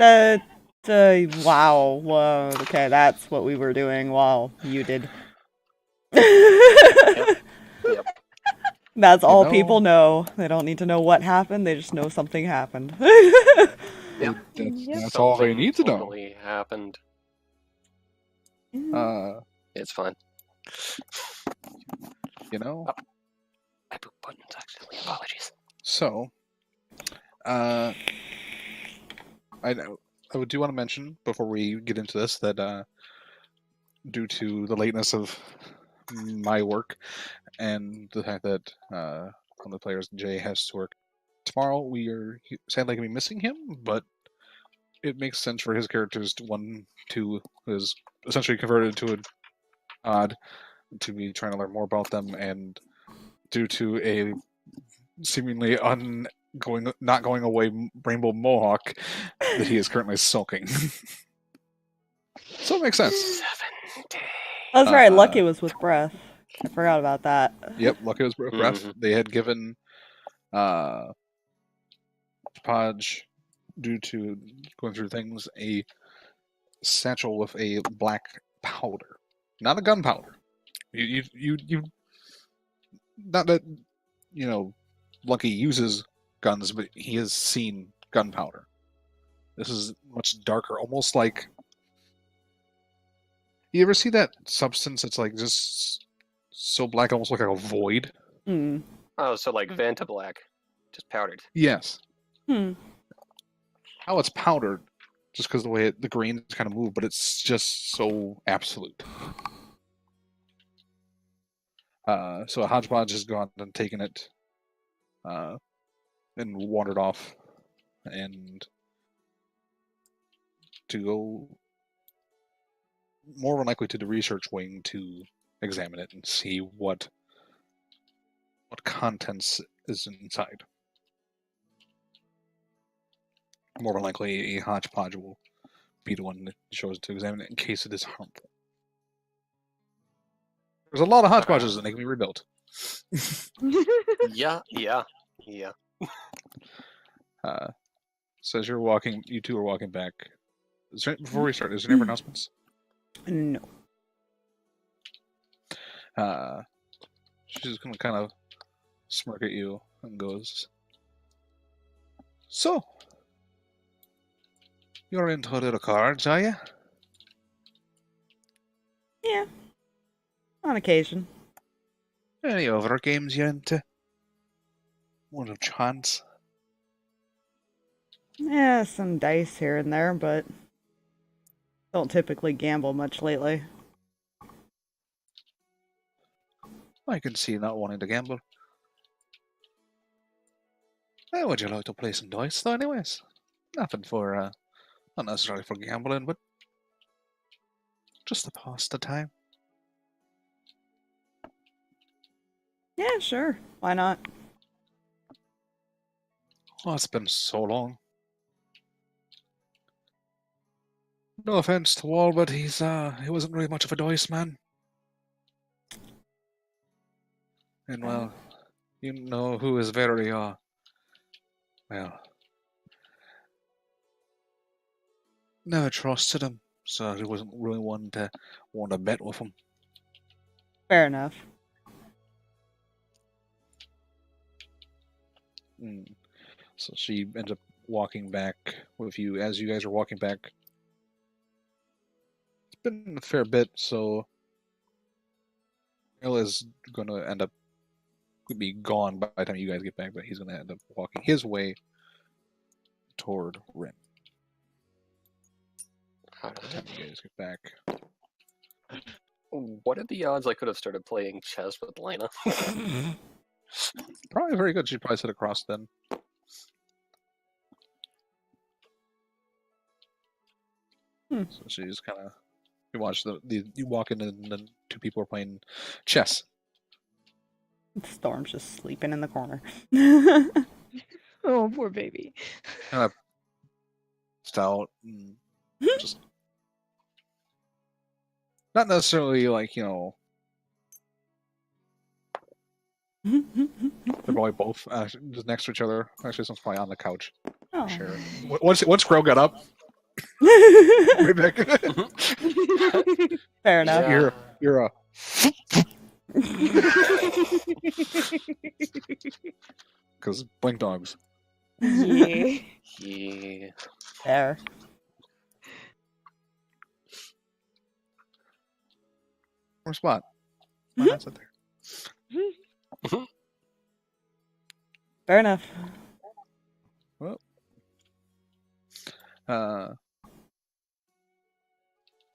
Wow. Whoa. Okay, that's what we were doing while you did. Yep. That's all people know. They don't need to know what happened. They just know something happened. Yep. That's all they need to know. Totally happened. It's fine. You know. Oh. I poop buttons accidentally. Apologies. So, I do want to mention before we get into this that due to the lateness of my work and the fact that one of the players, Jay, has to work tomorrow, we are sadly going to be missing him, but it makes sense for his characters to is essentially converted to an odd to be trying to learn more about them, and due to a seemingly not going away rainbow mohawk that he is currently sulking. So it makes sense. 7 days. That's right. Lucky was with breath. I forgot about that. Yep, Lucky was with breath. Mm-hmm. They had given Podge, due to going through things, a satchel with a black powder, not a gunpowder. You not that Lucky uses guns, but he has seen gunpowder. This is much darker, almost like. You ever see that substance that's like just so black, almost like a void? Mm. Oh, so like Vanta Black, just powdered. Yes. Hmm. How it's powdered, just because the way the grains kind of move, but it's just so absolute. So Hodgepodge has gone and taken it, and wandered off, and to go more than likely to the research wing to examine it and see what contents is inside. More than likely, a Hodgepodge will be the one that shows to examine it in case it is harmful. There's a lot of Hodgepodges that they can be rebuilt. Yeah. So as you two are walking back. Before we start, is there any announcements? No. She's gonna kind of smirk at you and goes, "So, you're into little cards, are you?" Yeah. On occasion. Any other games you're into? One of chance. Yeah, some dice here and there, but don't typically gamble much lately. I can see not wanting to gamble. How would you like to play some dice, though, anyways? Nothing for, not necessarily for gambling, but just to pass the time. Yeah, sure. Why not? Oh, it's been so long. No offense to Wall, but he wasn't really much of a dice man. And well, you know who is very, well, never trusted him, so he wasn't really one to want to bet with him. Fair enough. So she ends up walking back with you. As you guys are walking back, it's been a fair bit, so Neil is going to end up be gone by the time you guys get back, but he's going to end up walking his way toward Rinn. By the time you guys get back. What are the odds I could have started playing chess with Lena? Probably very good. She'd probably sit across then. So she's kind of. You watch you walk in and the two people are playing chess. Storm's just sleeping in the corner. Oh, poor baby. Kind of stout and just not necessarily like they're probably both just next to each other. Actually, someone's probably on the couch. Oh. Sure. Once Crow got up, Right back. Fair enough. Yeah. You're a. Because blink dogs. Yeah. Yeah. Fair. Or spot. Why not sit there? Fair enough.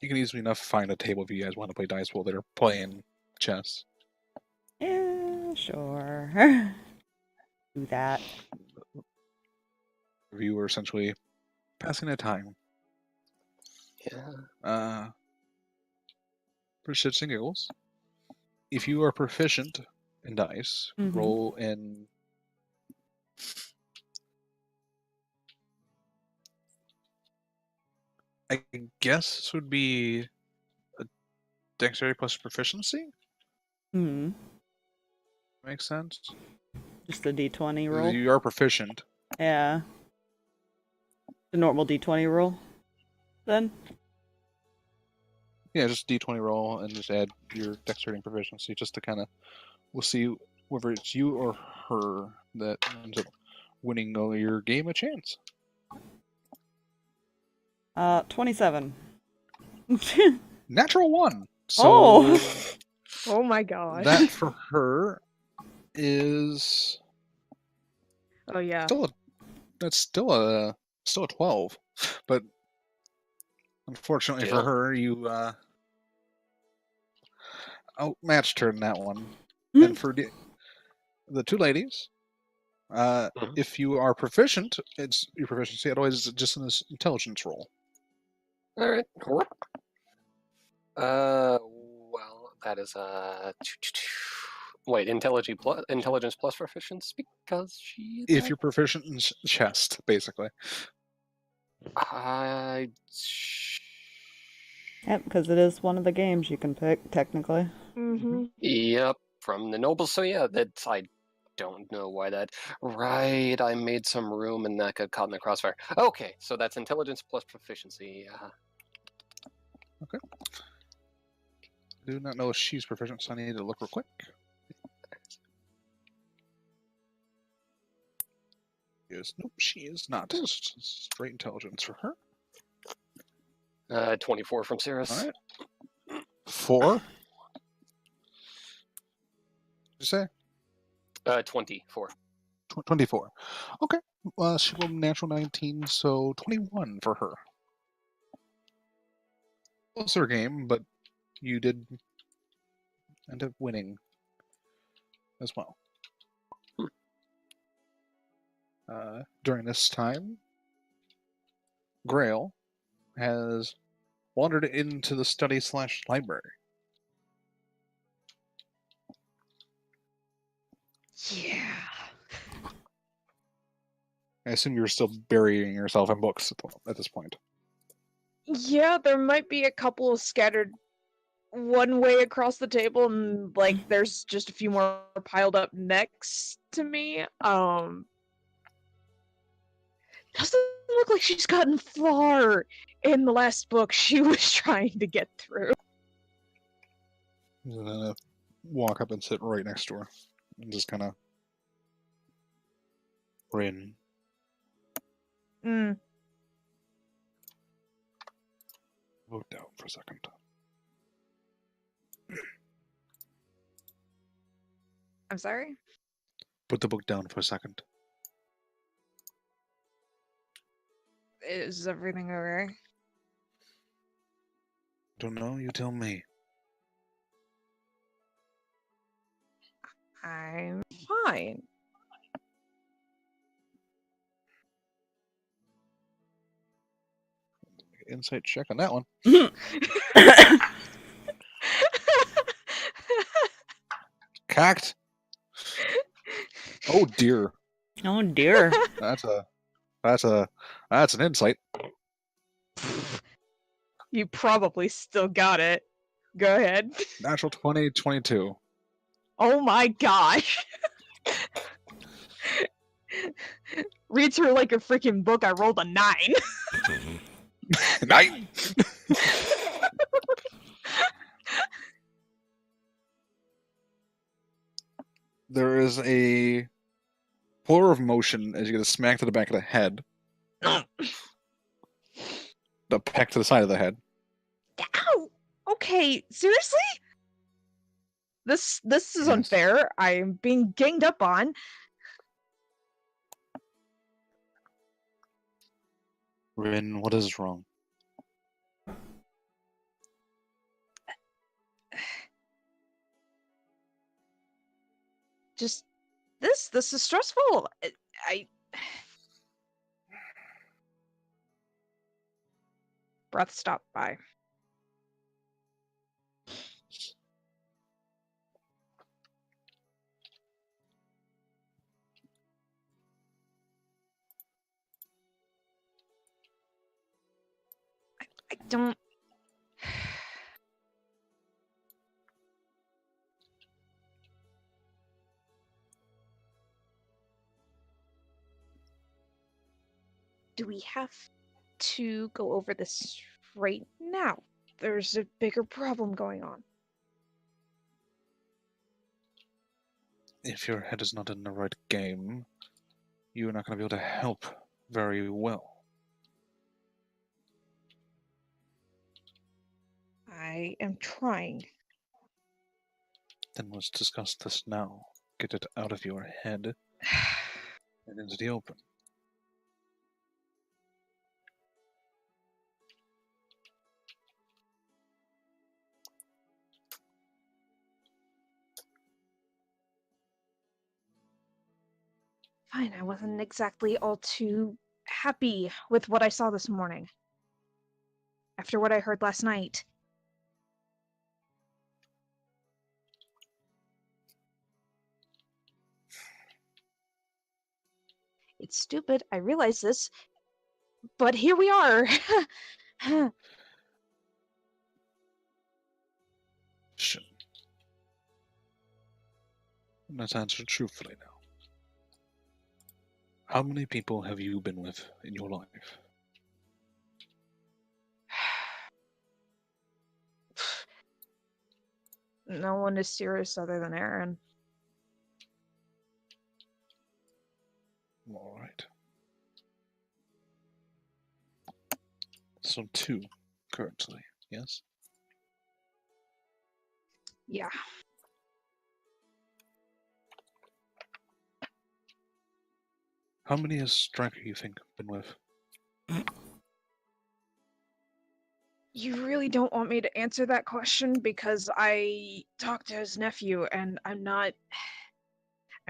You can easily enough find a table if you guys want to play dice while they're playing chess. Yeah, sure. Do that. You are essentially passing the time. Yeah. For shits and giggles, if you are proficient in dice, Mhm. roll in. I guess this would be a dexterity plus proficiency. Hmm. Makes sense. Just a d20 roll. You are proficient. Yeah. The normal d20 roll. Then. Yeah, just d20 roll and just add your dexterity and proficiency just to kind of. We'll see whether it's you or her that ends up winning your game a chance. 27. Natural 1. So Oh. Oh my gosh. that for her is Oh yeah. still a 12, but unfortunately for Still. her, you outmatched her in that one. Hmm. And for the two ladies, if you are proficient, it's your proficiency. Otherwise, it's just an intelligence roll. All right. Well, that is wait, intelligence plus proficiency because she. If you're proficient in chest, basically. I. Yep, because it is one of the games you can pick, technically. Mm-hmm. Yep, from the nobles. So yeah, that's I don't know why that. Right, I made some room and that got caught in the crossfire. Okay, so that's intelligence plus proficiency. Okay. I do not know if she's proficient, so I need to look real quick. Nope, she is not. Straight intelligence for her. 24 from Sirris. All right. 4. Did you say? 24. 24. Okay. She rolled a natural 19, so 21 for her. Closer game, but you did end up winning as well. During this time, Grail has wandered into the study/library. Yeah. I assume you're still burying yourself in books at this point. Yeah, there might be a couple scattered one way across the table, and like there's just a few more piled up next to me. Doesn't look like she's gotten far in the last book she was trying to get through. I'm gonna walk up and sit right next to her and just kind of Rinn. Mm. Look down for a second. I'm sorry? Put the book down for a second. Is everything alright? Don't know, you tell me. I'm fine. Insight check on that one. Cocked. Oh dear. Oh dear. That's an insight. You probably still got it. Go ahead. Natural 20, 22. Oh my gosh. Reads her like a freaking book. I rolled a 9. Nine! There is a blur of motion as you get a smack to the back of the head. A peck to the side of the head. Ow! Okay, seriously? This is Yes. unfair. I'm being ganged up on. Rinn, what is wrong? Just this is stressful. I breath stopped by. I don't. Do we have to go over this right now? There's a bigger problem going on. If your head is not in the right game, you are not going to be able to help very well. I am trying. Then let's discuss this now. Get it out of your head and into the open. Fine, I wasn't exactly all too happy with what I saw this morning. After what I heard last night. It's stupid, I realize this, but here we are. Sure. Let's answer truthfully now. How many people have you been with in your life? No one is serious other than Aaron. All right. So 2 currently, yes? Yeah. How many has Striker, you think, been with? You really don't want me to answer that question because I talked to his nephew and I'm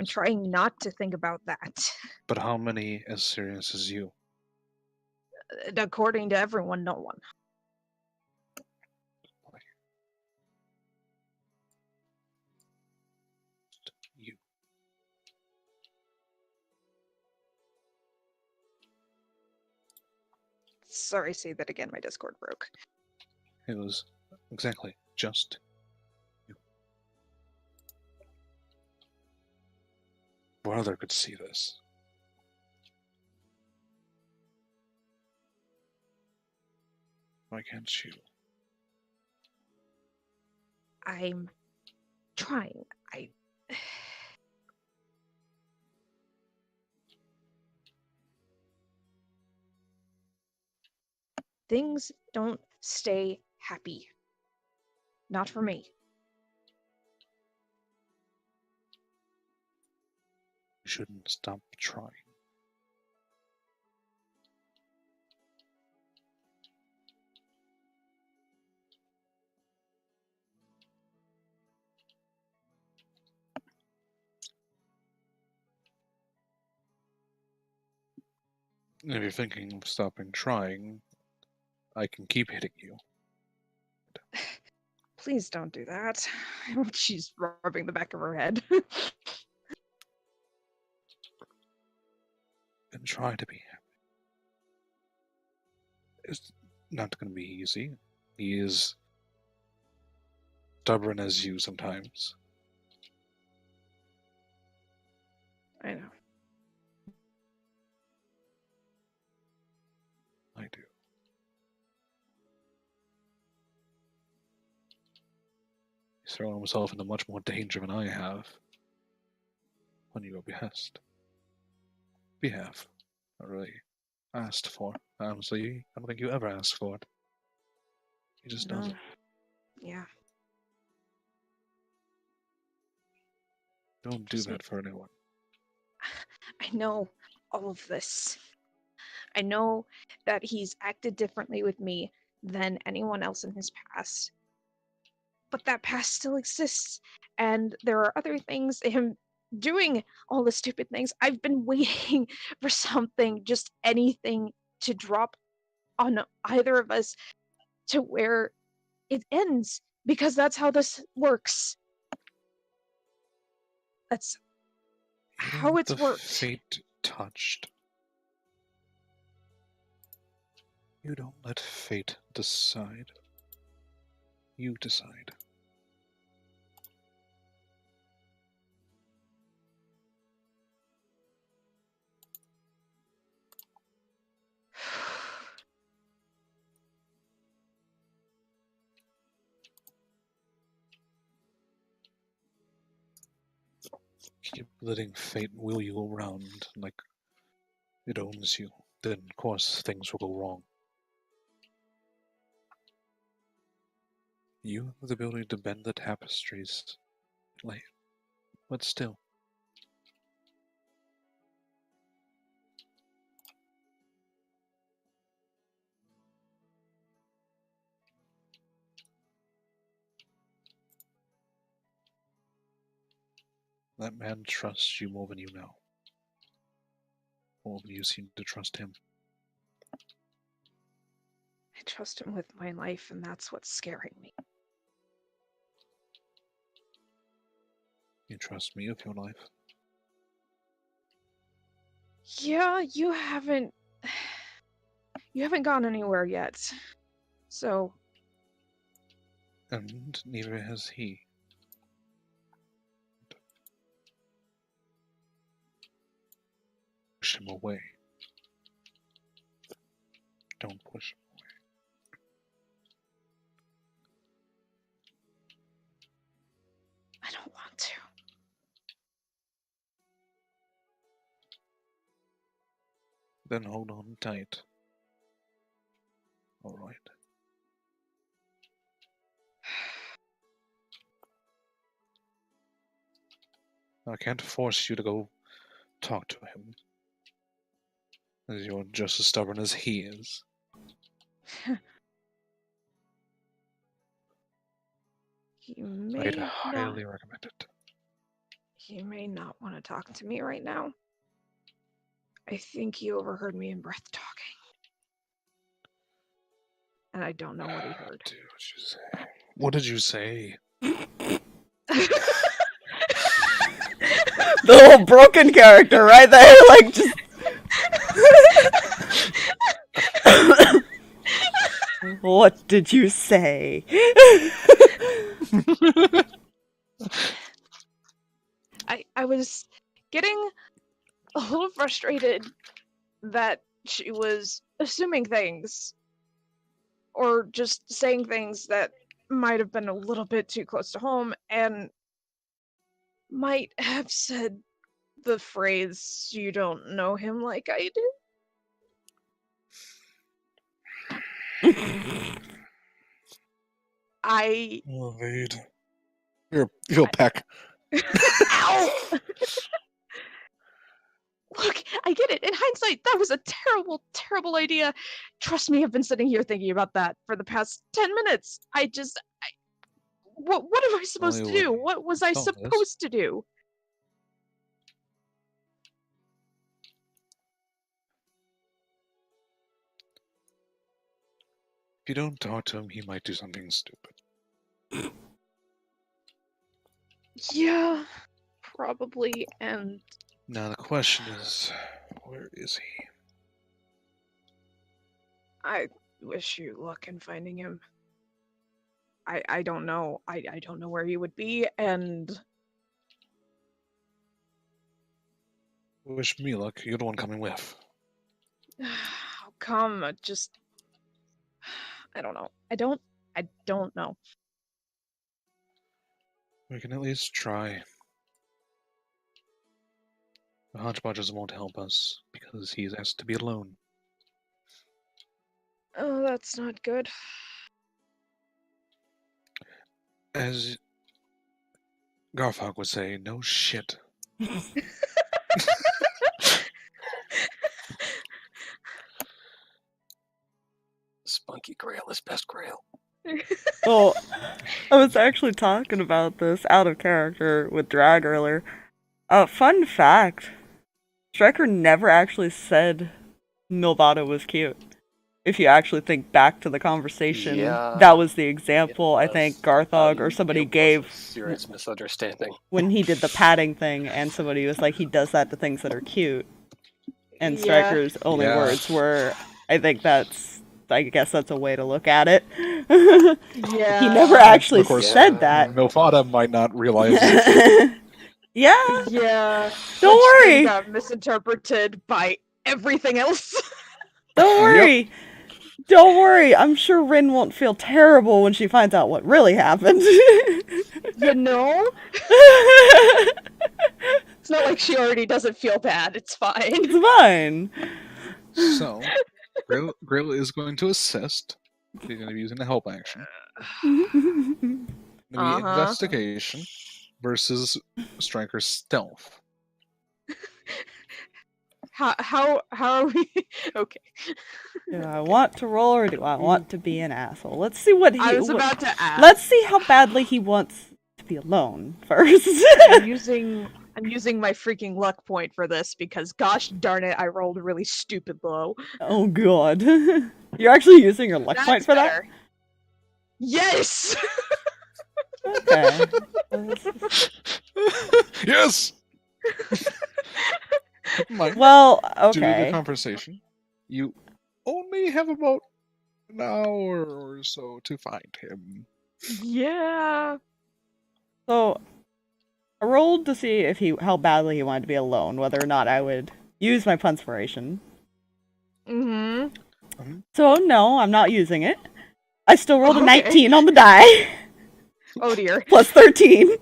trying not to think about that. But how many as serious as you? According to everyone, no one. You. Sorry, say that again, my Discord broke. It was exactly just you. Brother could see this. Why can't you? I'm trying. Things don't stay happy. Not for me. You shouldn't stop trying. If you're thinking of stopping trying, I can keep hitting you. Please don't do that. She's rubbing the back of her head. And try to be happy. It's not going to be easy. He is stubborn as you sometimes. I know. I do. thrown himself into much more danger than I have. On your behest. Behalf. Not really asked for. Honestly, I don't think you ever asked for it. You just done it. Yeah. Don't do that for anyone. I know all of this. I know that he's acted differently with me than anyone else in his past. But that past still exists. And there are other things, him doing all the stupid things. I've been waiting for something, just anything to drop on either of us to where it ends. Because that's how this works. That's how it's the worked. fate touched. You don't let fate decide. You decide. Keep letting fate wheel you around like it owns you. Then, of course, things will go wrong. You have the ability to bend the tapestries, but still. That man trusts you more than you know. More than you seem to trust him. I trust him with my life, and that's what's scaring me. You trust me with your life? Yeah, you haven't gone anywhere yet. So, And neither has he. Push him away. Don't push him away. I don't want to. Then hold on tight. All right. I can't force you to go talk to him, as you're just as stubborn as he is. He may I'd not. highly recommend it. He may not want to talk to me right now. I think he overheard me and Breath talking. And I don't know what he heard. What did you say? The whole broken character right there, like just. What did you say? I was getting a little frustrated that she was assuming things or just saying things that might have been a little bit too close to home and might have said the phrase, "You don't know him like I do." Oh, Vade. You'll peck. Ow! Look, I get it. In hindsight, that was a terrible, terrible idea. Trust me, I've been sitting here thinking about that for the past 10 minutes. What am I supposed to do? What was I supposed to do? If you don't talk to him, he might do something stupid. Yeah, probably, and... Now the question is, where is he? I wish you luck in finding him. I don't know. I don't know where he would be, and... Wish me luck. You're the one coming with. How come? Just... I don't know. I don't know. We can at least try. The hodgepodges won't help us because he's asked to be alone. Oh, that's not good. As Garthag would say, no shit. Spunky Grail is best Grail. Well, I was actually talking about this out of character with Drag earlier. Fun fact. Striker never actually said Mylvada was cute. If you actually think back to the conversation, Yeah. that was the example I Yes. think Garthag or somebody It was gave a serious misunderstanding. when he did the padding thing, and somebody was like, he does that to things that are cute. And Yeah. Striker's only Yeah. words were, I guess that's a way to look at it. Yeah. He never actually Of course, said that. Mylvada might not realize it. Yeah, Yeah. don't which then worry. got misinterpreted by everything else. Don't worry. Don't worry. I'm sure Rinn won't feel terrible when she finds out what really happened. You know? It's not like she already doesn't feel bad. It's fine. It's fine. So, Grail is going to assist. He's going to be using the help action. Going to be investigation versus Striker's stealth. How are we? Okay. Do I want to roll or do I want to be an asshole? Let's see what he. I was about to ask. Let's see how badly he wants to be alone first. I'm using my freaking luck point for this because gosh darn it, I rolled really stupid low. Oh god. You're actually using your luck point That's for better. Yes. that? Okay. Yes! Mind, Well, due to the okay. conversation, you only have about an hour or so to find him. Yeah. So, I rolled to see if how badly he wanted to be alone, whether or not I would use my punspiration. Mm-hmm. So, no, I'm not using it. I still rolled a Okay. 19 on the die. Oh dear. Plus 13.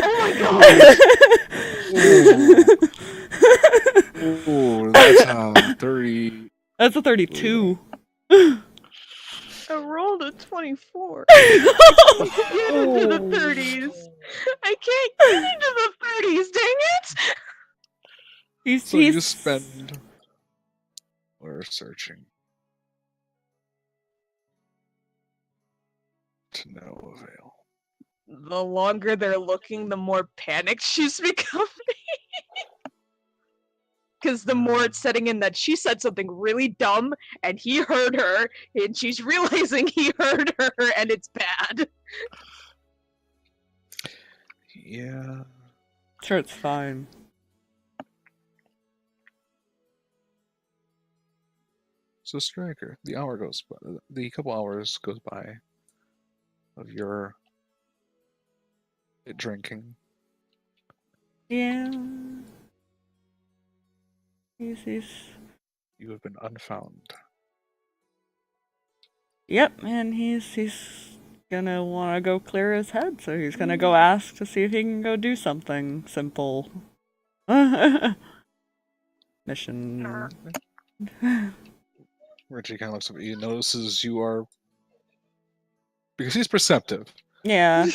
Oh my god. Ooh, that's 30. That's a 32. I rolled a 24. Get into the 30s. I can't get into the 30s, dang it! So you spend. We're searching. To no avail. The longer they're looking, the more panicked she's becoming. Because the more it's setting in that she said something really dumb and he heard her, and she's realizing he heard her and it's bad. Yeah. Sure, it's fine. So Striker, the hour goes by. The couple hours goes by of your drinking. Yeah. He's... You have been unfound. Yep, and he's gonna wanna go clear his head, so he's gonna go ask to see if he can go do something simple. Mission. Reggie kind of looks at you, notices you are, because he's perceptive. Yeah.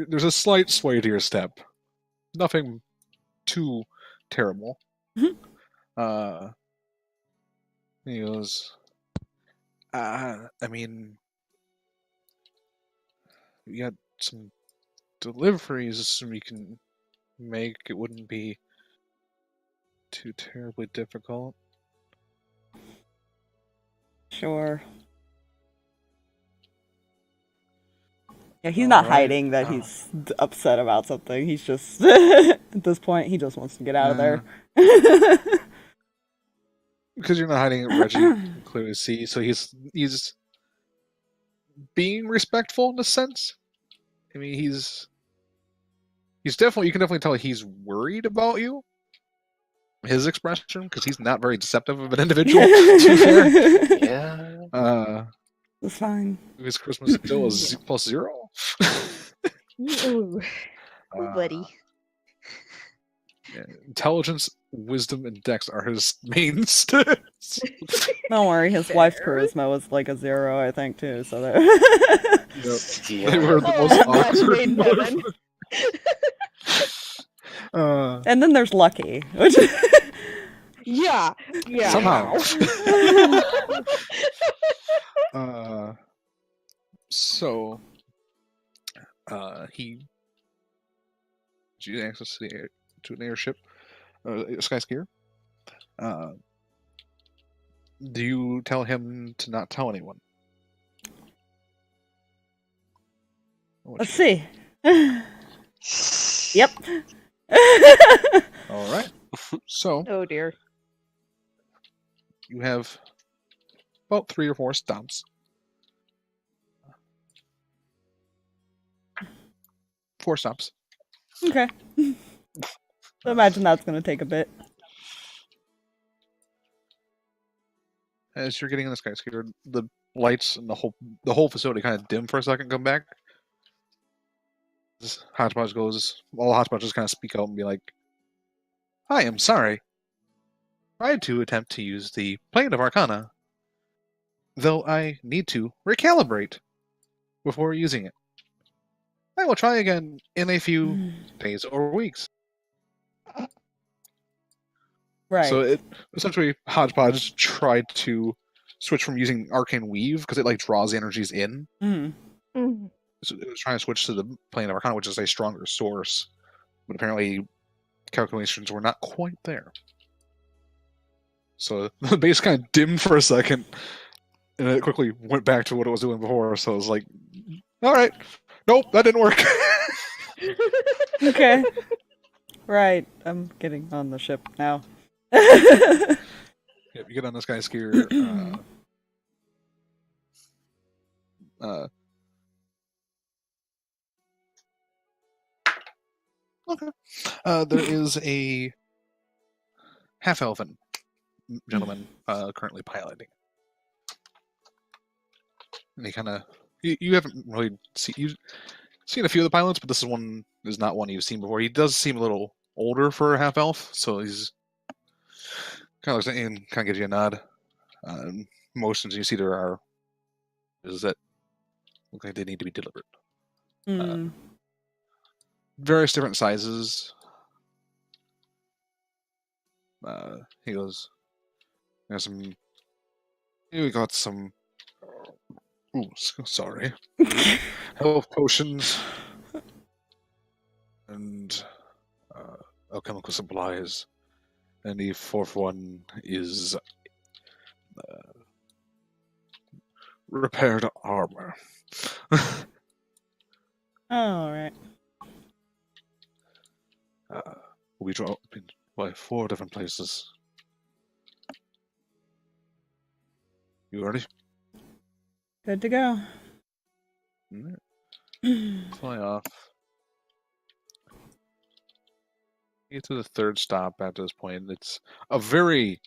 There's a slight sway to your step. Nothing too terrible. He goes, I mean, we got some deliveries we can make. It wouldn't be too terribly difficult. Sure. Yeah, he's not Alright. hiding that he's upset about something. He's just, at this point, he just wants to get out of there. Because you're not hiding it, Reggie can clearly see. So he's being respectful in a sense. I mean, he's definitely, you can definitely tell he's worried about you. His expression, because he's not very deceptive of an individual. To be fair. Yeah. It's fine. His charisma still is +0. Ooh, buddy. Yeah, intelligence, wisdom, and dex are his main stats. Don't worry, his wife's Fair. charisma was like a 0, I think, too. So that. Yep. Yeah. They were the Oh, most match awkward. made in heaven. And then there's Lucky, which. Yeah. Somehow. Wow. So, he gives you access to an airship, a sky skier. Do you tell him to not tell anyone? Let's see. Yep. All right. So Oh dear. you have about 3 or 4 stops. 4 stops. Okay. So imagine that's gonna take a bit. As you're getting in the skyscraper, the lights and the whole facility kind of dim for a second, come back. This Hodgepodge goes, all the Hodgepodges kind of speak out and be like, I am sorry. I tried to attempt to use the Plane of Arcana, though I need to recalibrate before using it. I will try again in a few days or weeks. Right. So it essentially Hodgepodge tried to switch from using Arcane Weave because it like draws the energies in. Mhm. Mm. So it was trying to switch to the Plane of Arcana, which is a stronger source, but apparently calculations were not quite there. So the base kind of dimmed for a second, and it quickly went back to what it was doing before. So it was like, all right, nope, that didn't work. Okay. Right. I'm getting on the ship now. Yep, you get on this guy's skier. Okay. There is a half-elven gentleman currently piloting. And he kind of... You haven't really you've seen a few of the pilots, but this is not one you've seen before. He does seem a little older for a half-elf, so he's kind of looks at you and kind of gives you a nod. Motions you see there are... is that look like they need to be delivered. Hmm. Various different sizes. He goes, "There's some. We got some. Ooh, sorry. Health potions and alchemical supplies, and the 4th one is repaired armor." All right. We drop in by 4 different places. You ready? Good to go. Alright. Fly off. You get to the 3rd stop at this point. It's a very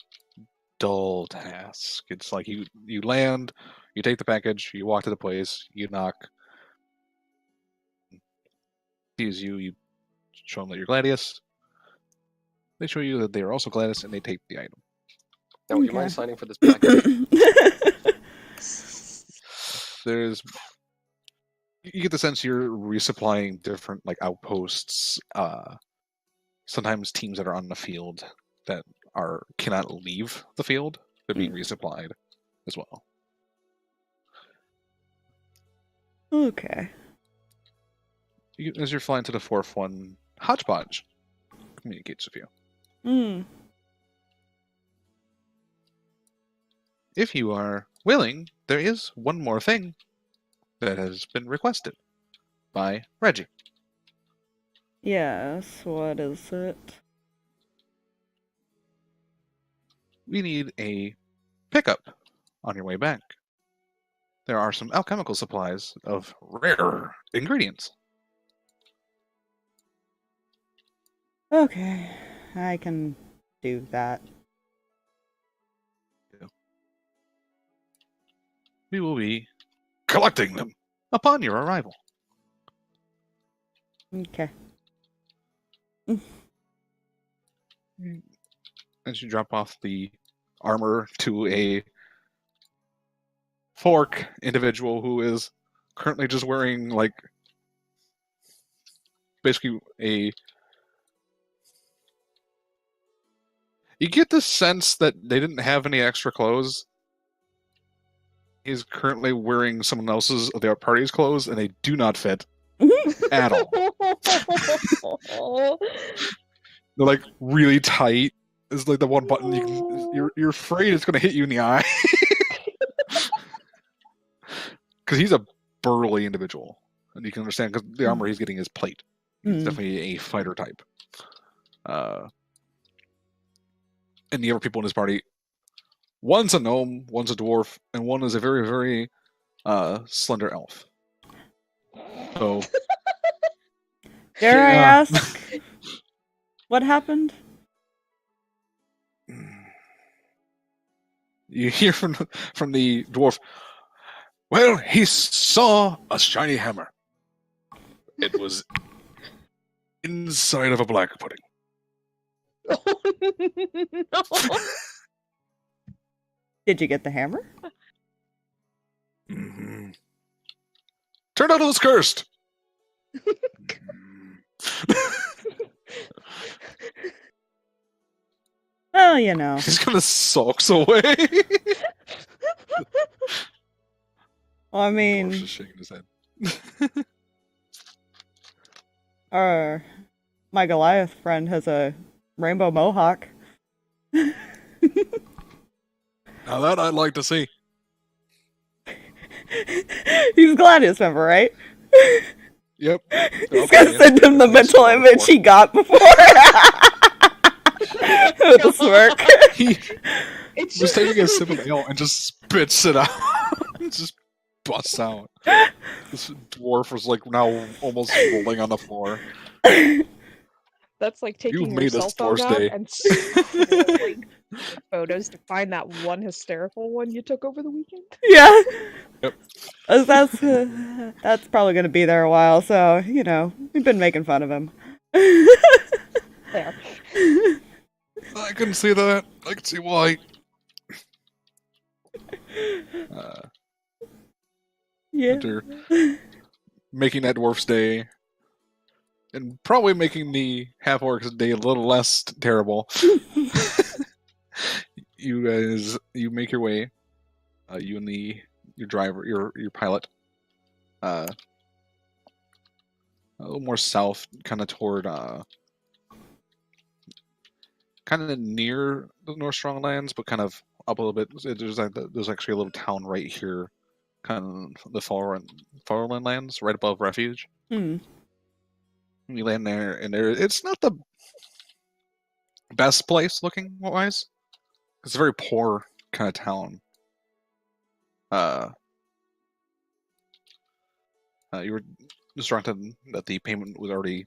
dull task. It's like you land, you take the package, you walk to the place, you knock. Sees you show them that you're Gladius. They show you that they are also Gladius, and they take the item. Now, would you Okay. mind signing for this package? There's you get the sense you're resupplying different like outposts. Sometimes teams that are on the field that cannot leave the field, they're being resupplied as well. Okay. As you're flying to the 4th one, Hodgepodge communicates with you. Hmm. If you are willing, there is one more thing that has been requested by Reggie. Yes. What is it? We need a pickup on your way back. There are some alchemical supplies of rare ingredients. Okay. I can do that. We will be collecting them upon your arrival. Okay. As you drop off the armor to a fork individual who is currently just wearing like basically a. You get the sense that they didn't have any extra clothes. He's currently wearing someone else's of the party's clothes, and they do not fit at all. They're like really tight. It's like the one button you're afraid it's going to hit you in the eye. Because he's a burly individual, and you can understand because the armor he's getting is plate. He's definitely a fighter type. And the other people in his party, one's a gnome, one's a dwarf, and one is a very, very slender elf. So, Dare I ask what happened? You hear from the dwarf, well, he saw a shiny hammer. It was inside of a black pudding. No. Did you get the hammer? Mm-hmm. Turned out it was cursed. Well, you know. He's gonna sulks away. Well, I Dwarf's mean, just shaking his head. my Goliath friend has a rainbow mohawk. Now that I'd like to see. He's Gladius member, right? Yep. He's gonna send him the mental image he got before. With a smirk. He It's was taking a sip of ale and just spits it out. Just busts out. This dwarf was like now almost rolling on the floor. That's like taking You've your made cell this phone dwarf's out day. and scrolling photos to find that one hysterical one you took over the weekend. Yeah. Yep. That's probably gonna be there a while, so you know we've been making fun of him. There. I can see that. I can see why. Yeah. After making that dwarf's day, and probably making the half-orc's day a little less terrible, you guys, you make your way, you and your driver, your pilot, a little more south, kind of toward, kind of near the North Stronglands, but kind of up a little bit. There's actually a little town right here, kind of the Farland lands, right above Refuge. Hmm. You land there, and it's not the best place looking wise. It's a very poor kind of town. You were instructed that the payment was already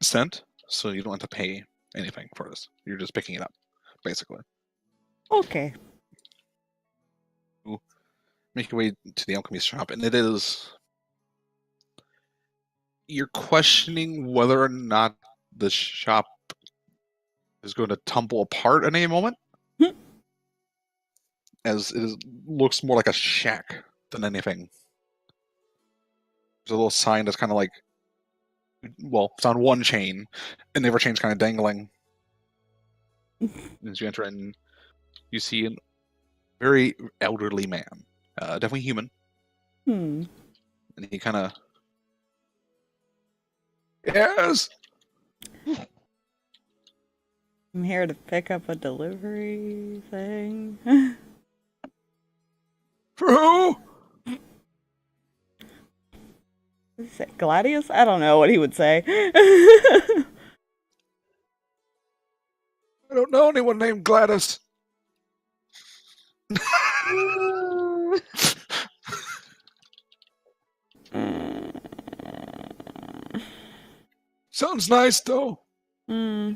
sent, so you don't have to pay anything for this. You're just picking it up, basically. Okay. You make your way to the alchemy shop, and it is. You're questioning whether or not the shop is going to tumble apart at any moment, as looks more like a shack than anything. There's a little sign that's kind of like, well, it's on one chain, and the other chain's kind of dangling. As you enter in, you see a very elderly man, definitely human, Hmm. and he kind of, yes. I'm here to pick up a delivery thing. For who? What did he say? Gladius? I don't know what he would say. I don't know anyone named Gladys. Sounds nice, though. Hmm.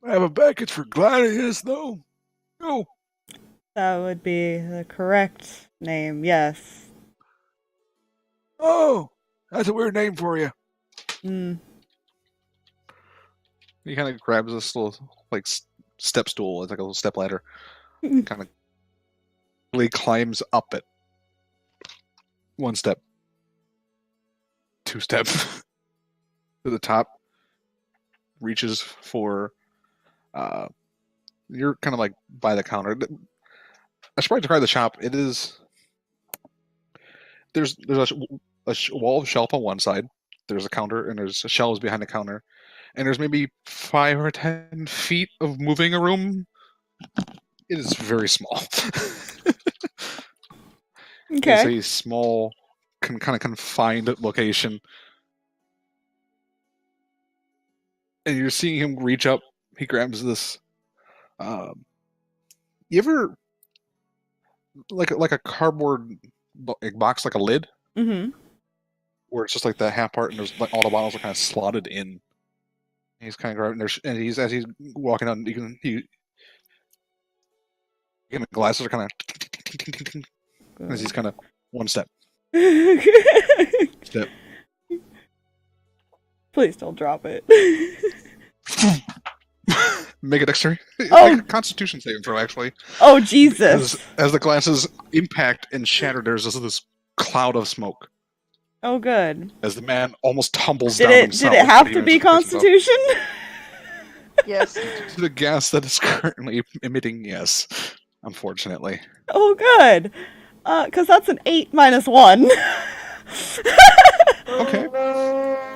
I have a package for Gladius, though. Oh. That would be the correct name, yes. Oh, that's a weird name for you. Mm. He kind of grabs this little, like, step stool. It's like a little step ladder. Kind of really climbs up it. 1 step. 2 step. To the top. Reaches for... you're kind of like by the counter. I should probably describe the shop. It is... There's a wall of shelf on one side. There's a counter, and there's shelves behind the counter. And there's maybe 5 or 10 feet of moving a room. It is very small. Okay. It's a small, kind of confined location. And you're seeing him reach up. He grabs this. You ever like a cardboard box, like a lid, Mm-hmm. where it's just like the half part, and there's like all the bottles are kind of slotted in. He's kind of grabbing there, and he's as he's walking on. The glasses are kind of as he's kind of 1 step. Step. Please don't drop it. Make a dexterity. Oh. Like a Constitution saving throw, actually. Oh, Jesus. As the glasses impact and shatter, there's this cloud of smoke. Oh, good. As the man almost tumbles Did down it himself. Did it have but he to be manages to pick himself Constitution? Yes. To the gas that is currently emitting, yes. Unfortunately. Oh, good. 'Cause that's an 8 minus 1. Okay.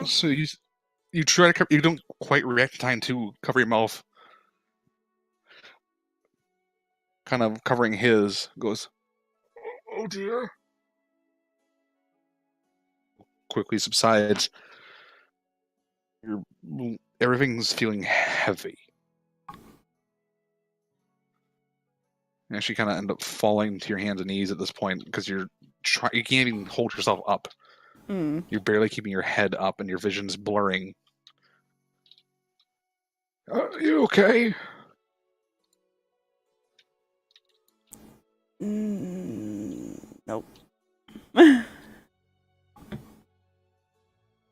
So you try to cover, you don't quite react in time to cover your mouth. Kind of covering his, goes, oh dear. Quickly subsides. Everything's feeling heavy. You actually kind of end up falling to your hands and knees at this point because you can't even hold yourself up. Hmm. You're barely keeping your head up and your vision's blurring. Are you okay? Nope.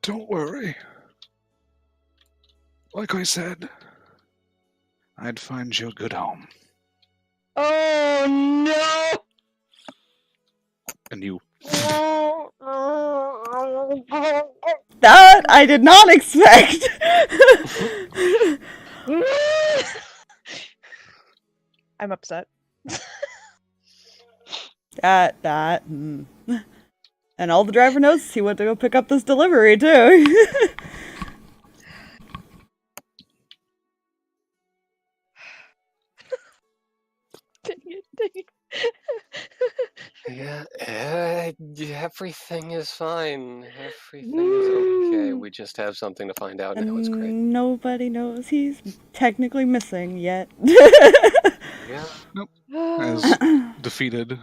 Don't worry. Like I said, I'd find you a good home. Oh no! And you That I did not expect. I'm upset. And all the driver knows is he went to go pick up this delivery too. Dang it. Yeah, everything is fine. Everything is okay. We just have something to find out now. It's great. And nobody knows he's technically missing yet. Yeah. as defeated,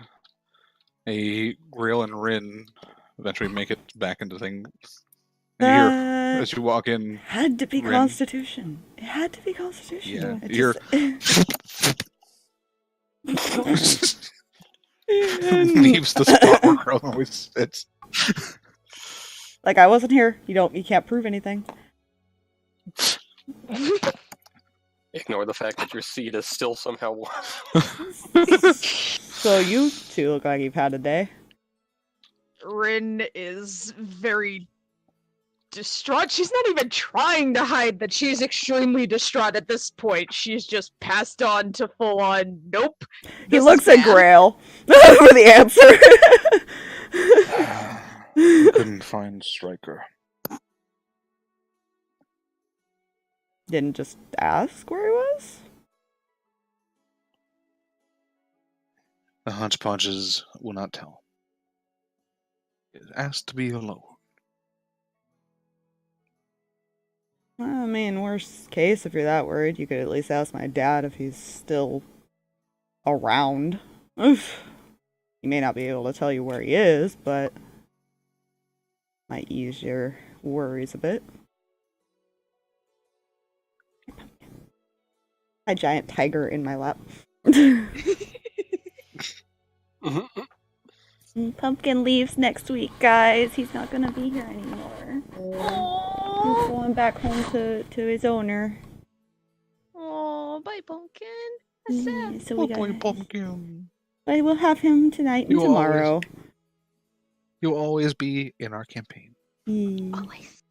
a Grail and Rinn eventually make it back into things. And you hear, That as you walk in, had to be Rinn. Constitution. It had to be Constitution. Yeah, It you're- just- leaves the spot where Grail always sits. Like, I wasn't here. You can't prove anything. Ignore the fact that your seat is still somehow warm. So you two look like you've had a day. Rinn is very distraught. She's not even trying to hide that she's extremely distraught at this point. She's just passed on to full on nope. He this looks is at bad. Grail for the answer. Couldn't find Striker. Didn't just ask where he was? The hodgepodges will not tell. It is asked to be alone. I mean, worst case, if you're that worried, you could at least ask my dad if he's still around. Oof. He may not be able to tell you where he is, but might ease your worries a bit. a giant tiger in my lap. Pumpkin leaves next week, guys. He's not gonna be here anymore. He's going back home to his owner. Oh, bye, Pumpkin. That's sad. So we Lovely got. pumpkin. But we'll have him tonight and You tomorrow. You'll always be in our campaign. Always.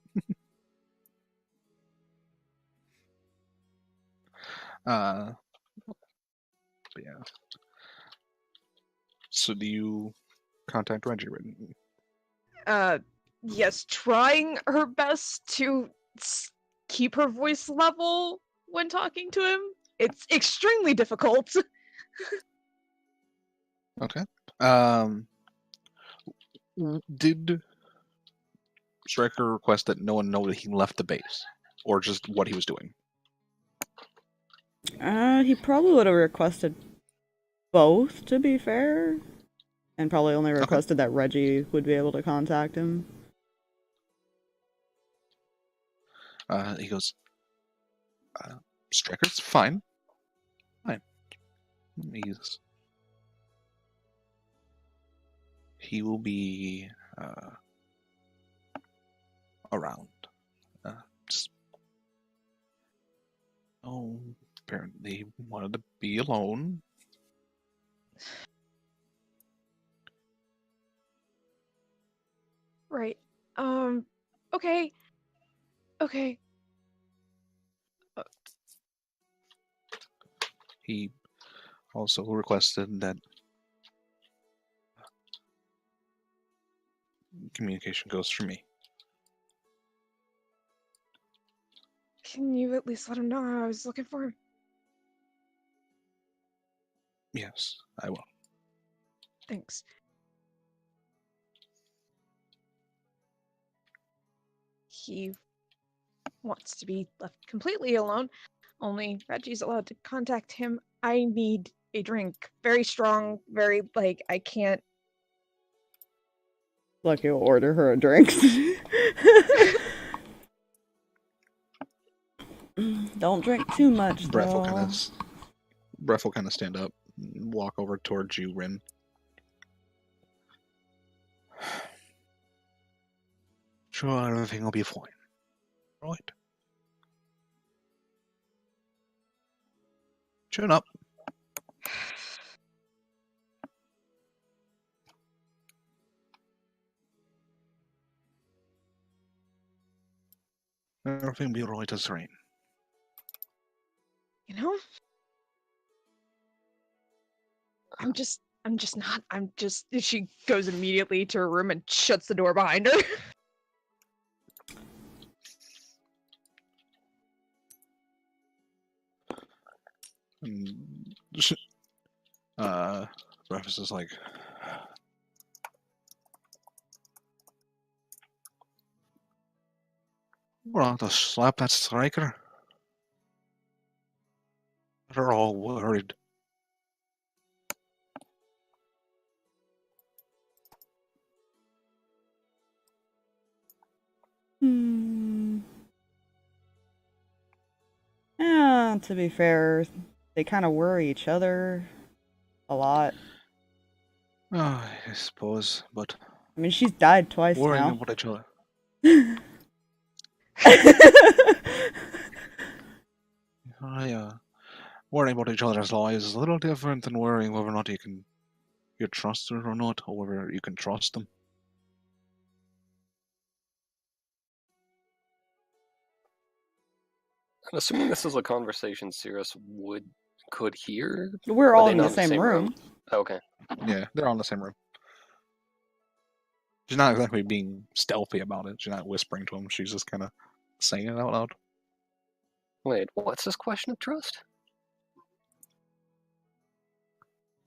But yeah. So do you contact Reggie? Yes, trying her best to keep her voice level when talking to him. It's extremely difficult. Okay. Did Striker request that no one know that he left the base, or just what he was doing? He probably would have requested both, to be fair. And probably only requested that Reggie would be able to contact him. He goes, Striker's fine. Fine. He will be around. Apparently he wanted to be alone. Right. Okay. Okay. He also requested that communication goes through me. Can you at least let him know I was looking for him? Yes, I will. Thanks. He wants to be left completely alone. Only Reggie's allowed to contact him. I need a drink. Very strong, very, I can't. Like, you'll order her a drink. Don't drink too much, Breath though. will kind of stand up, and walk over towards you, Rinn. Sure, everything will be fine. Right. Tune up. Everything will be right as rain. You know? She goes immediately to her room and shuts the door behind her. Breakfast is like, we're going to slap that striker. They're all worried. Yeah, to be fair, they kind of worry each other a lot. Oh, I suppose, but I mean, she's died twice worrying now. about each other. Worrying about each other's lives is a little different than worrying whether or not you're trusted or not, or whether you can trust them. I'm assuming this is a conversation Sirris could hear. We're Are all they in not the same room. Okay. Yeah, they're all in the same room. She's not exactly being stealthy about it. She's not whispering to him. She's just kind of saying it out loud. Wait, what's this question of trust?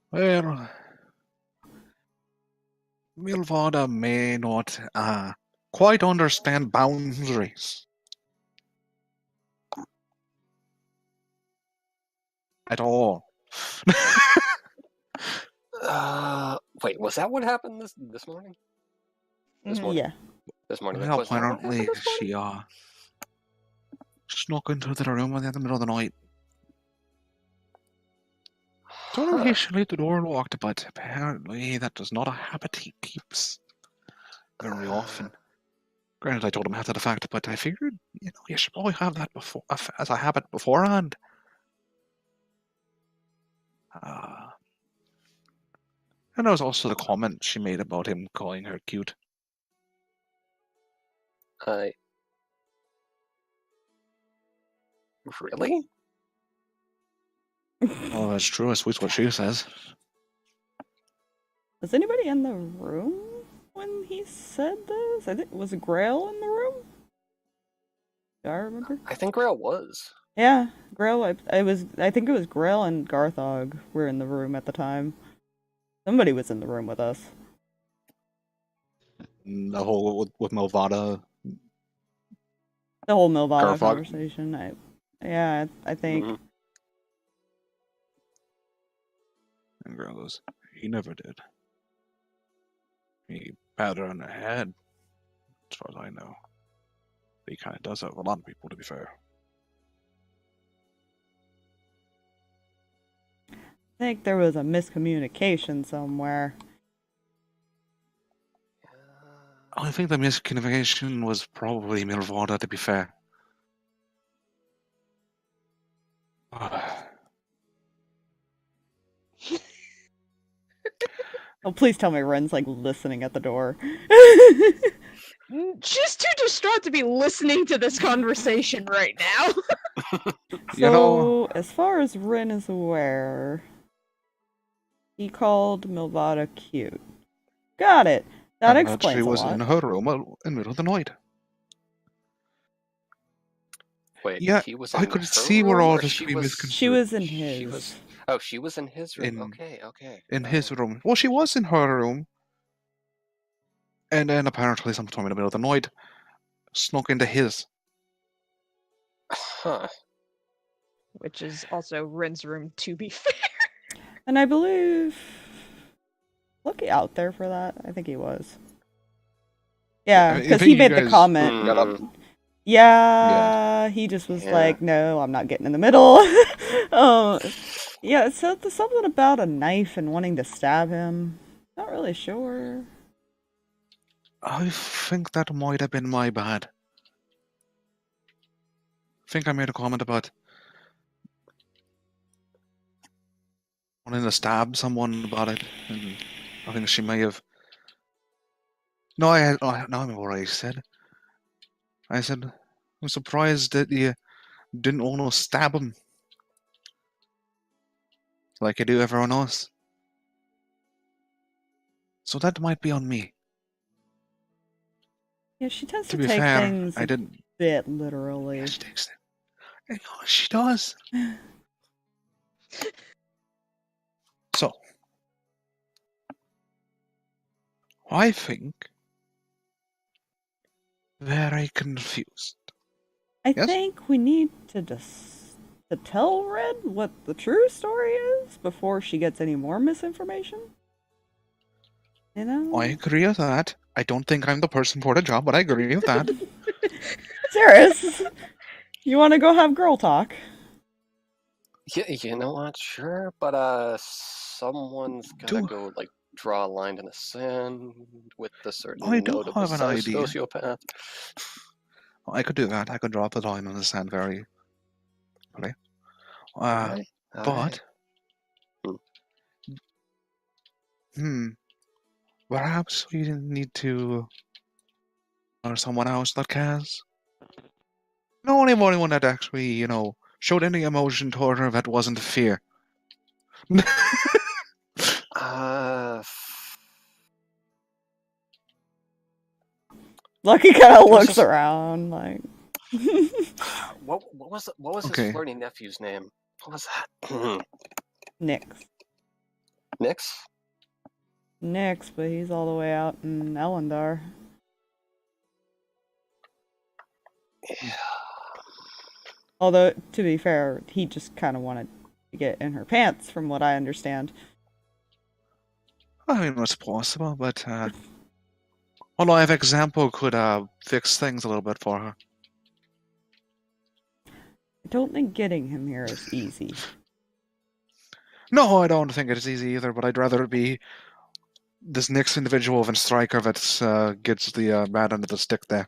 Well, Mylvada may not quite understand boundaries. At all. Wait, was that what happened this morning? This morning? Yeah. This morning. Well, Was that what apparently happened this morning? she snuck into the room in the middle of the night. Don't know if he should leave the door locked, but apparently that is not a habit he keeps very often. Granted, I told him after the fact, but I figured, you should probably have that before as a habit beforehand. And there was also the comment she made about him calling her cute. Really? Oh, that's true. That's what she says. Was anybody in the room when he said this? I think was Grail in the room? Do I remember? I think Grail was. Yeah, Grail. I think it was Grail and Garthag were in the room at the time. Somebody was in the room with us. The whole with Mylvada. The whole Mylvada Garthag. conversation. I think. Mhm. And Girl goes, he never did. He patted her on the head, as far as I know. But he kind of does that with a lot of people, to be fair. I think there was a miscommunication somewhere. I think the miscommunication was probably Mylvada, to be fair. Oh, please tell me Ren's like listening at the door. She's too distraught to be listening to this conversation right now. So, as far as Rinn is aware, he called Mylvada cute. Got it. That and explains she was a lot. in her room in the middle of the night. Wait, Yeah, he was I in could her see where room, all or this she could be was... misconstrued. She was in his. She was... Oh, she was in his room. Okay. In his room. Well, she was in her room. And then apparently sometime in the middle of the night, snuck into his. Huh. Which is also Rin's room, to be fair. And I believe... Lucky out there for that. I think he was. Yeah, I because think he you made the guys comment. got up. Yeah, he just was Yeah. like, no, I'm not getting in the middle. Yeah, so there's something about a knife and wanting to stab him. Not really sure. I think that might have been my bad. I think I made a comment about wanting to stab someone about it, and I think she may have. No, I remember what I said. I said, I'm surprised that you didn't want to stab him like you do everyone else. So that might be on me. Yeah, she tends To to be take fair, things I a didn't. bit literally. Yeah, she takes it. You know, she does. So, I think very confused. I Yes? think we need to tell Red what the true story is before she gets any more misinformation. You know? I agree with that. I don't think I'm the person for the job, but I agree with that. Sirris, you want to go have girl talk? Yeah, you know what? Sure, but someone's gotta go like draw a line in the sand with a certain I do note of a have an idea. sociopath. I could do that. I could drop the line on the sand very. Okay. Alright, But. alright. Perhaps we need to. Or someone else that cares. No, anyone that actually, showed any emotion toward her that wasn't fear. Lucky kind of looks around like. What was Okay. his flirty nephew's name? What was that? Nyx, Nyx? but he's all the way out in Elendar. Yeah. Although, to be fair, he just kind of wanted to get in her pants, from what I understand. I mean, it's possible, but a live example could fix things a little bit for her. I don't think getting him here is easy. No, I don't think it's easy either, but I'd rather it be this next individual than Striker that gets the bad end of the stick there.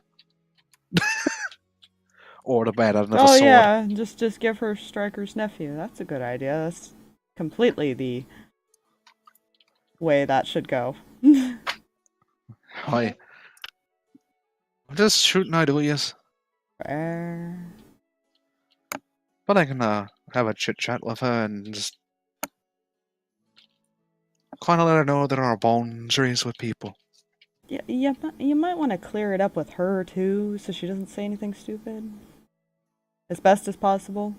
Or the bad end of the Oh sword. yeah, just give her Striker's nephew. That's a good idea. That's completely the way that should go. Hi. I'm just shooting ideas. Fair. But I can have a chit-chat with her and just kind of let her know there are boundaries with people. Yeah, you might want to clear it up with her too, so she doesn't say anything stupid. As best as possible.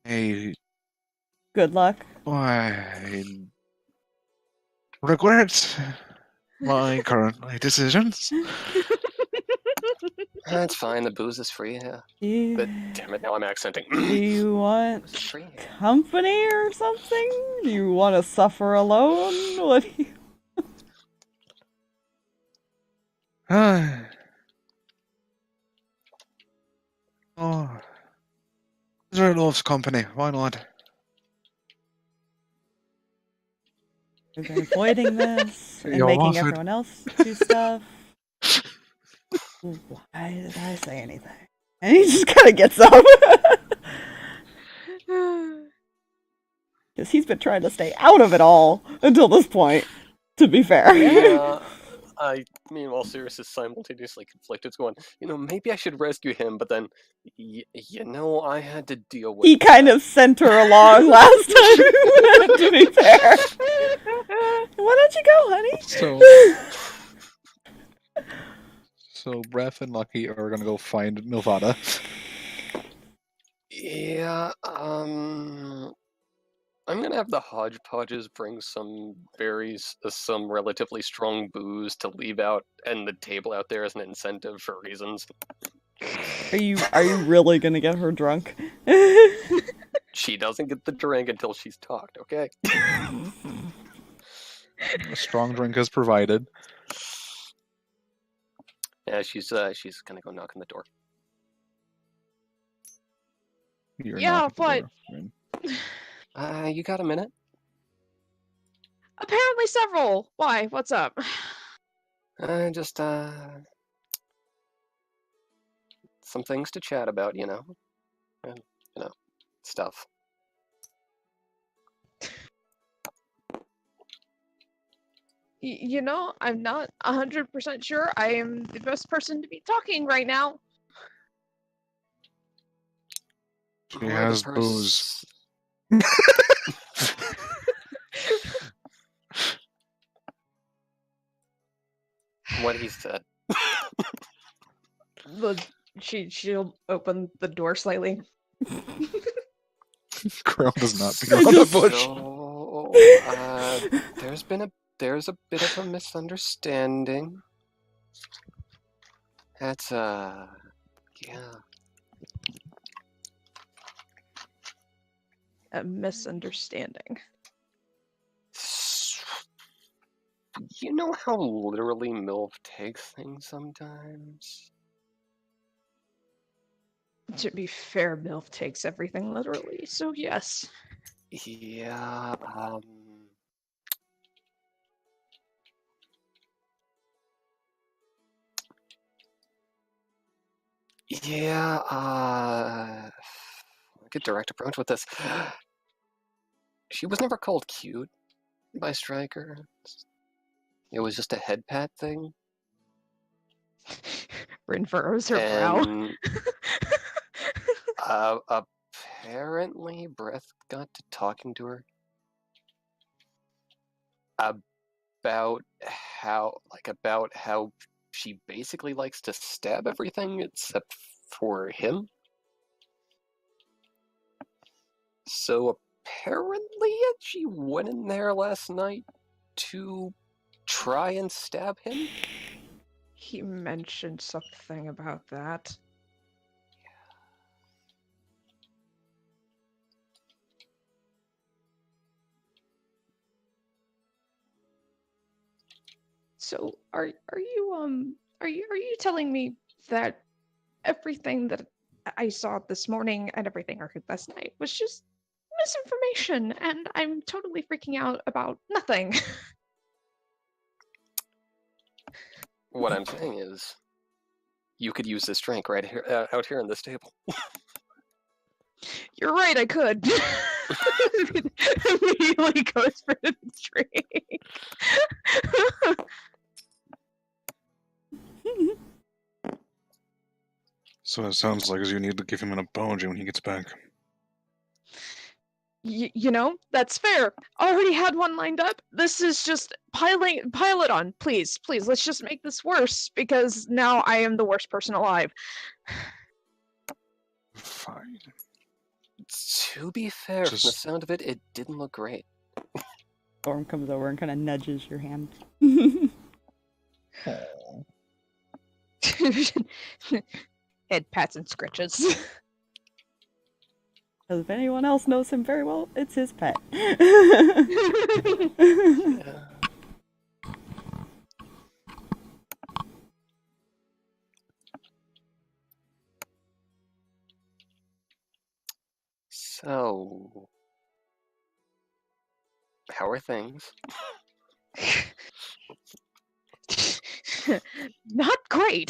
Hey, Good luck. I regret my current decisions. That's fine. The booze is free. Yeah. But damn it, now I'm accenting. Do you want Booze is free. company or something? Do you want to suffer alone? What do you... Oh, Israel loves company. Why not? You've been avoiding this and You're making offered. everyone else do stuff. Why did I say anything? And he just kind of gets up. Because he's been trying to stay out of it all until this point, to be fair. Yeah. Meanwhile, Sirris is simultaneously conflicted. It's going, maybe I should rescue him, but then, I had to deal with He kind of sent her along last time, to be fair. Why don't you go, honey? So Breath and Lucky are gonna go find Mylvada. Yeah, I'm gonna have the hodgepodges bring some berries, some relatively strong booze to leave out, and the table out there as an incentive for reasons. Are you really gonna get her drunk? She doesn't get the drink until she's talked, okay? A strong drink is provided. Yeah, she's gonna go knock on the door. You're Yeah, knocking but- the door. You got a minute? Apparently several. Why? What's up? Just some things to chat about, and stuff. I'm not 100% sure I am the best person to be talking right now. She Who are the has pers- booze. What he said. She'll open the door slightly. Crow does not be on the bush. So, there's a bit of a misunderstanding. That's yeah. A misunderstanding. You know how literally MILF takes things sometimes? To be fair, MILF takes everything literally, so yes. Yeah, like a direct approach with this. She was never called cute by Striker. It was just a head pat thing. Rinn furrows her brow. And apparently Breath got to talking to her about how she basically likes to stab everything except for him. So apparently she went in there last night to try and stab him. He mentioned something about that. So are you telling me that everything that I saw this morning and everything I heard last night was just misinformation, and I'm totally freaking out about nothing. What I'm saying is, you could use this drink right here, out here on this table. You're right, I could. Immediately goes for the drink. So it sounds like you need to give him an apology when he gets back. You know, that's fair. Already had one lined up. This is just pile it on. Please, let's just make this worse, because now I am the worst person alive. Fine. To be fair, from the sound of it, it didn't look great. Storm comes over and kind of nudges your hand. Head pats and scratches. Because if anyone else knows him very well, it's his pet. Yeah. So, how are things? Not great,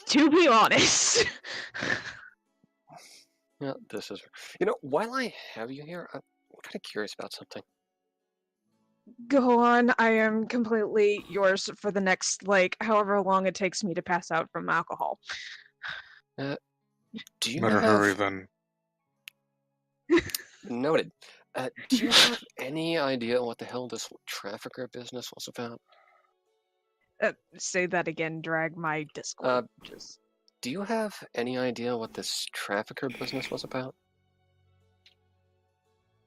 to be honest. Yeah, this is... You know, while I have you here, I'm kind of curious about something. Go on, I am completely yours for the next, however long it takes me to pass out from alcohol. Do you Better have... hurry then. Noted. Do you have any idea what the hell this trafficker business was about? Say that again, drag my Discord. Do you have any idea what this trafficker business was about?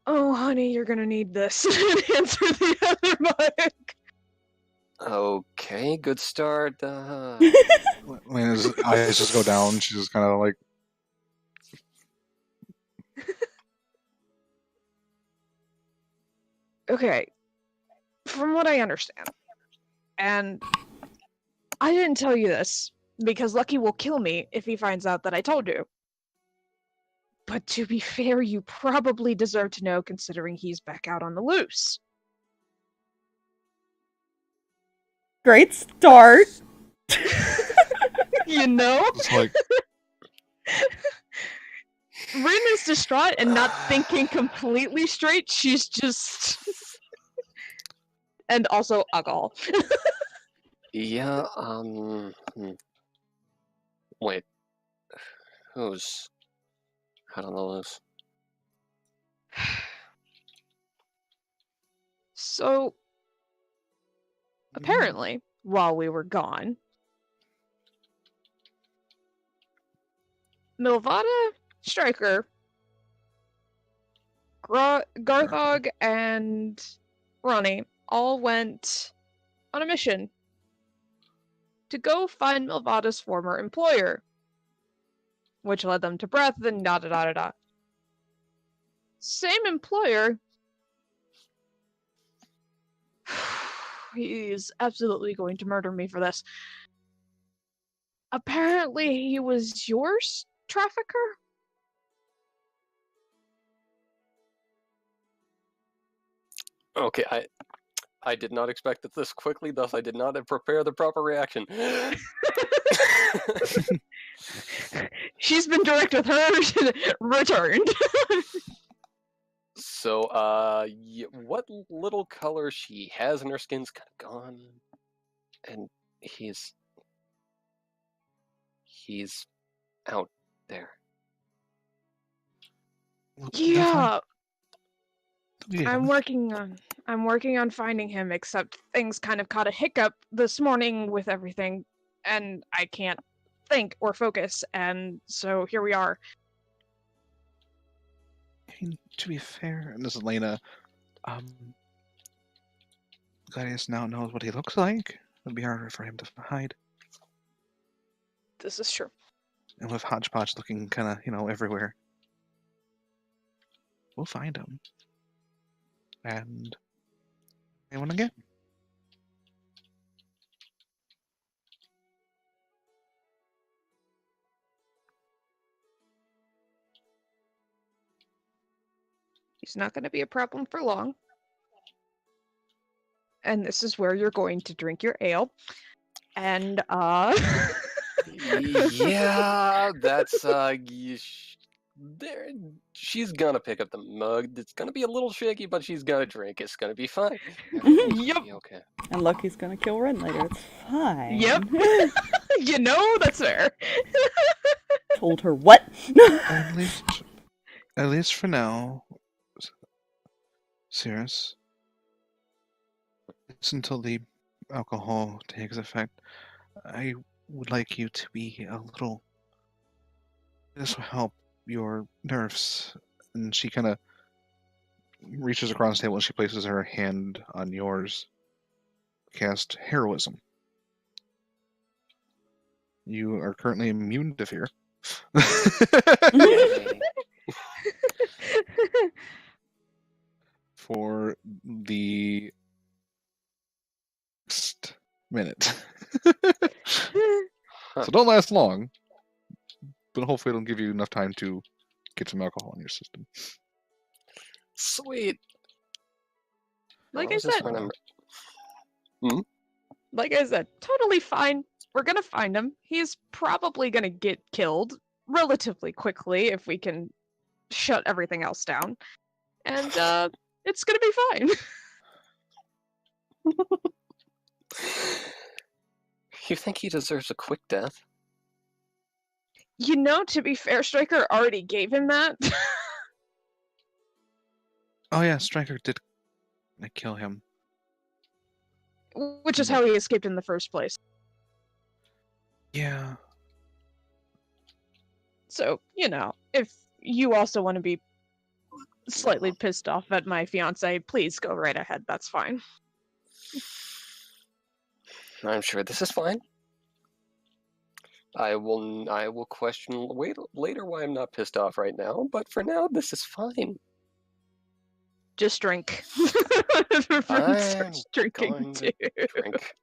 Oh, honey, you're gonna need this to answer the other mic. Okay, good start. I mean, his eyes just go down. She's just kind of like... Okay, from what I understand, and I didn't tell you this, because Lucky will kill me if he finds out that I told you. But to be fair, you probably deserve to know, considering he's back out on the loose. Great start. You know? It's like... Rinn is distraught and not thinking completely straight. She's just... and also alcohol. Yeah, Wait. Who's out on the loose? So, apparently, while we were gone, Mylvada, Striker, Garthag, and Ronnie all went on a mission to go find Mylvada's former employer, which led them to Breath and da-da-da-da-da. Same employer. He's absolutely going to murder me for this. Apparently he was yours, trafficker? Okay, I did not expect it this quickly, thus I did not prepare the proper reaction. She's been direct with her, returned. So, what little color she has in her skin's kind of gone, and he's out there. Yeah. I'm working on finding him, except things kind of caught a hiccup this morning with everything, and I can't think or focus, and so here we are. To be fair, and this is Lena, Gladius now knows what he looks like. It'll be harder for him to hide. This is true. And with Hodgepodge looking kind of, everywhere, we'll find him. And anyone again. He's not going to be a problem for long. And this is where you're going to drink your ale. And, Yeah, that's there. She's gonna pick up the mug. It's gonna be a little shaky, but she's gonna drink. It's gonna be fine. Everything's Yep. gonna be okay. And Lucky's gonna kill Rinn later. It's fine. Yep. You know, that's fair. Told her what? At least for now, Sirris. It's until the alcohol takes effect. I would like you to be a little. This will help your nerves. And she kind of reaches across the table and she places her hand on yours. Cast heroism. You are currently immune to fear. Yay. For the next minute. So don't last long, but hopefully it'll give you enough time to get some alcohol in your system. Sweet. Like I I was just said, remember- like I said, totally fine. We're gonna find him. He's probably gonna get killed relatively quickly if we can shut everything else down. And it's gonna be fine. You think he deserves a quick death? You know, to be fair, Striker already gave him that. Oh yeah, Striker did kill him. Which is how he escaped in the first place. Yeah. So, you know, if you also want to be slightly pissed off at my fiance, please go right ahead. That's fine. I'm sure this is fine. I will question later why I'm not pissed off right now, but for now, this is fine. Just drink. I'm Starts drinking going too. to drink.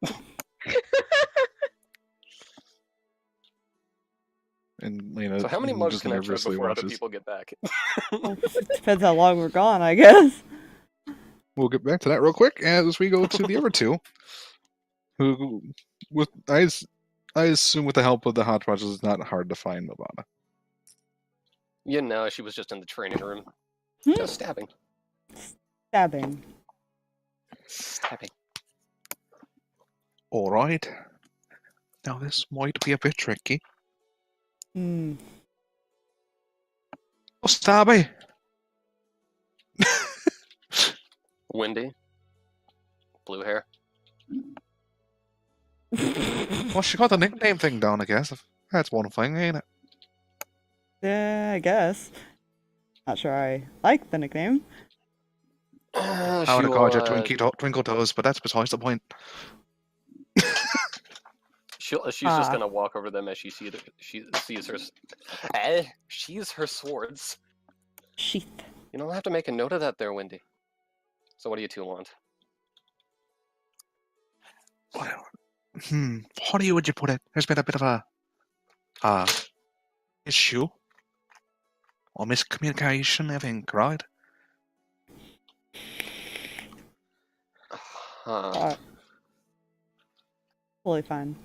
And Lena So how many mugs just can I chug nervously before other watches. people get back? Well, depends how long we're gone, I guess. We'll get back to that real quick as we go to the other two, who, with I assume with the help of the hot watches, it's not hard to find Mylvada. You know, she was just in the training room. Hmm? Just stabbing. Stabbing. Stabbing. All right. Now this might be a bit tricky. Hmm. Oh, Stabby! Windy. Blue hair. Well, she got the nickname thing down, I guess. That's one thing, ain't it? Yeah, I guess. Not sure I like the nickname. I would have called you Twinkle Toes, but that's besides the point. She's just gonna walk over them as she sees her. She's her swords. Sheath. You don't have to make a note of that there, Windy. So what do you two want? Well, how would you put it? There's been a bit of a issue or miscommunication, I think, right? Totally fine.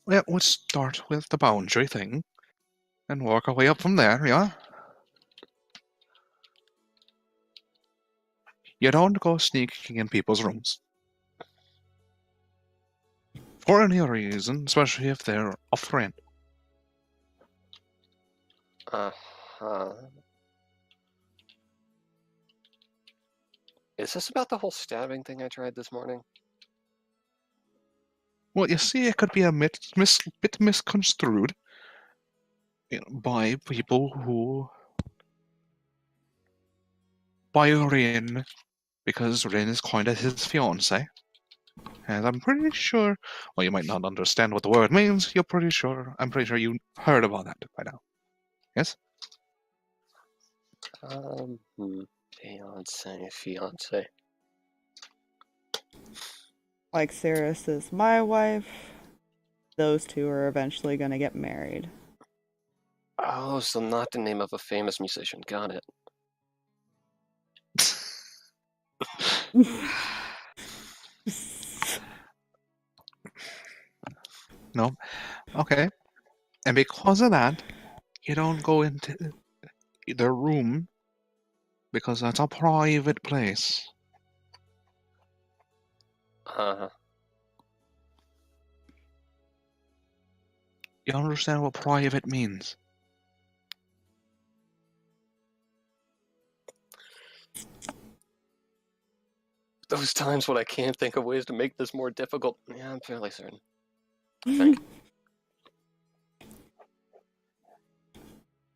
Well, let's start with the boundary thing and work our way up from there, yeah? You don't go sneaking in people's rooms. For any reason, especially if they're a friend. Is this about the whole stabbing thing I tried this morning? Well, you see, it could be a bit misconstrued by people who by Rinn, because Rinn is kind of his fiancé. And I'm pretty sure, well, you might not understand what the word means, I'm pretty sure you heard about that by now. Yes? Fiance. like Sirris is my wife, those two are eventually going to get married. Oh, so not the name of a famous musician. Got it. No? Okay. And because of that, you don't go into their room because that's a private place. Uh-huh. You understand what private means? Those times when I can't think of ways to make this more difficult. Yeah, I'm fairly certain. I think.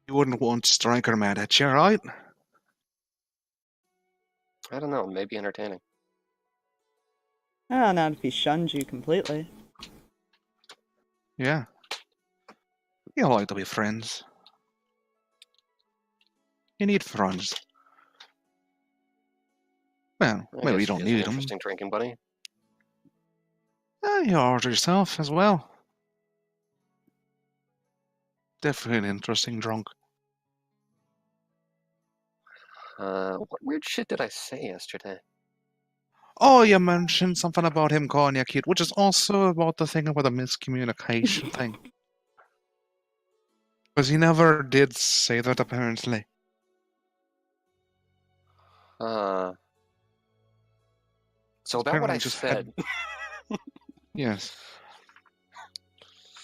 You wouldn't want Striker mad at you, right? I don't know, maybe entertaining. Ah, not if he shunned you completely. Yeah. You like to be friends. You need friends. Well, I maybe guess you don't he is an need them. interesting drinking buddy. You are yourself as well. Definitely an interesting drunk. What weird shit did I say yesterday? Oh, you mentioned something about him calling you cute, which is also about the thing about the miscommunication thing. Because he never did say that, apparently. So about what Apparently I just said. Yes.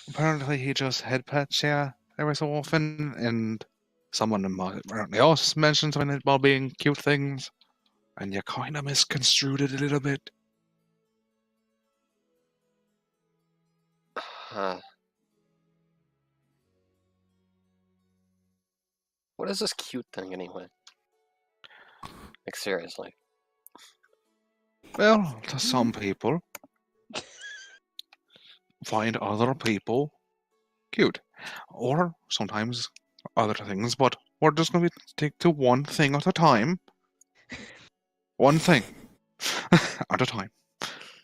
Apparently he just head pats you every so often, and someone apparently else mentioned something about being cute things, and you kind of misconstrued it a little bit. What is this cute thing anyway? Like, seriously. Well, to some people, find other people cute. Or sometimes other things, but we're just going to take to one thing at a time. One thing at a time.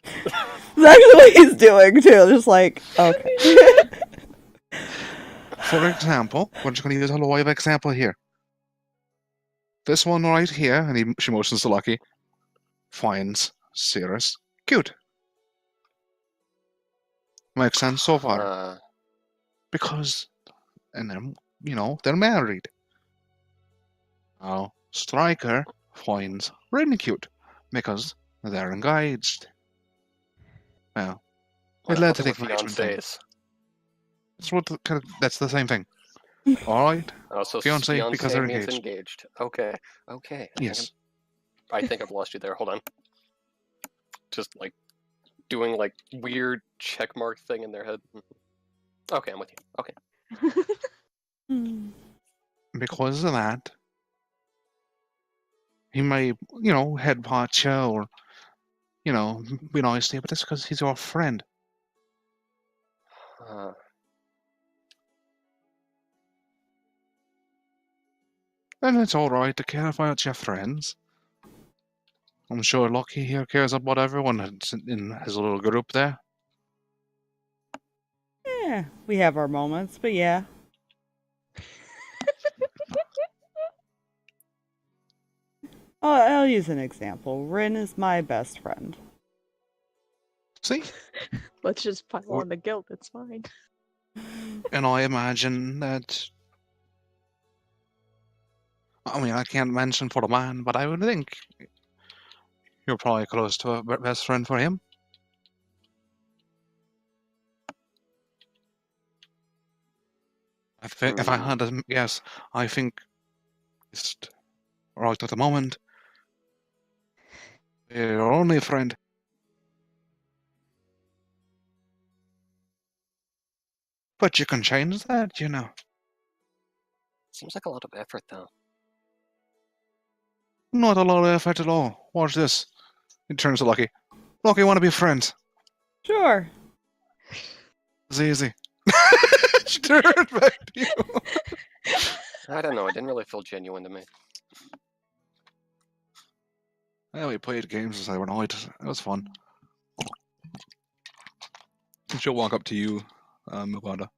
That's actually what he's doing too. Just like, okay. For example, we're just going to use a live example here. This one right here, and she motions to Lucky, finds Sirris cute. Makes sense so far. Because, and then, they're married. Now, Striker finds Rinn cute because they're engaged. Well, it led to the engagement thing. That's the same thing. Alright? Oh, so Fiancé because they're means engaged. engaged. Okay. Yes. I think I've lost you there. Hold on. Just like doing like weird checkmark thing in their head. Okay, I'm with you. Okay. Because of that, he may, head pot you or, be nice to you, but that's because he's your friend. And it's alright to care about your friends. I'm sure Lucky here cares about everyone in his little group there. Yeah, we have our moments, but yeah. I'll use an example. Rinn is my best friend. See? Let's just pile on the guilt, it's fine. And I imagine that... I mean, I can't mention for the man, but I would think you're probably close to a best friend for him. If I had to guess, I think just right at the moment, your only friend. But you can change that, Seems like a lot of effort, though. Not a lot of effort at all. Watch this. He turns to Lucky. Lucky, want to be friends? Sure. It's easy. She turned back to you. I don't know. It didn't really feel genuine to me. Yeah, we played games as overnight. It was fun. She'll walk up to you, Mylvada.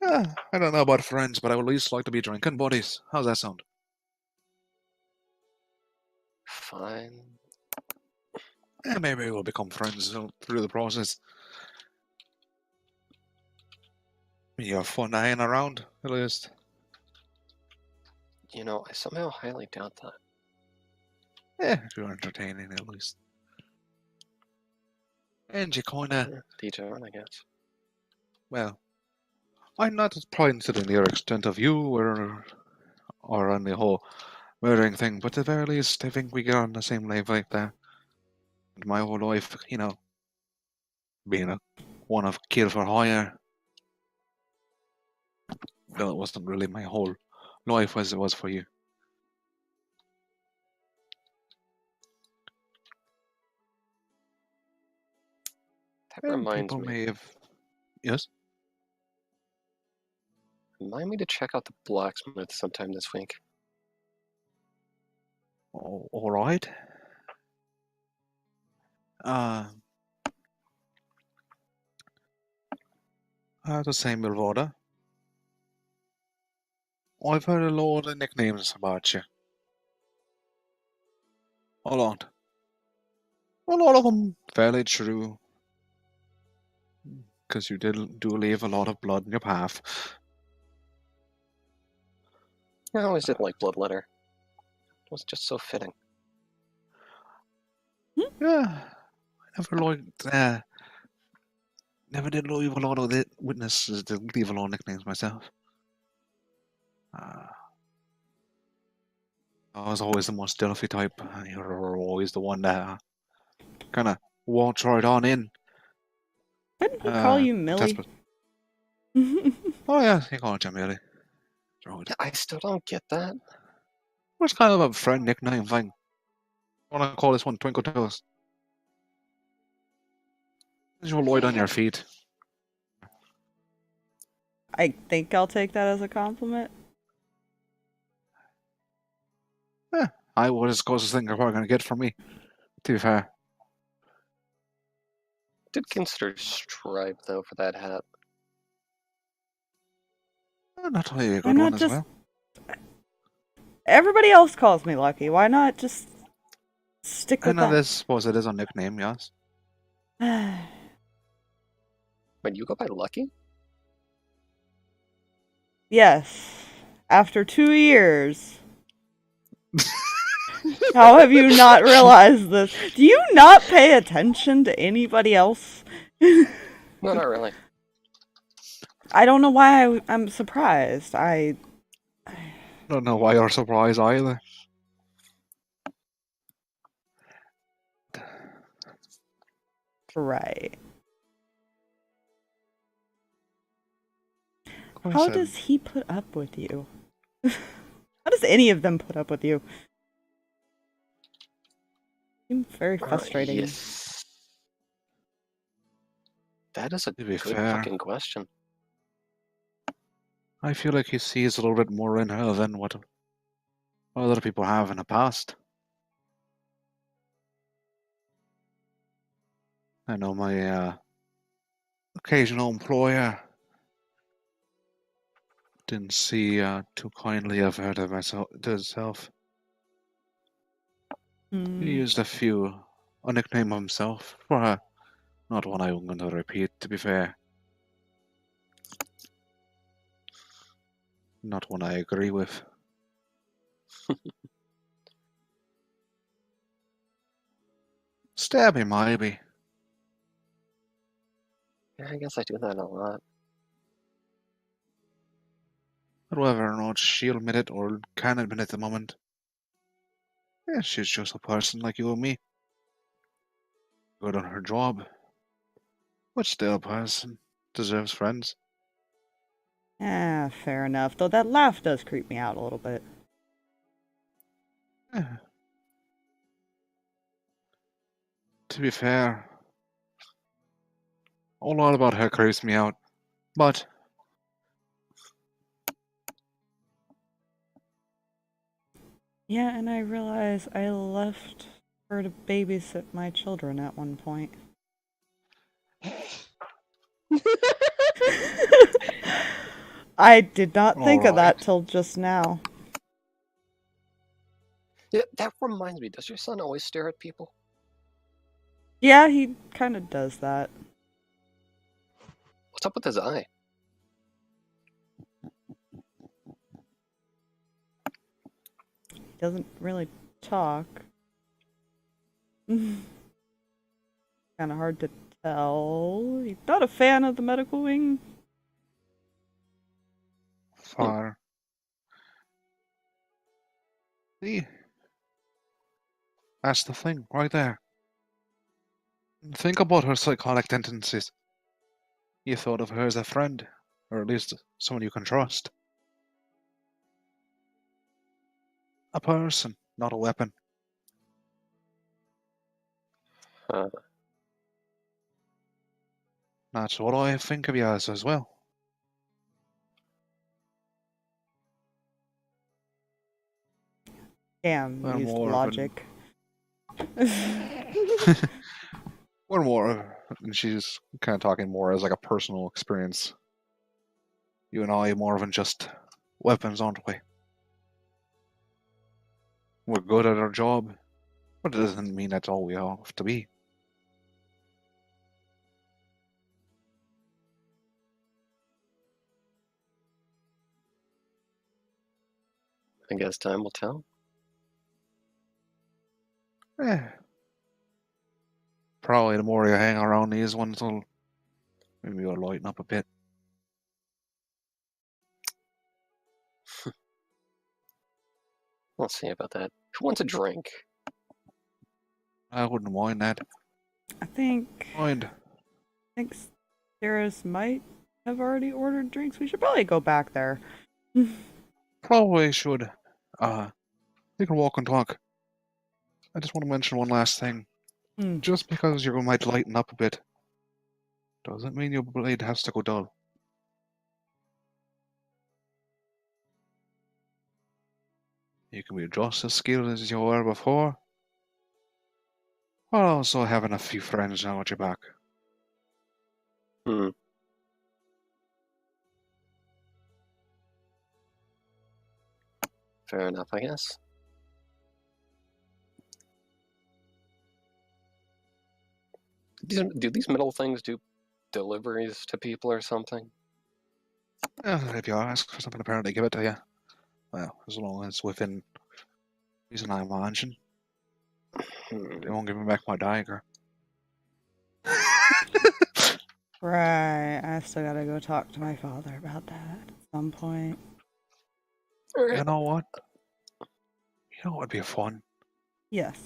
I don't know about friends, but I would at least like to be drinking buddies. How's that sound? Fine. Yeah, maybe we'll become friends through the process. You have fun hanging around, at least. You know, I somehow highly doubt that. Yeah, if you're entertaining, at least. And you kinda... Detour, I guess. Well, I'm not probably to the near extent of you or on the whole murdering thing, but at the very least, I think we get on the same wavelength there. And my whole life, you know, being one of kill for hire, though it wasn't really my whole life as it was for you. That reminds people me. may have... Yes? Remind me to check out the blacksmith sometime this week. Oh, alright. The same Mylvada. I've heard a lot of nicknames about you. A lot. A lot of them fairly true. Because you do leave a lot of blood in your path. I always did like Bloodletter. It was just so fitting. Yeah. I never liked... never did leave a lot of the witnesses to leave a lot of nicknames myself. I was always the most stealthy type. You're always the one that kind of walked right on in. Didn't he call you Millie? Oh yeah, he called you Millie. Right. Yeah, I still don't get that. It's kind of a friend nickname thing. I want to call this one Twinkle Toes. You'll light on your feet. I think I'll take that as a compliment. I was the closest thing you're probably going to get from me, to be fair. Did consider Stripe, though, for that hat. Not really a Why good not one as just... well. Everybody else calls me Lucky. Why not just stick I with know that? this, suppose it is a nickname, yes. But you go by Lucky? Yes. After 2 years. How have you not realized this? Do you not pay attention to anybody else? No, not really. I don't know why I'm surprised. I Don't know why you're surprised either. Right. Like I How said, does he put up with you? How does any of them put up with you? Seems very frustrating. Yes. That is a To be good fair, fucking question. I feel like he sees a little bit more in her than what other people have in the past. I know my occasional employer didn't see too kindly of her to herself. He used a nickname himself for her. Not one I'm going to repeat, to be fair. Not one I agree with. Stab him, maybe. Yeah, I guess I do that a lot. But whether or not she'll admit it or can admit it at the moment. Yeah, she's just a person like you and me. Good on her job. But still a person. Deserves friends. Ah, fair enough. Though that laugh does creep me out a little bit. Yeah. To be fair, a lot about her creeps me out. But Yeah, and I realize I left her to babysit my children at one point. I did not think of that Alright. till just now. Yeah, that reminds me. Does your son always stare at people? Yeah, he kind of does that. What's up with his eye? He doesn't really talk. Kind of hard to tell. He's not a fan of the medical wing. Far. See? That's the thing, right there. Think about her psychotic tendencies. You thought of her as a friend, or at least someone you can trust. A person, not a weapon. Uh, That's what I think of you as well. Damn, Well, used more of an- logic. We're more, and she's kind of talking more as like a personal experience. You and I are more than just weapons, aren't we? We're good at our job, but it doesn't mean that's all we have to be. I guess time will tell. Eh. Probably the more you hang around these ones, maybe you'll lighten up a bit. Let's see about that. Who wants a drink? I wouldn't mind that. I think Mind. Sirris might have already ordered drinks. We should probably go back there. Probably should. You can walk and talk. I just want to mention one last thing. Hmm. Just because you might lighten up a bit, doesn't mean your blade has to go dull. You can be just as skilled as you were before, while also having a few friends now at your back. Hmm. Fair enough, I guess. Do these metal things do deliveries to people or something? If you ask for something, apparently give it to you. Well, as long as it's within reason, I imagine. Hmm. They won't give me back my dagger. Right, I still gotta go talk to my father about that at some point. You know what? You know what would be fun? Yes.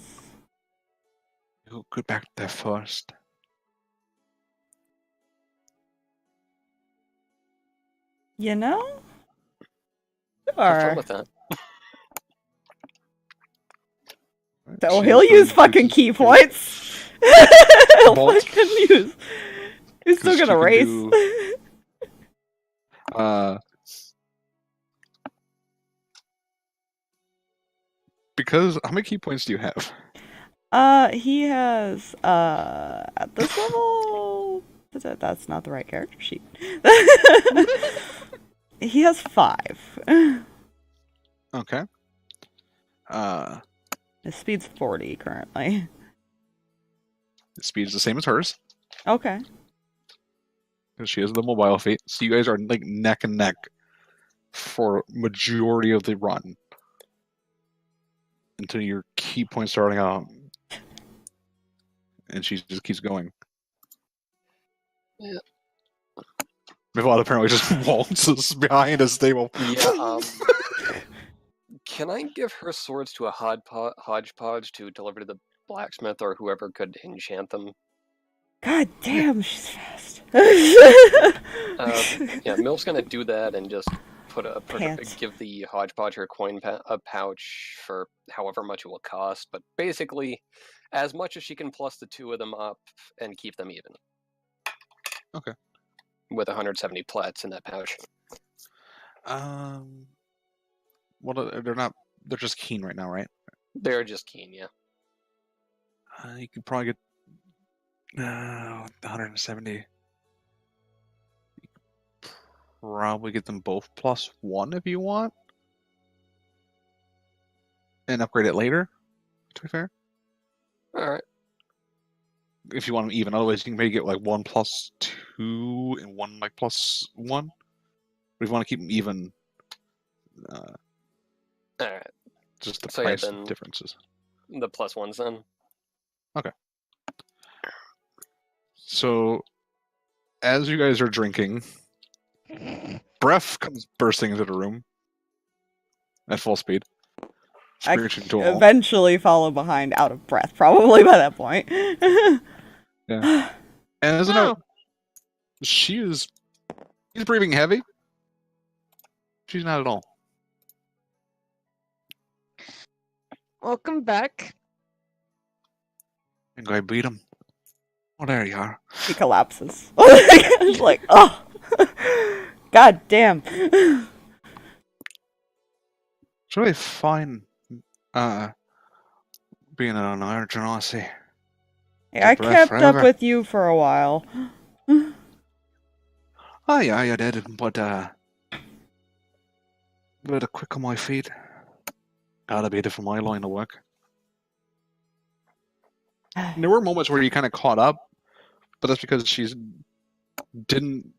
You go back there first. You know? Have fun Sure. with that. So She he'll is use the- fucking key she's- points. He'll Bolt. fucking use. He's still 'Cause she gonna can race. Because how many key points do you have? He has at this level. That's not the right character sheet. He has 5. Okay. His speed's 40 currently. The speed is the same as hers, Okay. because she has the mobile feat. So you guys are like neck and neck for majority of the run until your key point starting out, and she just keeps going. Yeah. Mylvada apparently just waltzes behind a stable. Yeah, can I give her swords to a hodgepodge to deliver to the blacksmith or whoever could enchant them? God damn, she's fast. Yeah, Milf's gonna do that and just Pants. give the hodgepodge her coin pouch for however much it will cost, but basically as much as she can plus the 2 of them up and keep them even. Okay. With 170 plats in that pouch. Well, they're not. They're just keen right now, right? They're just keen, yeah. You could probably get 170. probably get them both +1 if you want. And upgrade it later, to be fair. Alright. If you want them even, otherwise you can maybe get like 1 +2 and 1 like +1. But if you want to keep them even, Alright. just the So yeah, price then- differences. The +1s then. So, as you guys are drinking, breath comes bursting into the room at full speed. I Screeching to a halt. eventually follow behind, out of breath, probably by that point. Yeah. And as a note, he's breathing heavy. She's not at all. Welcome back. And I beat him. Oh, there you are. He collapses. It's like, oh, god damn. It's really fine, being an emergency. I breath kept forever. up with you for a while. Oh yeah, you did, but a bit quick on my feet. Gotta be different my line of work. And there were moments where you kind of caught up, but that's because she didn't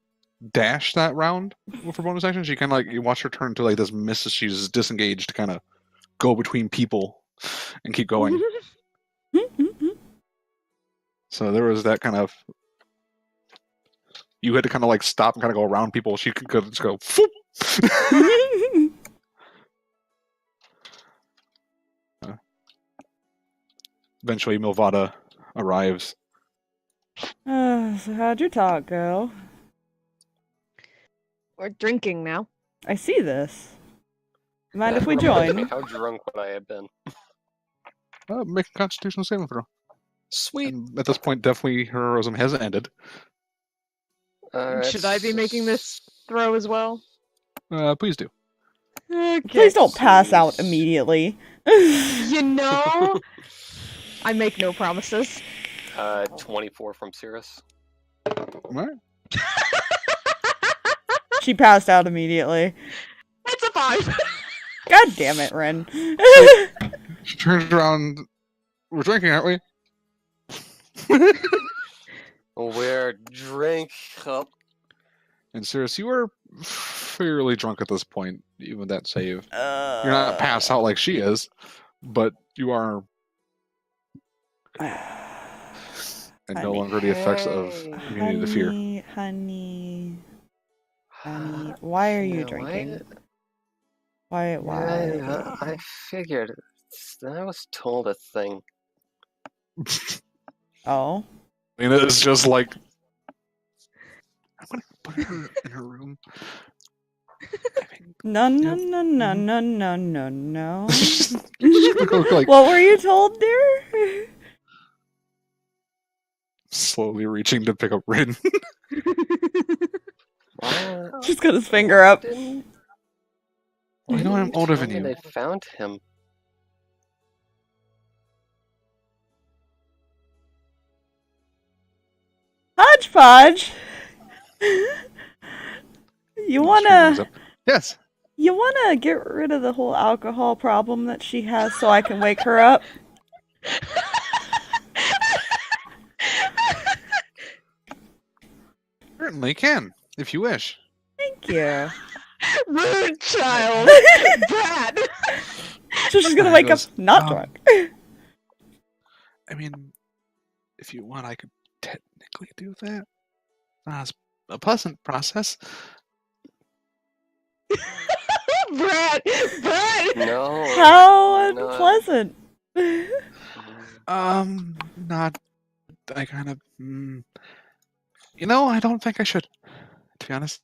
dash that round with her bonus action. She kind of like, you watch her turn to like this miss as she's disengaged to kind of go between people and keep going. So there was that kind of, you had to kind of like stop and kind of go around people. She could just go, Foop! Eventually, Mylvada arrives. So how'd your talk go? We're drinking now. I see this. Mind Yeah, if we remind me join? How drunk would I have been? Make a Constitutional saving throw. Sweet. And at this point, definitely her heroism has ended. Should I be making this throw as well? Please do. Okay. Please don't pass out immediately. You know, I make no promises. 24 from Sirris. All right. She passed out immediately. It's a 5. God damn it, Rinn. She turns around. We're drinking, aren't we? We're drink up. And Sirris, you are fairly drunk at this point, even with that save. You're You're not passed out like she is, but you are and no Honey. longer the effects of immunity to fear. Honey. Why are you know drinking? what? Why? Yeah, I figured. I was told a thing. Oh. And it's just like, I'm gonna put her in her room. No. Like, What were you told, dear? slowly reaching to pick up Rinn. Just got his finger up. You know I'm older than you. They found him. Hodgepodge. You wanna Yes. get rid of the whole alcohol problem that she has so I can wake her up? Certainly can, if you wish. Thank you. Rude child. Brat. So she's gonna wake up not drunk. I mean, if you want, I could technically do that. It's a pleasant process. Brat. No. How not- unpleasant. Not. I kind of. I don't think I should, to be honest.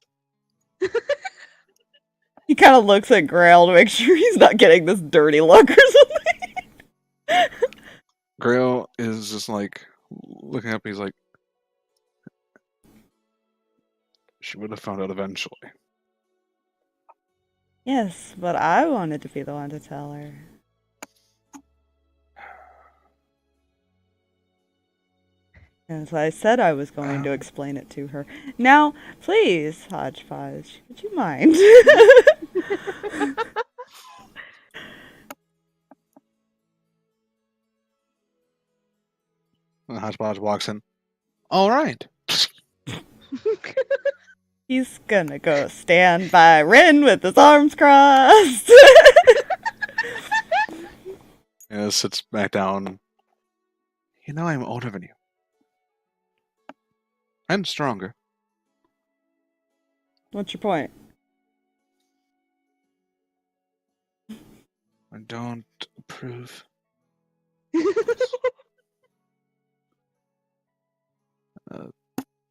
He kind of looks at Grail to make sure he's not getting this dirty look or something. Grail is just like looking up. He's like, she would have found out eventually. Yes, but I wanted to be the one to tell her. As I said I was going to explain it to her. Now, please, Hodgepodge, would you mind? And Hodgepodge walks in. All right. He's gonna go stand by Rinn with his arms crossed. And sits back down. You know I'm older than you. And stronger. What's your point? I don't approve.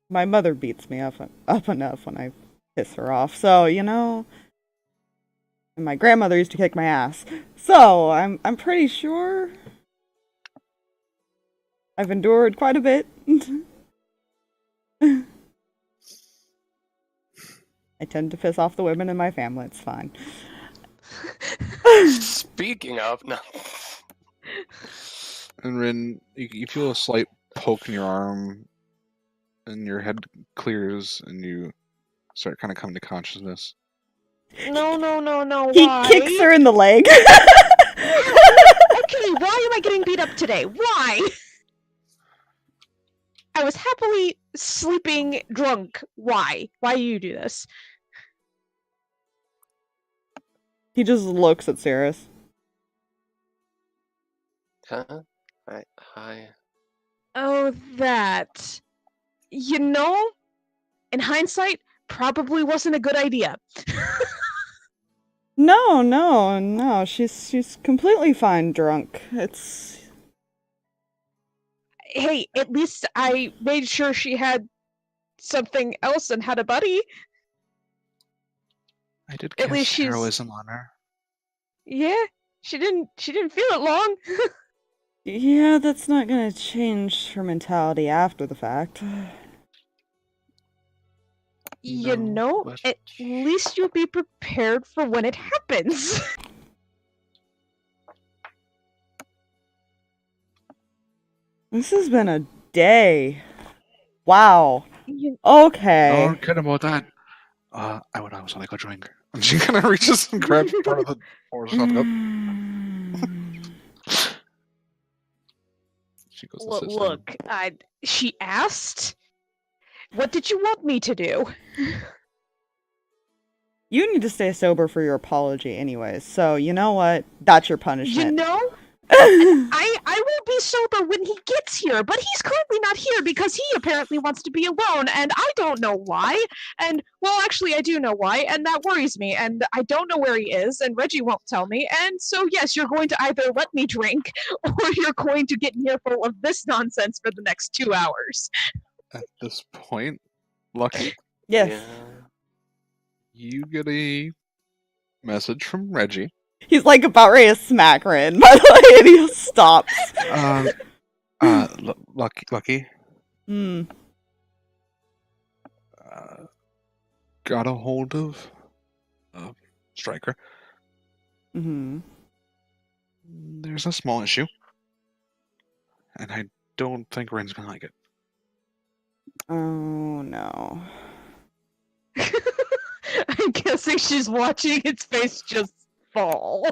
My mother beats me up enough when I piss her off, so, you know. And my grandmother used to kick my ass. So, I'm pretty sure I've endured quite a bit. I tend to piss off the women in my family, it's fine. Speaking of, no. And Rinn, you feel a slight poke in your arm, and your head clears, and you start kind of coming to consciousness. No, He why? kicks her in the leg. Okay, why am I getting beat up today? Why? I was happily sleeping drunk. Why? Why do you do this? He just looks at Sirris. Huh? Hi. Oh, that. You know, in hindsight, probably wasn't a good idea. No. She's completely fine drunk. It's... Hey, at least I made sure she had something else and had a buddy. I did At least cast she's- heroism on her. Yeah, she didn't feel it long. Yeah, that's not gonna change her mentality after the fact. You know, but- at least you'll be prepared for when it happens. This has been a day. Wow. You- Okay. Don't care about that. I would also like a drink. And she kind of reaches and grabs part of the pour something up. She goes to sit down. Look, she asked. What did you want me to do? You need to stay sober for your apology anyways, so you know what? That's your You punishment. know, I will be sober when he gets here, but he's currently not here because he apparently wants to be alone, and I don't know why. And, well, actually, I do know why, and that worries me, and I don't know where he is, and Reggie won't tell me, and so, yes, you're going to either let me drink, or you're going to get an earful of this nonsense for the next 2 hours. At this point, Lucky, Yes. Yeah. you get a message from Reggie. He's like about ready to smack Rinn, by the way, and he stops. Lucky, Hmm. got a hold of Striker. Mm-hmm. There's a small issue, and I don't think Rinn's gonna like it. Oh no. I'm guessing she's watching its face just fall.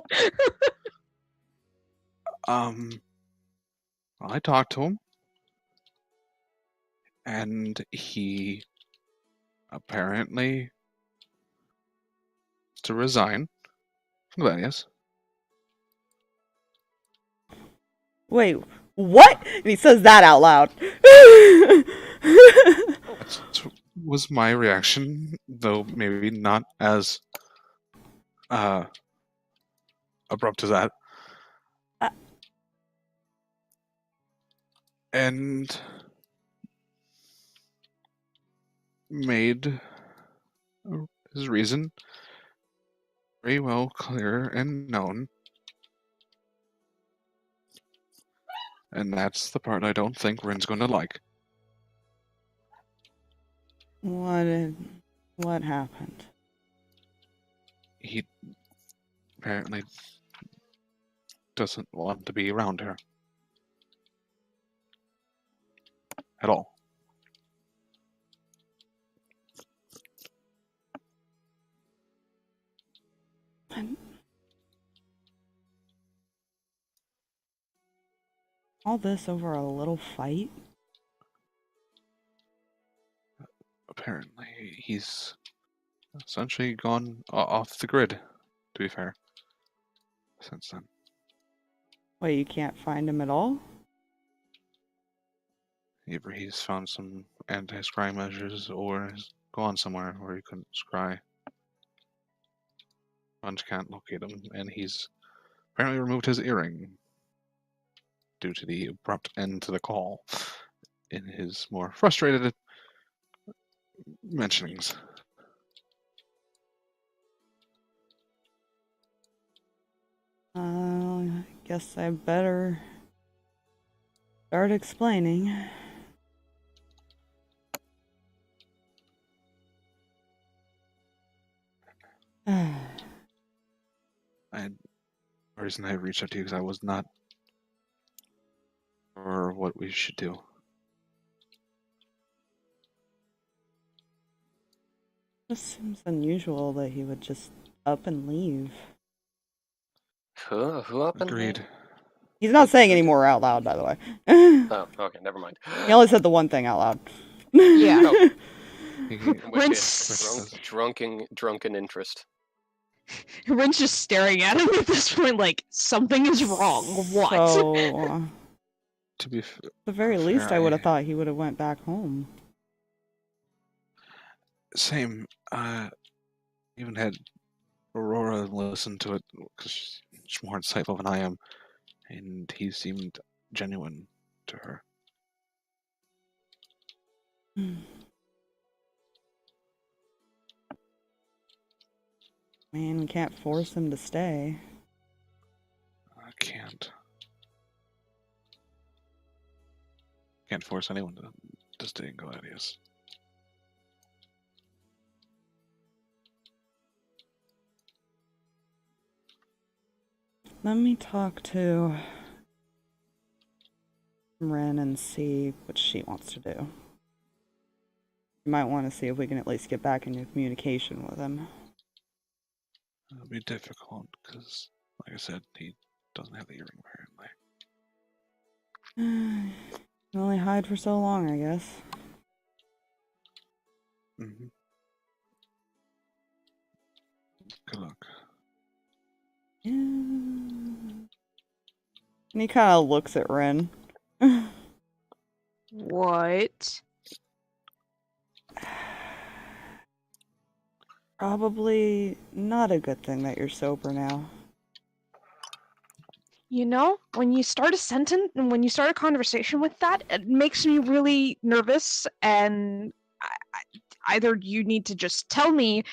I talked to him, and he apparently to resign from Gladius. Wait, what? And he says that out loud. That was my reaction, though maybe not as abrupt as that. And made his reason very well clear and known. And that's the part I don't think Rinn's going to like. What happened? He apparently doesn't want to be around her. at all. All this over a little fight? Apparently, he's essentially gone off the grid, to be fair, since then. Wait, you can't find him at all? Either he's found some anti-scry measures, or he's gone somewhere where he couldn't scry. Bunch can't locate him, and he's apparently removed his earring due to the abrupt end to the call in his more frustrated mentionings. I guess I better start explaining. The reason I reached out to you because I was not sure what we should do. It just seems unusual that he would just up and leave. Who up and Agreed. He's not saying any more out loud, by the way. Oh, okay, never mind. He only said the one thing out loud. Yeah. Oh. He- Which Rinn's- is drunken interest. Rinn's just staring at him at this point, like something is wrong. What? So, to be at the very fair, least, I would have thought he would have went back home. same. Even had Aurora listen to it because she's more insightful than I am, and he seemed genuine to her. Man, we can't force him to stay. I can't. Can't force anyone to stay in Gladius. Let me talk to Rinn and see what she wants to do. You might want to see if we can at least get back into communication with him. It'll be difficult because, like I said, he doesn't have the earring apparently. Can only hide for so long, I guess. Mm-hmm. Good luck. Yeah. And he kind of looks at Rinn. What? Probably not a good thing that you're sober now. You know, when you start a sentence and when you start a conversation with that, it makes me really nervous. And either you need to just tell me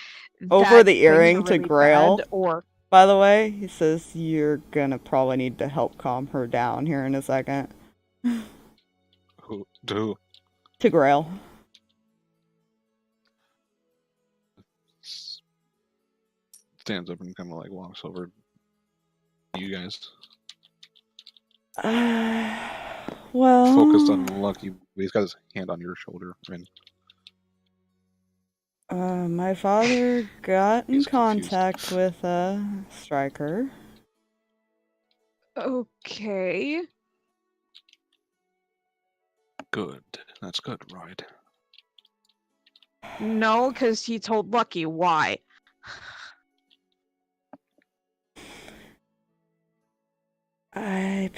Over that the things earring are to really Grail. bad, or By the way, he says you're gonna probably need to help calm her down here in a second. Who? To To Grail. stands up and kind of like walks over to you guys. Well, Focused on Lucky. He's got his hand on your shoulder. And my father got in He's confused. contact with Striker. okay. good. That's good, right? No, because he told Lucky why.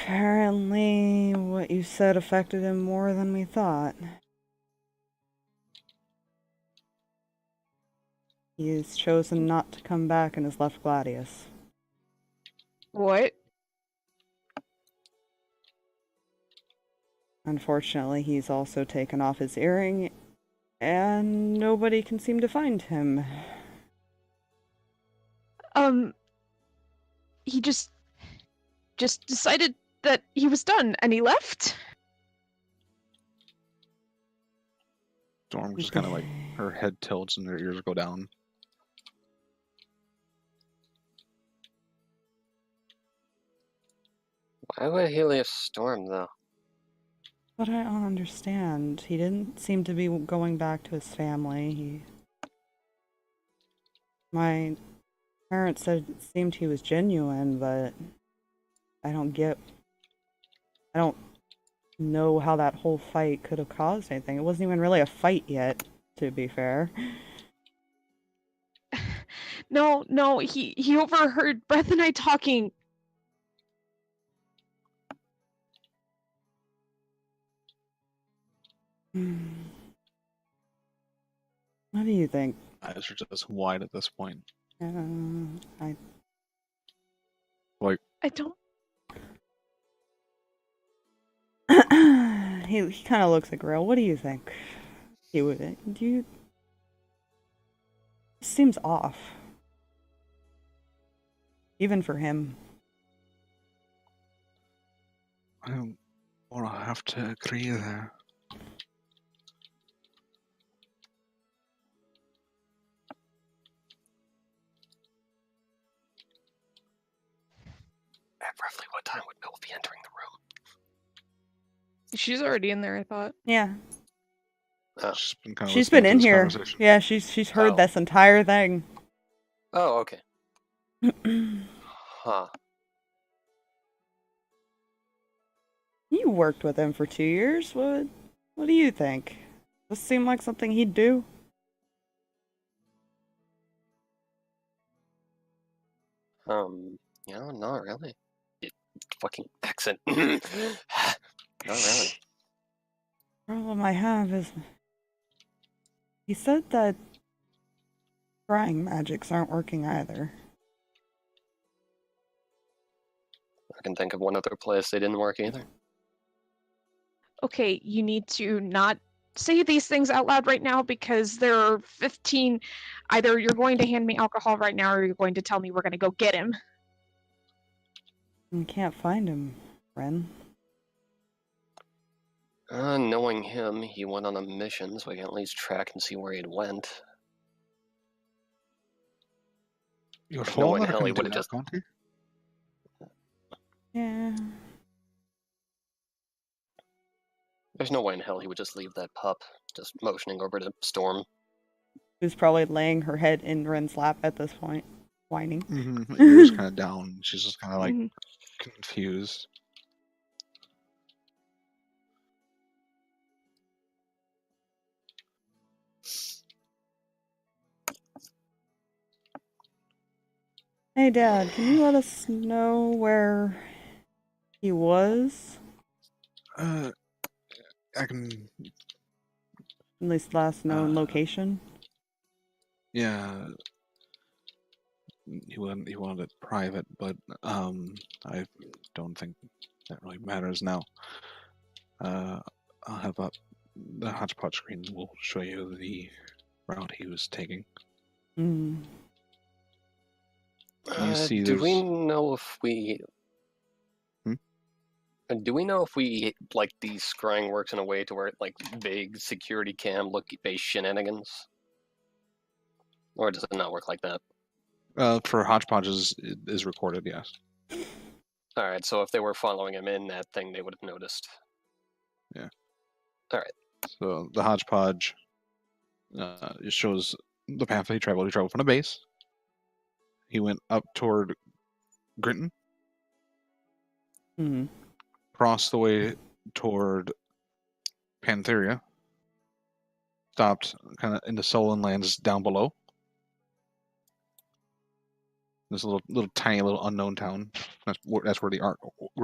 Apparently, what you said affected him more than we thought. He has chosen not to come back and has left Gladius. What? Unfortunately, he's also taken off his earring, and nobody can seem to find him. He just decided that he was done and he left? Storm just kind of like, her head tilts and her ears go down. Why would he leave Storm, though? But I don't understand. He didn't seem to be going back to his family. My parents said it seemed he was genuine, but I don't know how that whole fight could have caused anything. It wasn't even really a fight yet, to be fair. No, he overheard Breath and I talking. What do you think? Eyes are just wide at this point. I I don't. he kind of looks at Grill. What do you think? Seems off. Even for him. I don't want to have to agree there. At roughly what time would Bill be entering the room? She's already in there, I thought. Yeah. Oh. She's been in here. Yeah, she's heard this entire thing. Oh, okay. Huh. You worked with him for 2 years. What do you think? Does this seem like something he'd do? Yeah, not really. Fucking accent. Not really. Problem I have is he said that scrying magics aren't working either. I can think of one other place they didn't work either. Okay, you need to not say these things out loud right now because there are 15. Either you're going to hand me alcohol right now or you're going to tell me we're going to go get him. I can't find him, Rinn. Knowing him, he went on a mission, so I can at least track and see where he went. Your No phone way in hell he would have just... Yeah. There's no way in hell he would just leave that pup, just motioning over to Storm. Who's probably laying her head in Rinn's lap at this point, whining. Mm-hmm. Ears kind of down. She's just kind of like confused. Hey, Dad, can you let us know where he was? I can... At least last known location? Yeah. He wanted it private, but I don't think that really matters now. I'll have up the hotspot screen will show you the route he was taking. Mm. You see do we know if we... Do we know if we, like, the scrying works in a way to where, like, vague security cam look-based shenanigans? Or does it not work like that? For hodgepodges, it is recorded, yes. Alright, so if they were following him in that thing, they would have noticed. Yeah. Alright. So the hodgepodge it shows the path that he traveled. He traveled from the base. He went up toward Grinton. Mm-hmm. Crossed the way toward Pantheria. Stopped kind of into Solon lands down below. This little tiny little unknown town. That's where the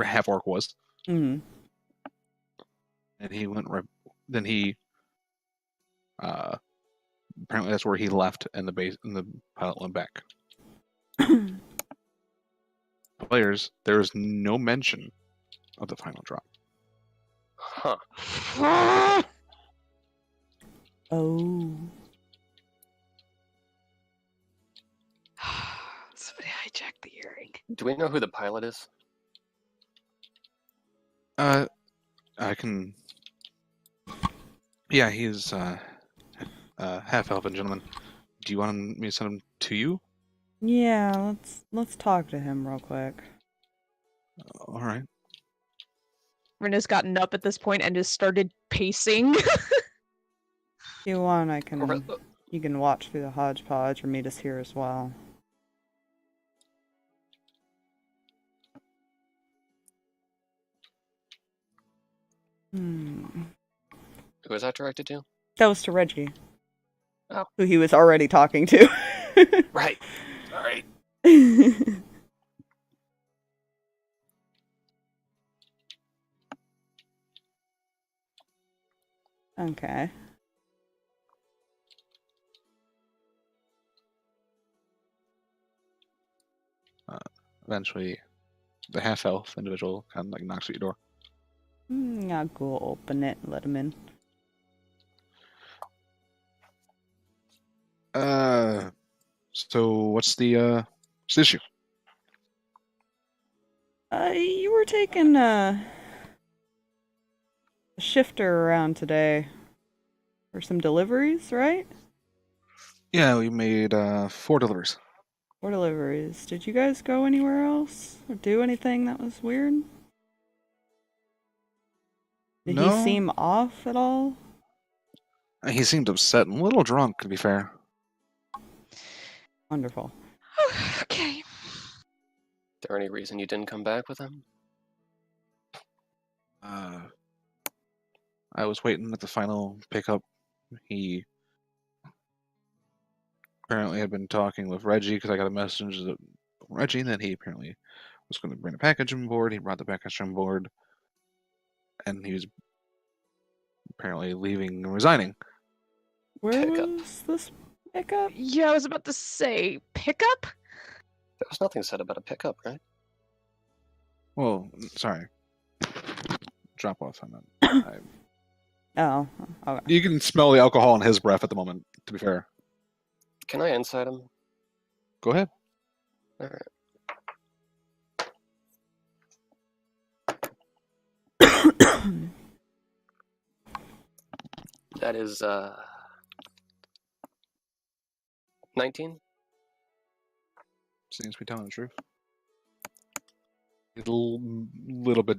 half orc was. Mm-hmm. And he went right. Then he apparently that's where he left, and the pilot went back. Players, there is no mention of the final drop. Huh. Oh. Somebody hijacked the earring. Do we know who the pilot is? I can. Yeah, he's half-elven gentleman. Do you want me to send him to you? Yeah, let's talk to him real quick. All right. Rinn has gotten up at this point and has started pacing. If you want, Or- you can watch through the hodgepodge or meet us here as well. Who was that directed to? That was to Reggie. Oh. Who he was already talking to. Right. Sorry. Okay. Eventually, the half-elf individual kind of like knocks at your door. I'll go open it and let him in. So what's the issue? You were taking a shifter around today for some deliveries, right? Yeah, we made 4 deliveries. 4 deliveries. Did you guys go anywhere else or do anything that was weird? Did No. he seem off at all? He seemed upset and a little drunk, to be fair. Wonderful. Okay. Is there any reason you didn't come back with him? I was waiting at the final pickup. He apparently had been talking with Reggie because I got a message from Reggie that he apparently was going to bring a package on board. He brought the package on board, and he was apparently leaving and resigning. Where Pickup. was this pickup? Yeah, I was about to say, pickup? There was nothing said about a pickup, right? Well, sorry. Drop off on that. Oh, okay. You can smell the alcohol in his breath at the moment, to be fair. Can I inside him? Go ahead. All right. That is 19. Seems to be telling the truth. A little bit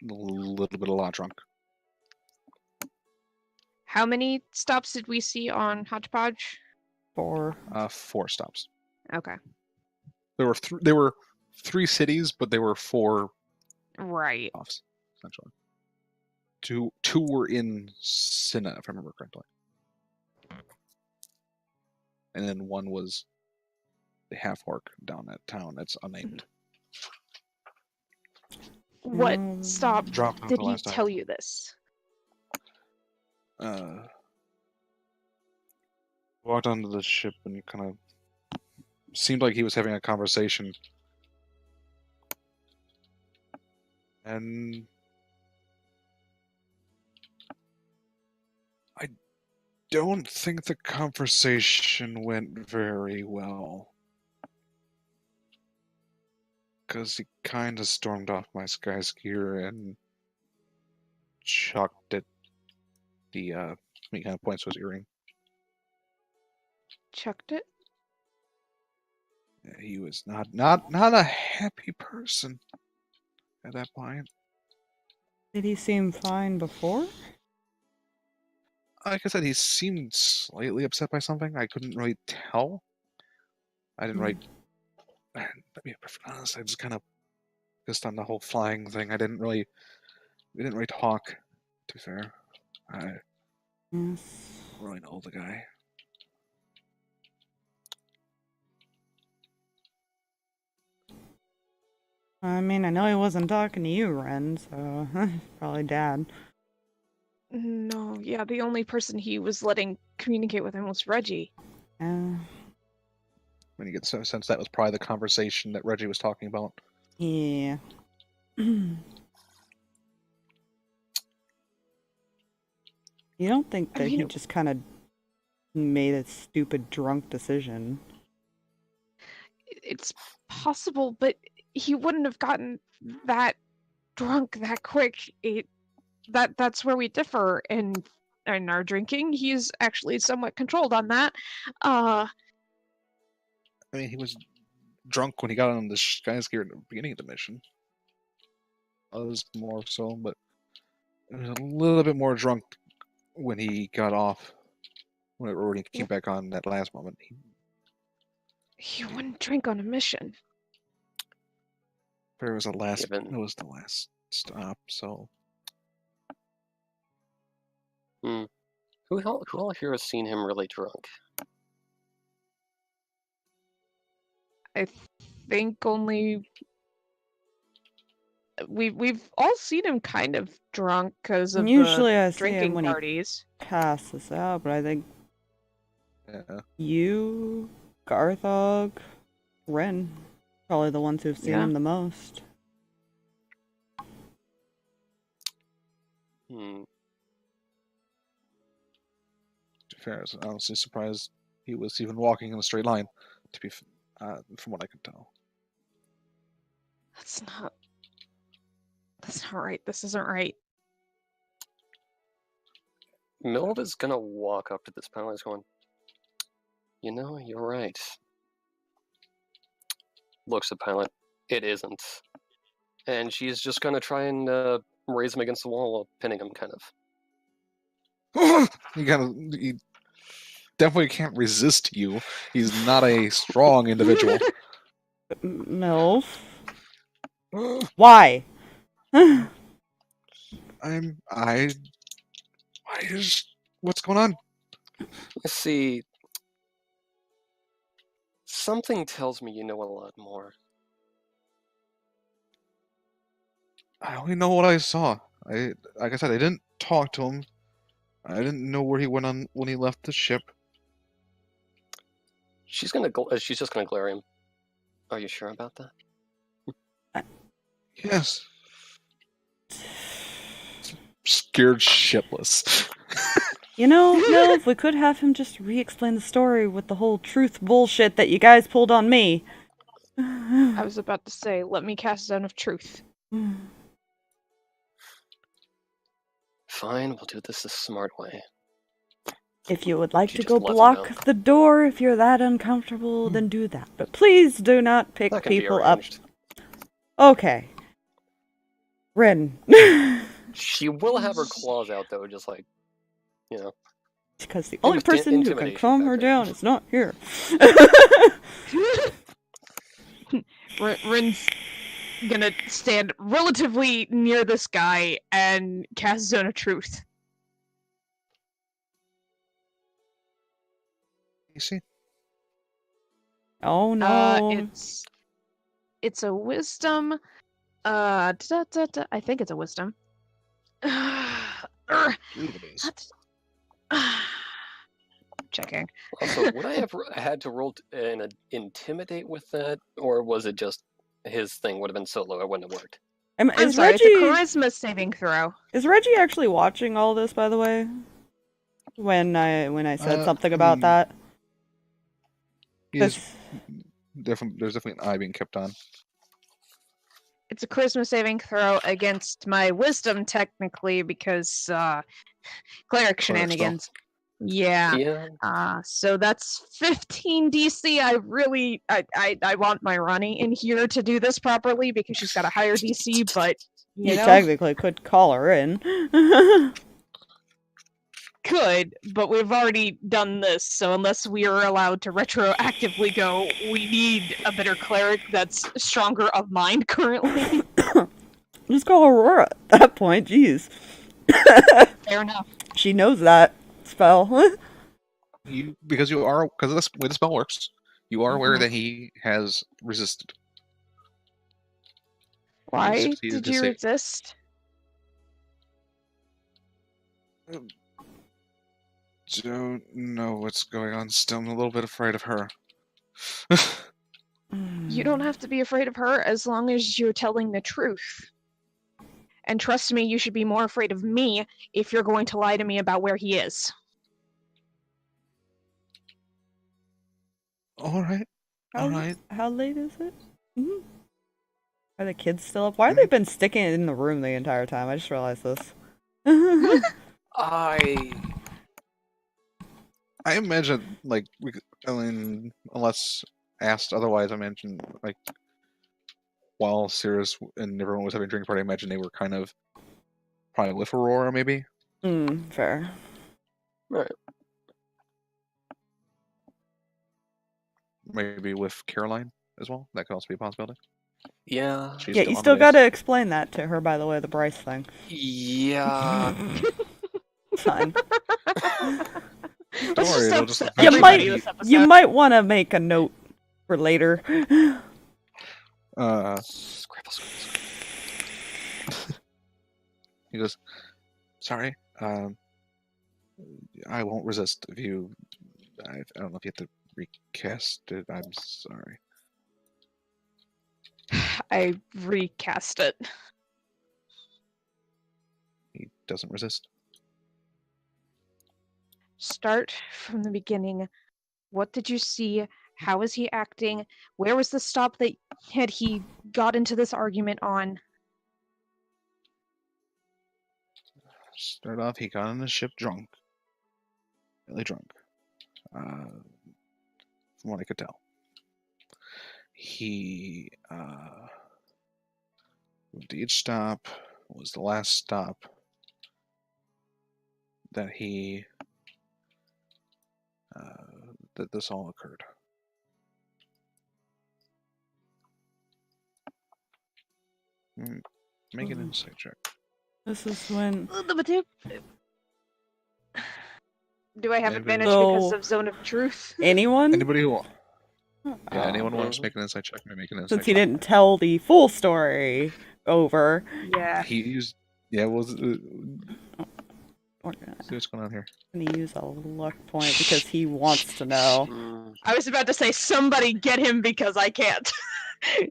a lot drunk. How many stops did we see on Hodgepodge? 4. 4 stops. Okay. There were 3 cities, but there were 4 Right. offs, essentially. Two were in Sinna, if I remember correctly. And then one was the half-orc down that town that's unnamed. What stop Dropped off did the he last time. tell you this? Walked onto the ship and kind of seemed like he was having a conversation. And I don't think the conversation went very well. Because he kind of stormed off my sky skier and chucked it. He kind of points to his earring. Chucked it? He was not a happy person at that point. Did he seem fine before? Like I said, he seemed slightly upset by something. I couldn't really tell. I didn't really. To be perfectly honest, I just kind of focused on the whole flying thing. We didn't really talk. To be fair, I don't Yes. really know the guy. I mean, I know he wasn't talking to you, Rinn, so probably Dad. No, yeah, the only person he was letting communicate with him was Reggie. When you get the sense that was probably the conversation that Reggie was talking about. Yeah. You don't think that he just kind of made a stupid drunk decision? It's possible, but he wouldn't have gotten that drunk that quick. That's where we differ in our drinking. He's actually somewhat controlled on that. I mean, he was drunk when he got on the sky skier at the beginning of the mission. Others more so, but was a little bit more drunk when he got off. When he came back on that last moment. You wouldn't drink on a mission. But it was the last. Given- It was the last stop. So Who all here has seen him really drunk? I think only we've all seen him kind of drunk because of Usually I the see drinking him when he parties. passes out, but I think yeah. you, Garthag, Rinn, probably the ones who've seen Yeah. him the most. Hmm. To be fair, I was honestly surprised he was even walking in a straight line. To be, from what I can tell. That's not right. This isn't right. Mylvada's gonna walk up to this panel and is going, you know, you're right. Looks at Pilot. It isn't. And she's just gonna try and raise him against the wall while pinning him, kind of. He definitely can't resist you. He's not a strong individual. MILF? Why? What's going on? Let's see. Something tells me you know a lot more. I only know what I saw. Like I said, I didn't talk to him. I didn't know where he went on when he left the ship. She's just gonna glare at him. Are you sure about that? Yes. Scared shitless. You know, MILF, we could have him just re-explain the story with the whole truth bullshit that you guys pulled on me. I was about to say, let me cast Zone of Truth. Fine, we'll do this the smart way. If you would like She to just go lets him block know. the door if you're that uncomfortable, then do that. But please do not pick That can be people up. arranged. Okay. Rinn. She will have her claws out, though, just like, you know. Because the only person who can Intimidation calm her factor. down is not here. Rinn's gonna stand relatively near this guy and cast Zone of Truth. You see? Oh no. It's a wisdom. I think it's a wisdom. Checking. Also, would I have had to roll an intimidate with that, or was it just his thing would have been so low it wouldn't have worked? I'm Is sorry, Reggie, it's a charisma saving throw. is Reggie actually watching all this, by the way? When I said something about that? There's definitely an eye being kept on. It's a charisma saving throw against my wisdom, technically, because cleric shenanigans. Stuff. Yeah. Yeah. So that's 15 DC. I want my Ronnie in here to do this properly because she's got a higher DC, but You know, technically could call her in. could, but we've already done this, so unless we are allowed to retroactively go, we need a better cleric that's stronger of mind currently. Just call Aurora at that point, jeez. Fair enough. She knows that spell. Because of the way the spell works, you are aware that he has resisted. Why succeeded did to you save. resist? Don't know what's going on. Still, I'm a little bit afraid of her. You don't have to be afraid of her as long as you're telling the truth. And trust me, you should be more afraid of me if you're going to lie to me about where he is. All right. How late is it? Mm-hmm. Are the kids still up? Why have they been sticking in the room the entire time? I just realized this. I imagine, like, unless asked otherwise, I imagine, like, while Sirris and everyone was having a drink party, I imagine they were kind of Probably with Aurora, maybe. Fair. Right. Maybe with Caroline as well. That could also be a possibility. Yeah. She's Yeah, still you on still base. gotta explain that to her, by the way, the Bryce thing. Yeah. Fine. Don't Let's worry, just it'll just upset You everybody eventually this episode. You might want to make a note for later. Scribble, scribble, scribble. He goes, sorry, I won't resist if you. I don't know if you have to recast it. I'm sorry. I recast it. He doesn't resist. Start from the beginning. What did you see? How was he acting? Where was the stop that had he got into this argument on? Start off, he got on the ship drunk. Really drunk. From what I could tell. He moved to each stop. Was the last stop that he that this all occurred. Make an insight check. This is when. Do I have Maybe. advantage because So- of Zone of Truth? Anyone? Anybody who Oh. anyone who wants to make an insight check may make an insight Since he check. didn't tell the full story over. Yeah. He used was We're gonna, see what's going on here. gonna use a luck point because he wants to know. I was about to say, somebody get him because I can't.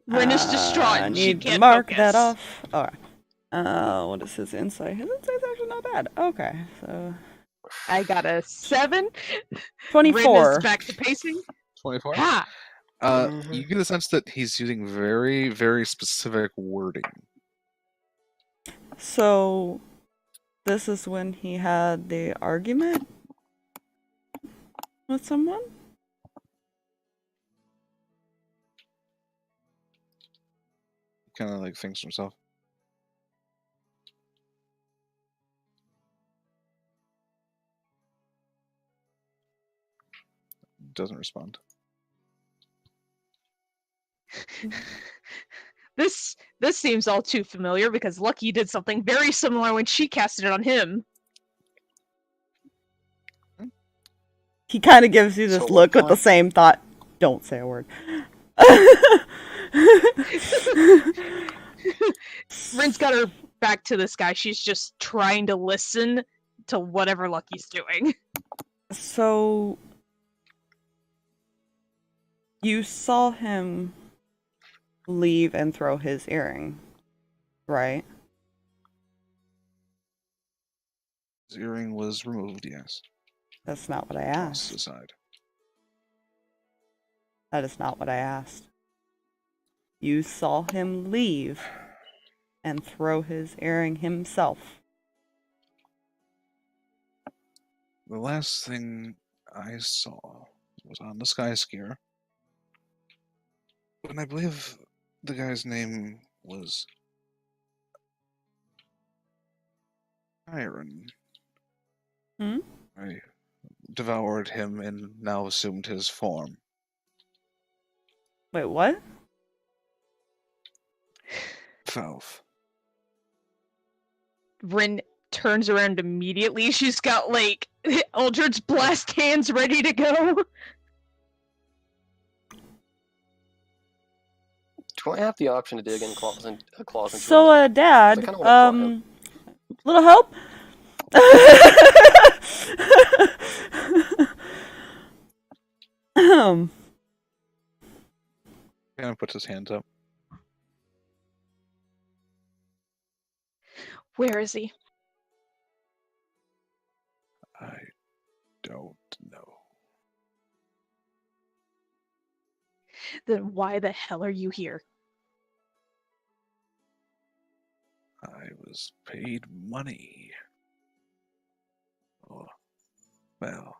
Rinn is distraught I and she need can't to mark focus. that off. Alright. What is his insight? His insight's actually not bad. Okay, so I got a 7. 24. Rinn is back to pacing. 24. Ha! You get a sense that he's using very, very specific wording. So, this is when he had the argument with someone? Kind of like thinks to himself. Doesn't respond. This seems all too familiar because Lucky did something very similar when she casted it on him. He kind of gives you this So what look with the point- same thought. Don't say a word. Rinn's got her back to this guy. She's just trying to listen to whatever Lucky's doing. So, you saw him leave and throw his earring, right? His earring was removed, yes. That's not what I Tossed asked. aside. That is not what I asked. You saw him leave and throw his earring himself. The last thing I saw was on the sky skier. And I believe the guy's name was Iron. Hmm? I devoured him and now assumed his form. Wait, what? Valve. Rinn turns around immediately. She's got, like, Eldritch Blast hands ready to go. Do I have the option to dig in claws into So, him? Dad, I kinda wanna little help? Kind of puts his hands up. Where is he? I don't know. Then why the hell are you here? I was paid money. Oh, well,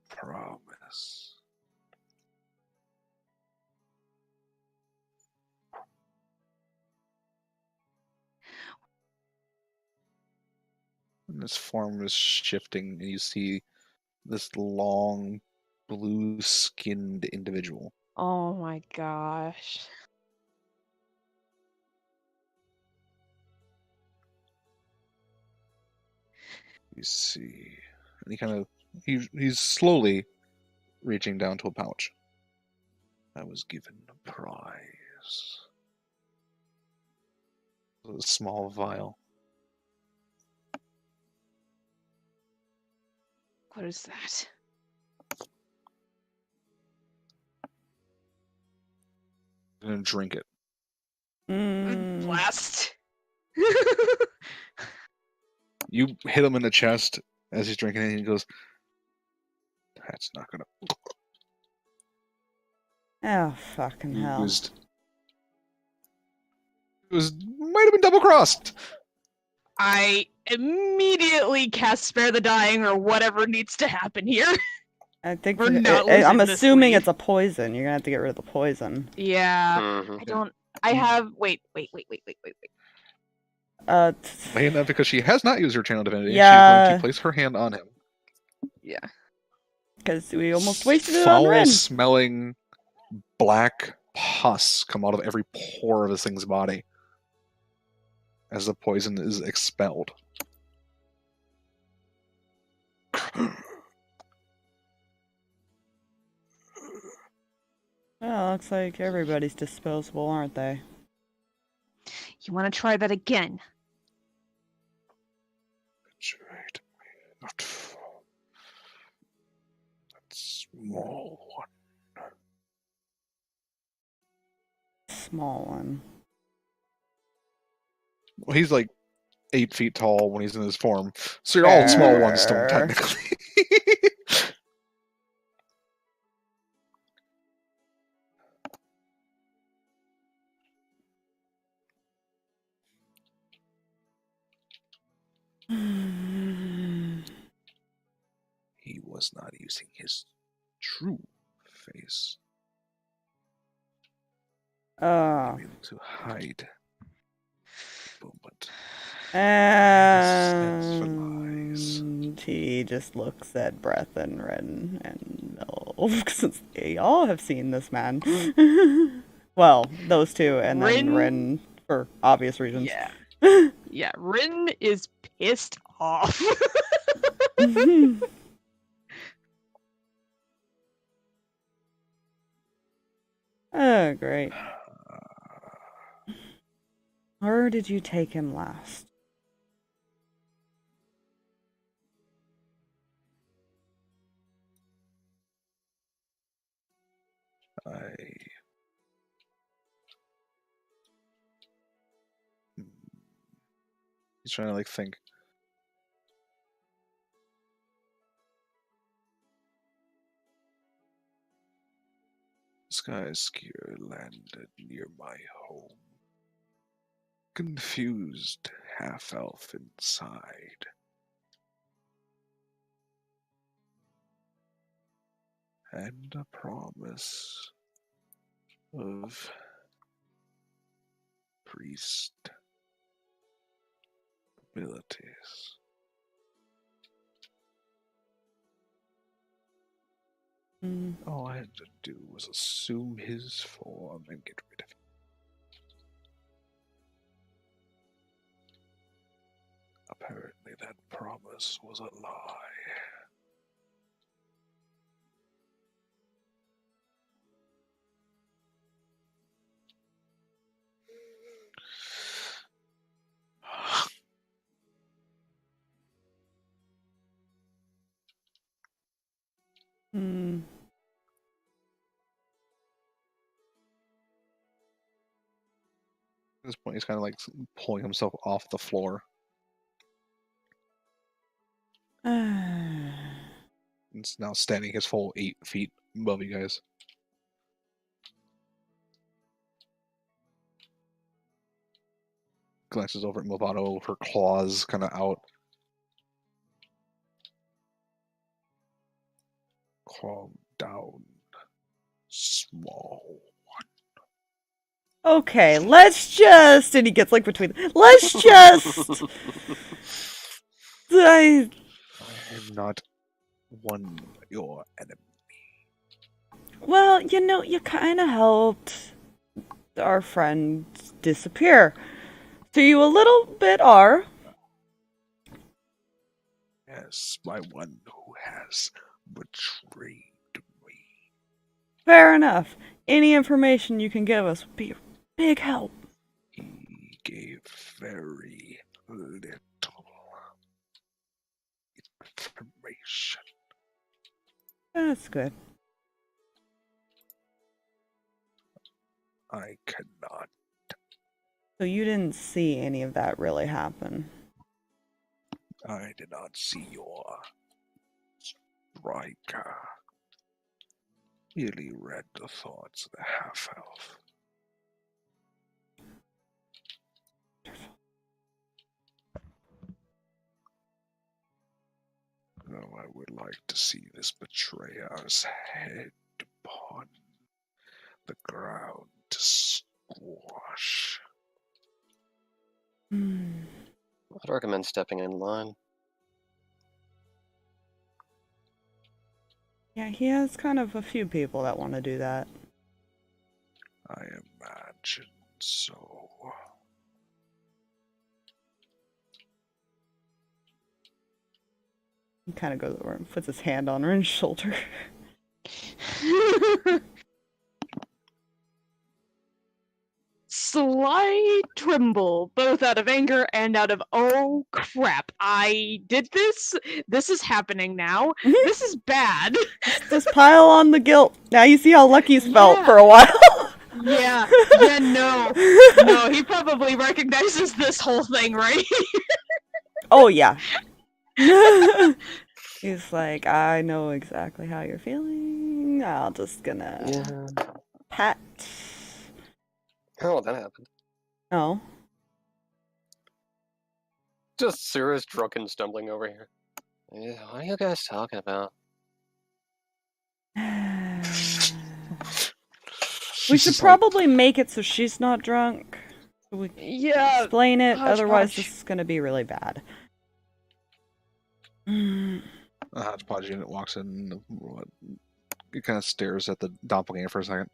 promise. And his form is shifting, and you see this long, blue-skinned individual. Oh my gosh. You see, and he's slowly reaching down to a pouch. I was given a prize. A small vial. What is that? I'm gonna drink it. Blast. You hit him in the chest as he's drinking it, and he goes, "That's not gonna." Oh, fucking hell. Might have been double crossed. I immediately cast Spare the Dying or whatever needs to happen here. I think We're not losing I'm this assuming lead. it's a poison. You're gonna have to get rid of the poison. Yeah. Mhm. I don't. I have. Wait. Lena, because she has not used her channel divinity, Yeah. she's going to place her hand on him. Yeah. Because we almost wasted it on Rinn. Foul-smelling black pus come out of every pore of this thing's body as the poison is expelled. Well, looks like everybody's disposable, aren't they? You want to try that again? Betrayed me, not for that small one. Small one. Well, he's like 8 feet tall when he's in his form, so you're all small ones still, Fair. technically. He was not using his true face. Oh. Able to hide. But And he just looks at Breath and Rinn and Milv, since they all have seen this man. Well, those two, and then Rinn, for obvious reasons. Yeah. Yeah. Rinn is pissed off. Oh, great. Where did you take him last? He's trying to like think. Sky Skier landed near my home. Confused half-elf inside. And a promise of priest abilities. All I had to do was assume his form and get rid of him. Apparently that promise was a lie. At this point, he's kind of like pulling himself off the floor. It's now standing his full 8 feet above you guys. Glances over at Mylvada, her claws kind of out. Calm down, small one. Okay, let's just... And he gets like between... Let's just... I I'm not your enemy. Well, you know, you kind of helped our friend disappear. So you a little bit are. Yes, my one who has betrayed me. Fair enough. Any information you can give us would be a big help. He gave very little information. That's good. I cannot. So you didn't see any of that really happen. I did not see your striker. Really read the thoughts of the half-elf. Though I would like to see this betrayer's head upon the ground to squash. I'd recommend stepping in line. Yeah, he has kind of a few people that want to do that. I imagine so. He kind of goes over and puts his hand on Rinn's shoulder. Slight tremble, both out of anger and out of, oh crap, I did this? This is happening now. This is bad. Just pile on the guilt. Now you see how Lucky's felt Yeah. for a while. Yeah, no, he probably recognizes this whole thing, right? Oh, yeah. He's like, I know exactly how you're feeling. I'm just gonna Yeah. pat. Oh, that happened. Oh. Just Sirris drunk and stumbling over here. Yeah, what are you guys talking about? We should probably make it so she's not drunk. So we can Yeah. explain it, otherwise hodgepodge. this is gonna be really bad. A hodgepodge unit walks in. He kind of stares at the doppelganger for a second.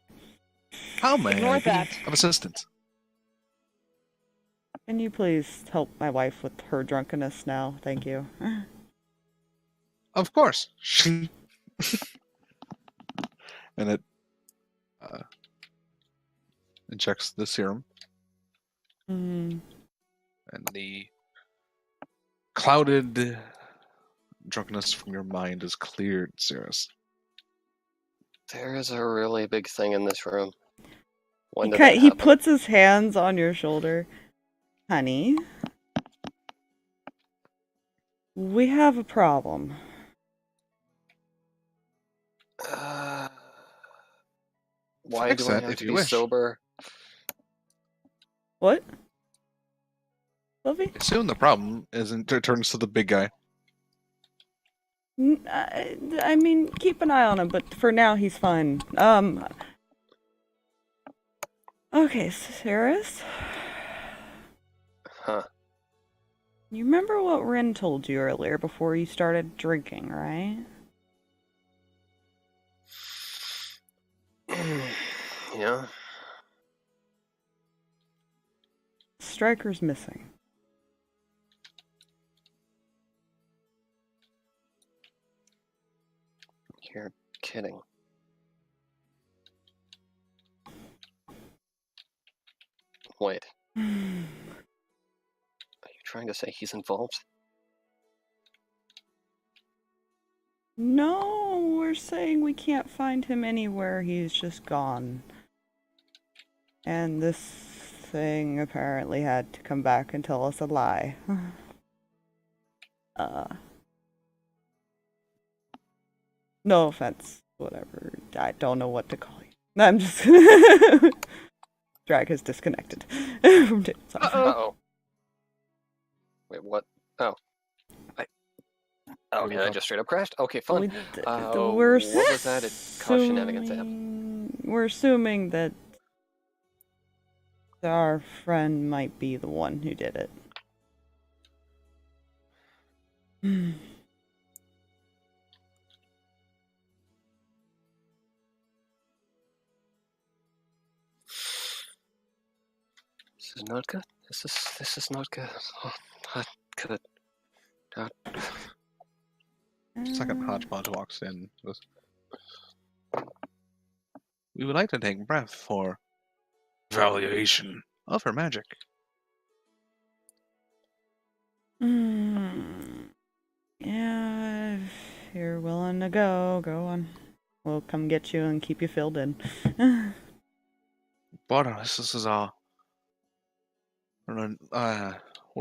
How may Ignore I be that. of assistance? Can you please help my wife with her drunkenness now? Thank you. Of course. And it injects the serum, Mm. and the clouded drunkenness from your mind is cleared, Sirris. There is a really big thing in this room. When did that He happen? puts his hands on your shoulder. Honey, we have a problem. Why Fix do I that have if to you be wish. sober? What? Fluffy? Soon the problem isn't. It turns to the big guy. I mean, keep an eye on him, but for now he's fine. Okay, Sirris. Huh. You remember what Rinn told you earlier before you started drinking, right? Yeah. Striker's missing. You're kidding. Wait. Are you trying to say he's involved? No, we're saying we can't find him anywhere. He's just gone. And this thing apparently had to come back and tell us a lie. No offense. Whatever. I don't know what to call you. I'm just Drag has disconnected from David's office. Uh-oh. Wait, what? Oh. Okay, I just straight up crashed? Okay, fun. We're What was that? It caused shenanigans to happen. We're assuming that our friend might be the one who did it. This is not good. This is not good. Oh, not good. Not. Second hodgepodge walks in. Goes, we would like to take breath for evaluation of her magic. Yeah, if you're willing to go on. We'll come get you and keep you filled in. But this is I would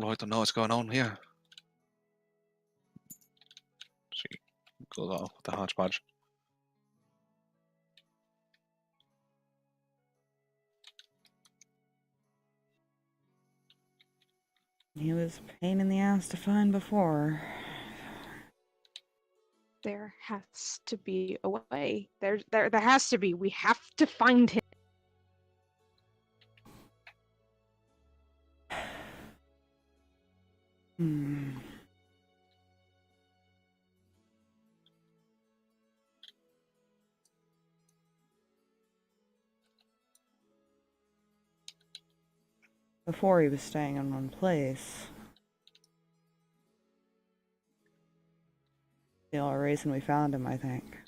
like to know what's going on here. She goes off with the hodgepodge. He was a pain in the ass to find before. There has to be a way. There has to be. We have to find him. Before he was staying in one place. The only reason we found him, I think.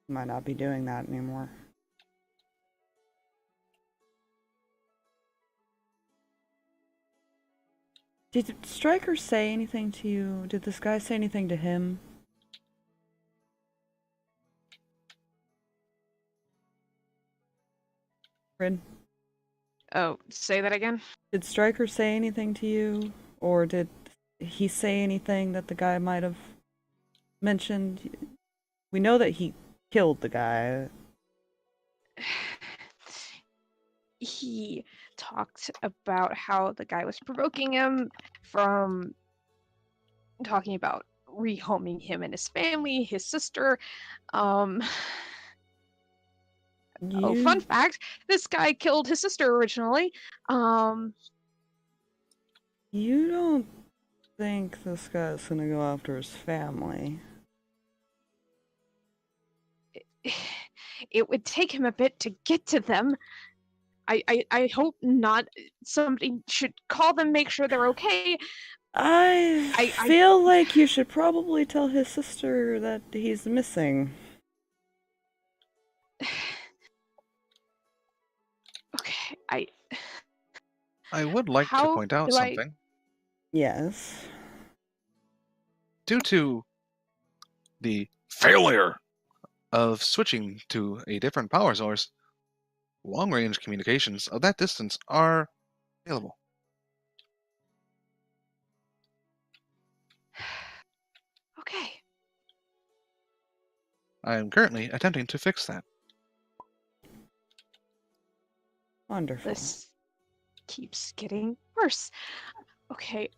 Might not be doing that anymore. Did Stryker say anything to you? Did this guy say anything to him? Rinn? Oh, say that again? Did Stryker say anything to you? Or did he say anything that the guy might have mentioned? We know that he killed the guy. He talked about how the guy was provoking him from talking about rehoming him and his family, his sister. Oh, fun fact, this guy killed his sister originally. You don't think this guy's gonna go after his family? It would take him a bit to get to them. I hope not. Somebody should call them, make sure they're okay. I feel like you should probably tell his sister that he's missing. Okay, I would like to point out something. Yes. Due to the failure of switching to a different power source, long-range communications of that distance are available. Okay. I am currently attempting to fix that. Wonderful. This keeps getting worse. Okay,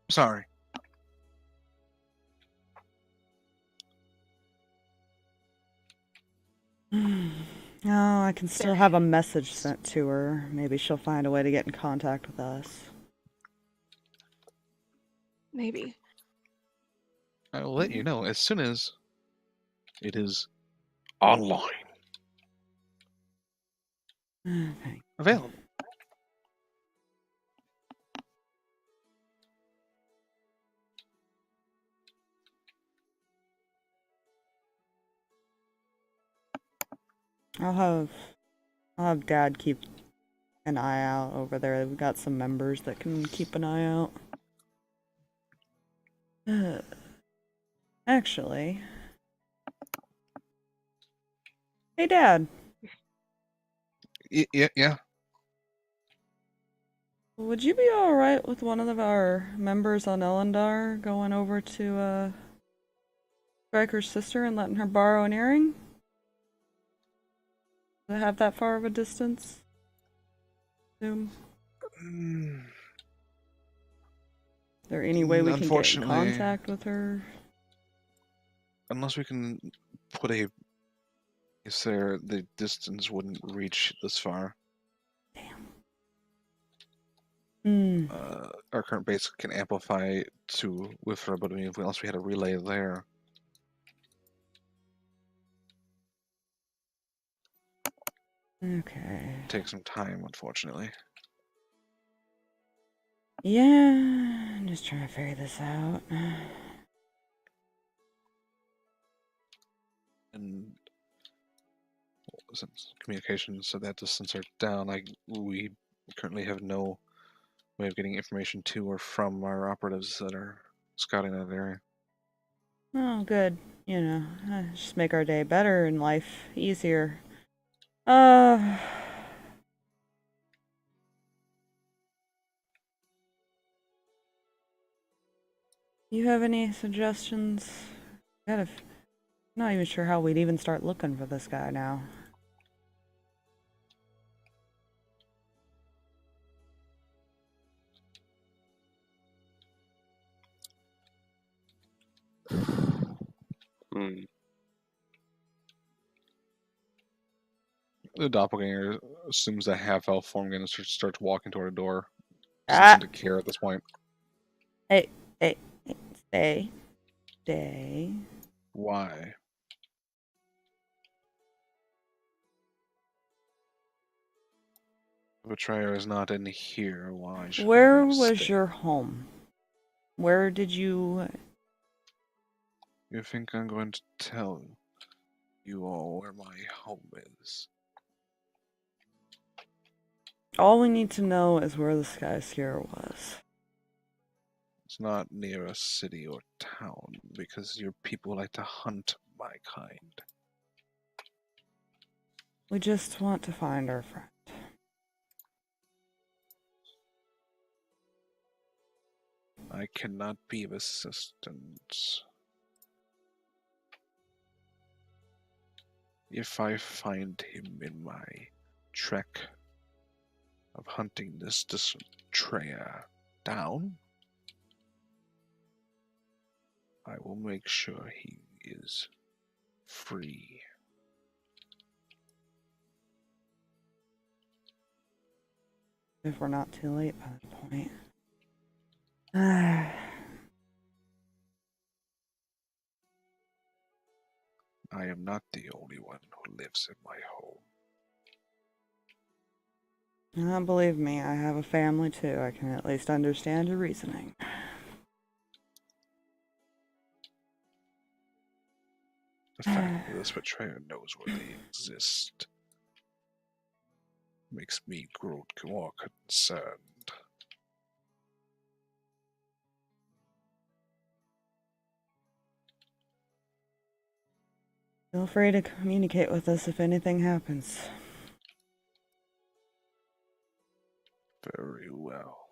Sorry. Oh, I can still have a message sent to her. Maybe she'll find a way to get in contact with us. Maybe. I will let you know as soon as it is online. Okay. Available. I'll have Dad keep an eye out over there. We've got some members that can keep an eye out. Actually. Hey, Dad. Yeah. Would you be alright with one of our members on Elendar going over to, Stryker's sister and letting her borrow an earring? Does it have that far of a distance? Is there any way we can get in contact with her? Unless we can put a Is there the distance wouldn't reach this far? Hmm. Our current base can amplify to Wifra, but I mean, unless we had a relay there. Okay. Take some time, unfortunately. Yeah, I'm just trying to figure this out. And since communications at that distance are down, we currently have no way of getting information to or from our operatives that are scouting that area. Oh, good. You know, just make our day better and life easier. You have any suggestions? Not even sure how we'd even start looking for this guy now. Hmm. The doppelganger assumes a half-elf form again and starts walking toward a door. Doesn't Ah! seem to care at this point. Hey, stay. Why? The betrayer is not in here. Why should Where I was stay? your home? Where did you... You think I'm going to tell you all where my home is? All we need to know is where the Skyskier was. It's not near a city or town, because your people like to hunt my kind. We just want to find our friend. I cannot be of assistance. If I find him in my trek of hunting this betrayer down, I will make sure he is free. If we're not too late by that point. I am not the only one who lives in my home. Believe me, I have a family too. I can at least understand your reasoning. The fact that this betrayer knows where they exist makes me grow more concerned. Feel free to communicate with us if anything happens. Very well.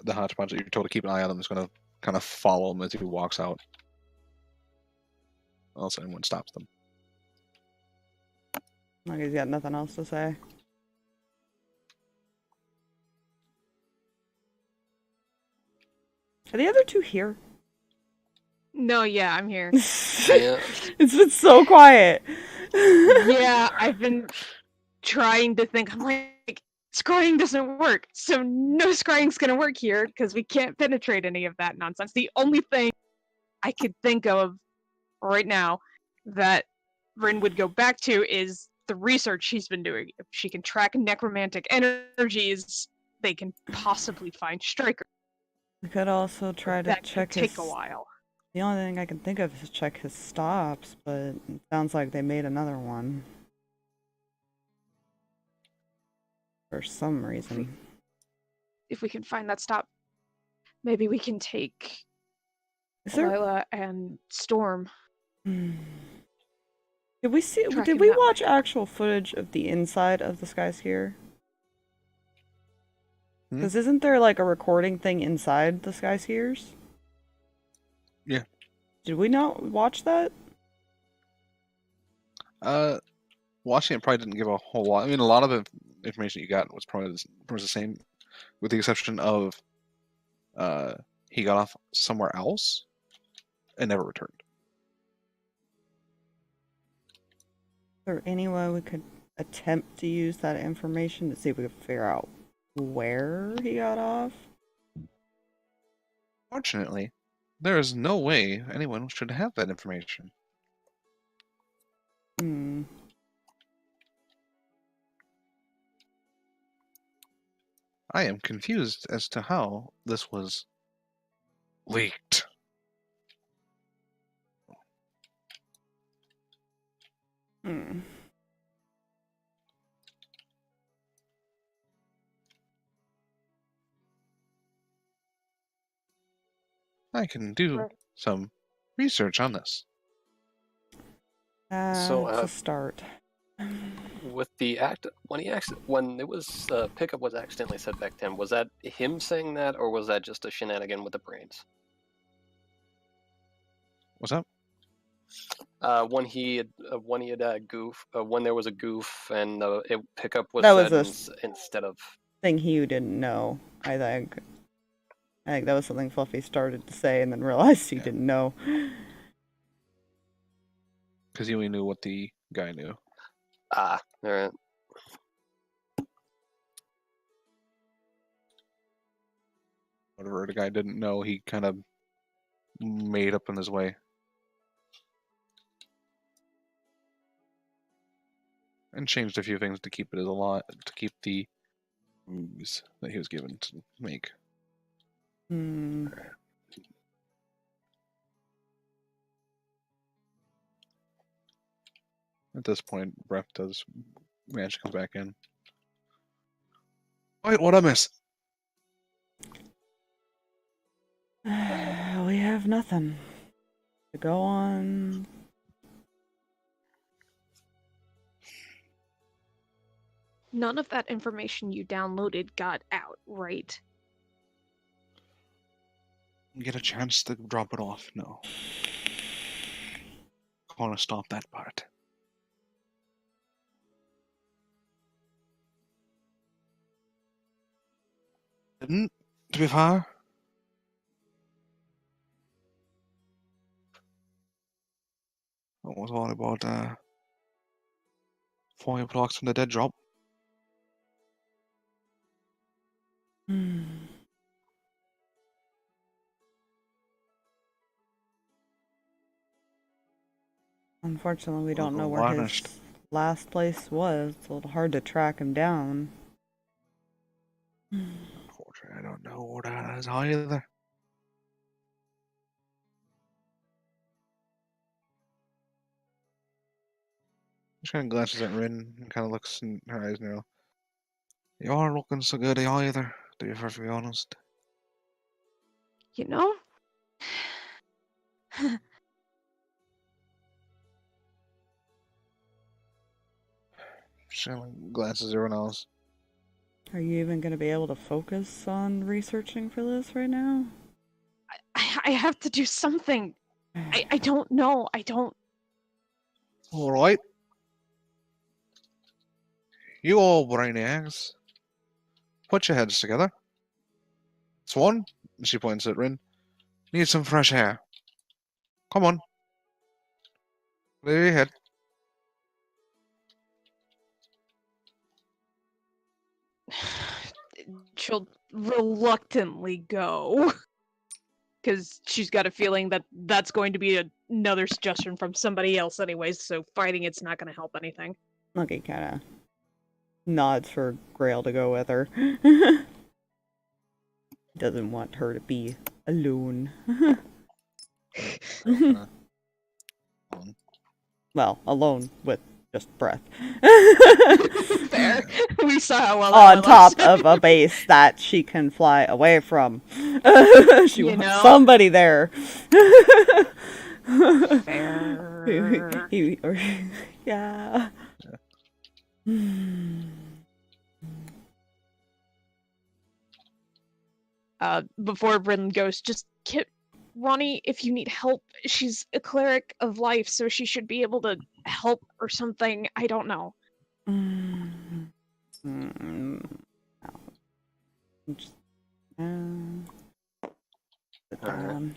The hodgepodge that you're told to keep an eye on him is going to kind of follow him as he walks out. Unless anyone stops them. Like he's got nothing else to say. Are the other two here? No, yeah, I'm here. Yeah. It's been so quiet. Yeah, I've been trying to think. I'm like, scrying doesn't work, so no scrying's gonna work here because we can't penetrate any of that nonsense. The only thing I could think of right now that Rinn would go back to is the research she's been doing. If she can track necromantic energies, they can possibly find Striker. We could also try to That check could take his... a while. The only thing I can think of is check his stops, but it sounds like they made another one. For some reason. If we can find that stop, maybe we can take Is there... Lila and Storm. Did we see... Track Did him we that watch way. actual footage of the inside of the Skyskier? Because isn't there like a recording thing inside the Skyskiers? Yeah. Did we not watch that? Watching it probably didn't give a whole lot. I mean, a lot of the information you got was probably the same, with the exception of he got off somewhere else, and never returned. Is there any way we could attempt to use that information to see if we could figure out where he got off? Fortunately, there is no way anyone should have that information. Hmm. I am confused as to how this was leaked. Hmm. I can do Right. some research on this. So, It's a start. With the when it was pickup was accidentally set back to him, was that him saying that, or was that just a shenanigan with the brains? What's up? When there was a goof and the pickup was That was said instead of. Thing he didn't know, I think. I think that was something Fluffy started to say and then realized he didn't know. Because he only knew what the guy knew. Ah, alright. Whatever the guy didn't know, he kind of made up in his way. And changed a few things to keep it as a lot, to keep the moves that he was given to make. Hmm. At this point, Breath does manage to come back in. Wait, what'd I miss? We have nothing to go on. None of that information you downloaded got out, right? Get a chance to drop it off? No. I want to stop that part. Didn't, to be fair. It was all about 5 blocks from the dead drop. Hmm. Unfortunately, we don't know where his last place was. It's a little hard to track him down. Unfortunately, I don't know what that is either. She kind of glances at Rinn and kind of looks in her eyes now. You aren't looking so good either, to be perfectly honest. You know? She kind of glances at everyone else. Are you even going to be able to focus on researching for this right now? I have to do something. I don't know. I don't. Alright. You all brainiacs. Put your heads together. Swan, she points at Rinn, need some fresh air. Come on. Lay your head. She'll reluctantly go. Because she's got a feeling that that's going to be another suggestion from somebody else anyways, so fighting it's not going to help anything. Lucky kind of nods for Grail to go with her. Doesn't want her to be alone. Well, alone with just Breath. Fair. We saw how well On that top looks. of a base that she can fly away from. She You wants know? somebody there. Fair. Yeah. Before Rinn goes, just get Ronnie if you need help. She's a cleric of life, so she should be able to help or something. I don't know. Sit down.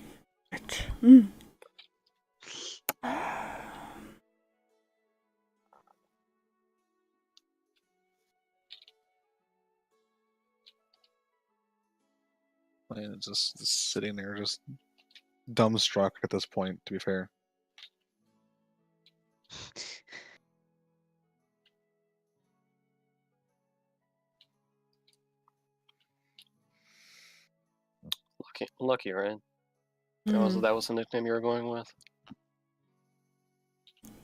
And just sitting there, just dumbstruck at this point, to be fair. Lucky, right? Mm, That was the nickname you were going with?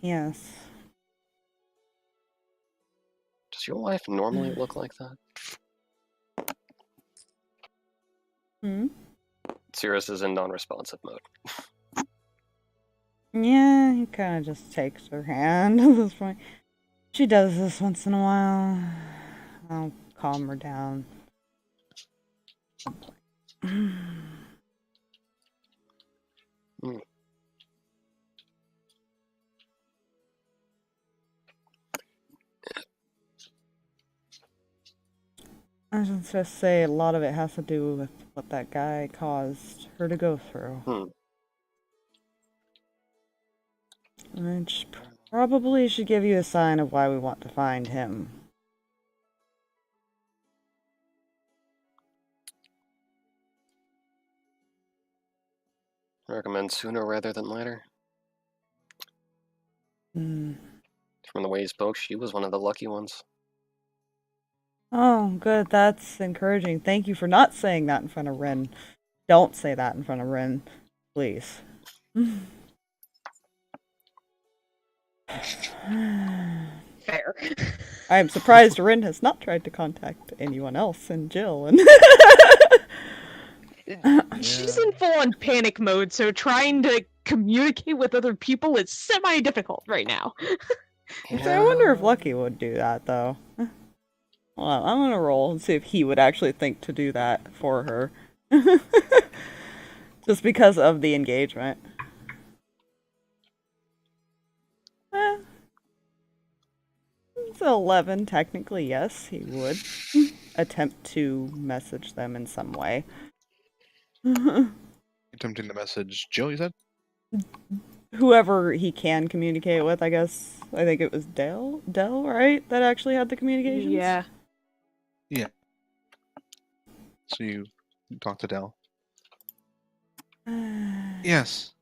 yes. Does your wife normally look like that? Hmm? Sirris is in non-responsive mode. Yeah, he kind of just takes her hand at this point. She does this once in a while. I'll calm her down. I was just gonna say a lot of it has to do with what that guy caused her to go through. Which probably should give you a sign of why we want to find him. I recommend sooner rather than later. Mm. From the way he spoke, she was one of the lucky ones. Oh, good. That's encouraging. Thank you for not saying that in front of Rinn. Don't say that in front of Rinn, please. Fair. I am surprised Rinn has not tried to contact anyone else and Jill. And She's in full-on panic mode, so trying to communicate with other people is semi-difficult right now. I wonder if Lucky would do that, though. Well, I'm gonna roll and see if he would actually think to do that for her. Just because of the engagement. It's 11, technically, yes, he would attempt to message them in some way. Attempting to message Jill, you said? Whoever he can communicate with, I guess. I think it was Dell, right? That actually had the communications? Yeah. Yeah. So you talk to Dell. Yes.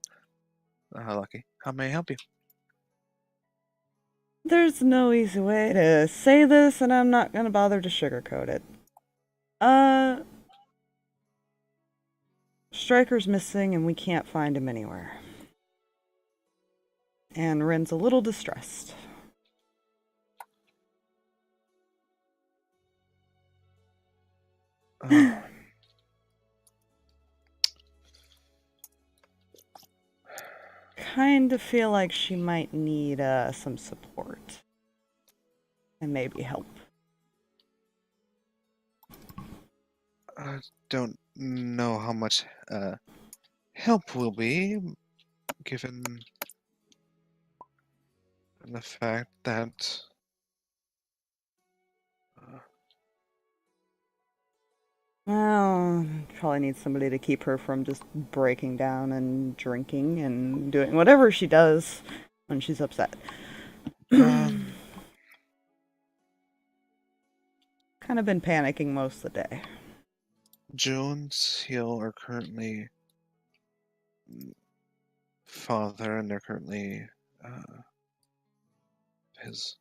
Lucky. How may I help you? There's no easy way to say this, and I'm not gonna bother to sugarcoat it. Striker's missing, and we can't find him anywhere. And Rinn's a little distressed. Kind of feel like she might need some support. And maybe help. I don't know how much help will be, given the fact that Well, probably need somebody to keep her from just breaking down and drinking and doing whatever she does when she's upset. Kind of been panicking most of the day. Joe and Seal are currently father, and they're currently his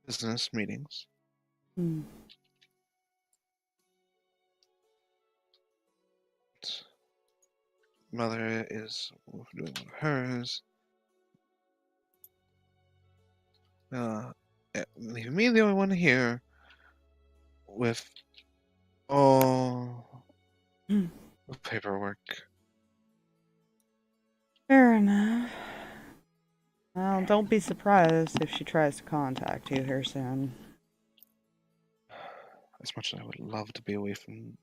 business meetings. Mother is doing one of hers. Leaving me the only one here with all the paperwork. Fair enough. Well, don't be surprised if she tries to contact you here soon. As much as I would love to be away from...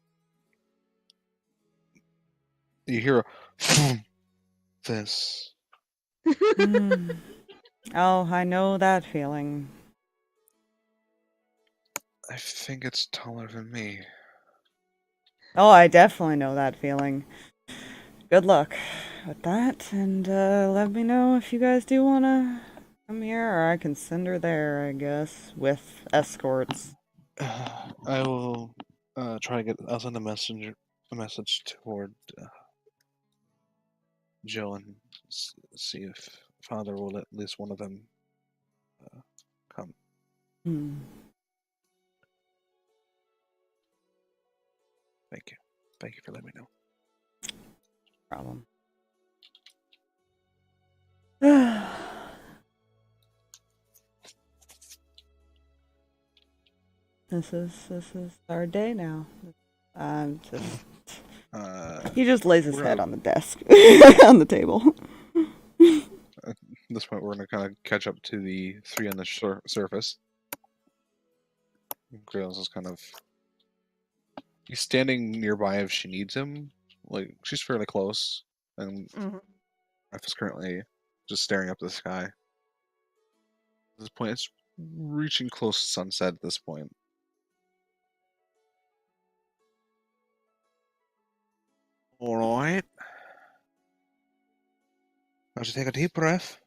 You hear this. Oh, I know that feeling. I think it's taller than me. Oh, I definitely know that feeling. good luck with that, and let me know if you guys do want to come here, or I can send her there, I guess, with escorts. I will try to get. I'll send a message toward Joe and see if Father will let at least one of them come. Hmm. Thank you. Thank you for letting me know. Problem. This is our day now. I'm just. He just lays his head on the desk, on the table. At this point, we're going to kind of catch up to the three on the surface. Grails is kind of. He's standing nearby if she needs him. Like, she's fairly close. And F is currently just staring up at the sky. At this point, it's reaching close to sunset at this point. Alright. Now just take a deep breath.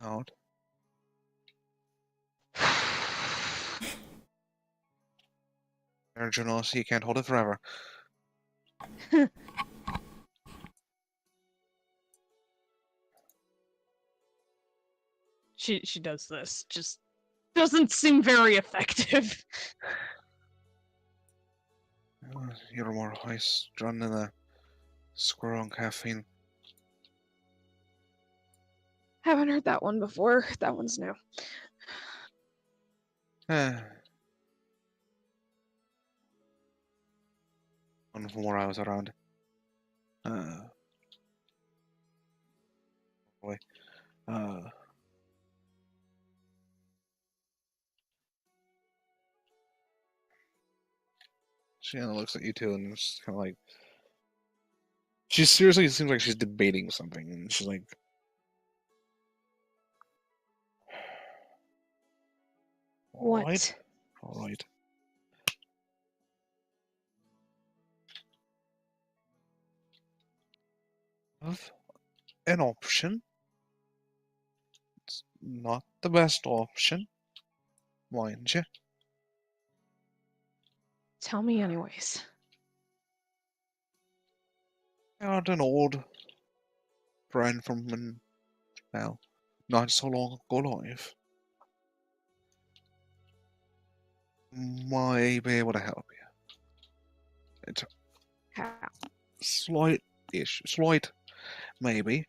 Out. Energy so you can't hold it forever. She does this. Just doesn't seem very effective. You're more high-strung than a squirrel on caffeine. Haven't heard that one before. That one's new. One from where I was around. Boy. She kind of looks at you two and it's kind of like. She seriously seems like she's debating something, and she's like. What? Alright. Have an option. It's not the best option, mind you. Tell me anyways. I had an old friend from when, well, not so long ago life. Might be able to help you. It's How? slight, maybe.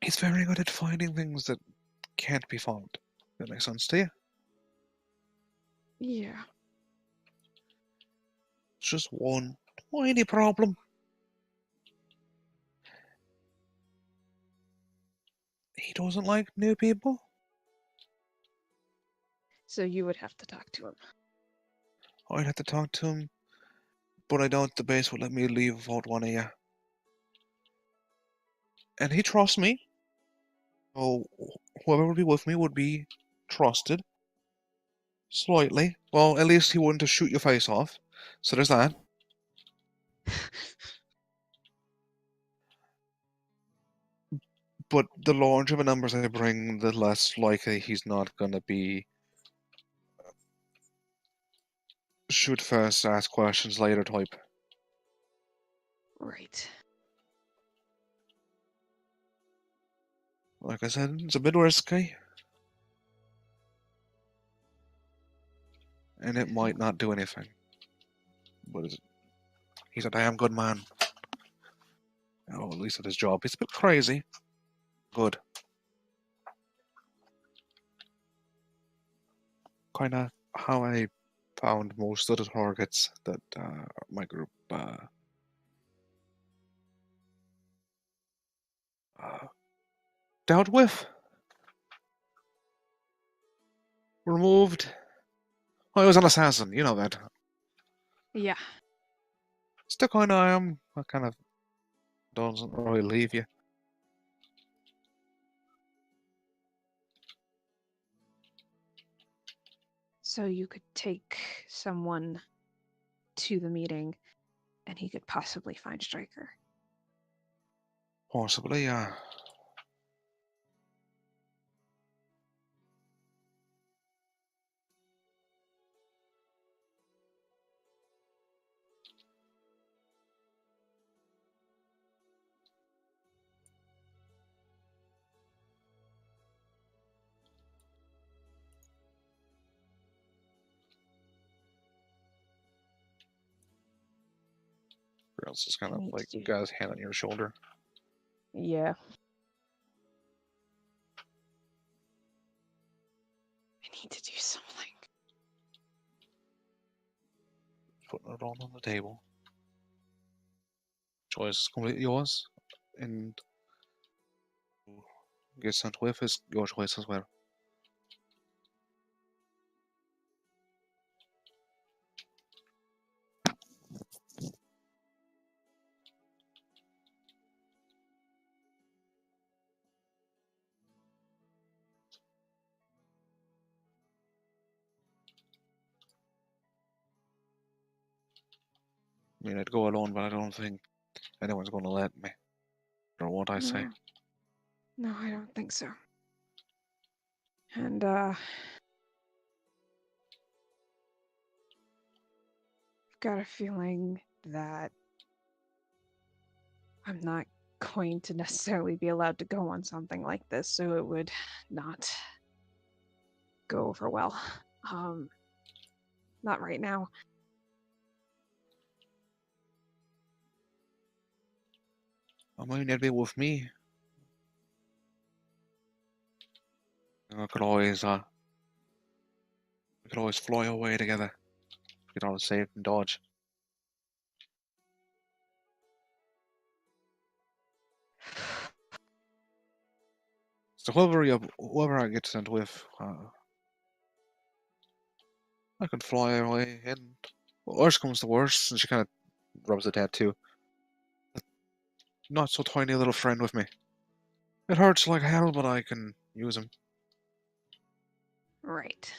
He's very good at finding things that can't be found. That makes sense to you? Yeah. It's just one tiny problem. He doesn't like new people. So you would have to talk to him. I'd have to talk to him, but I doubt the base would let me leave without one of you. And he trusts me. So whoever would be with me would be trusted. Slightly. Well, at least he wouldn't have shoot your face off. So there's that. But the larger the numbers I bring, the less likely he's not gonna be shoot first, ask questions later type. Right. Like I said, it's a bit risky. And it might not do anything. But he's a damn good man. Oh, at least at his job. He's a bit crazy. Good. Kinda how I found most of the targets that my group dealt with. Removed. I was an assassin, you know that. Yeah. Still kinda I am. I kind of doesn't really leave you. so you could take someone to the meeting and he could possibly find Stryker. Possibly, yeah. Else is kind of like got his hand on your shoulder. Yeah. I need to do something. Putting it all on the table. Choice is completely yours, and get sent with is your choice as well. I mean, I'd go alone, but I don't think anyone's going to let me. Or what I say. No, I don't think so. And, I've got a feeling that I'm not going to necessarily be allowed to go on something like this, so it would not go over well. Not right now. I mean, you'd be with me. I could always, we could always fly away together. We could always save and dodge. So whoever I get sent with, I could fly away, and worst comes to worst, and she kind of rubs the tattoo. Not so tiny little friend with me. It hurts like hell, but I can use him. Right.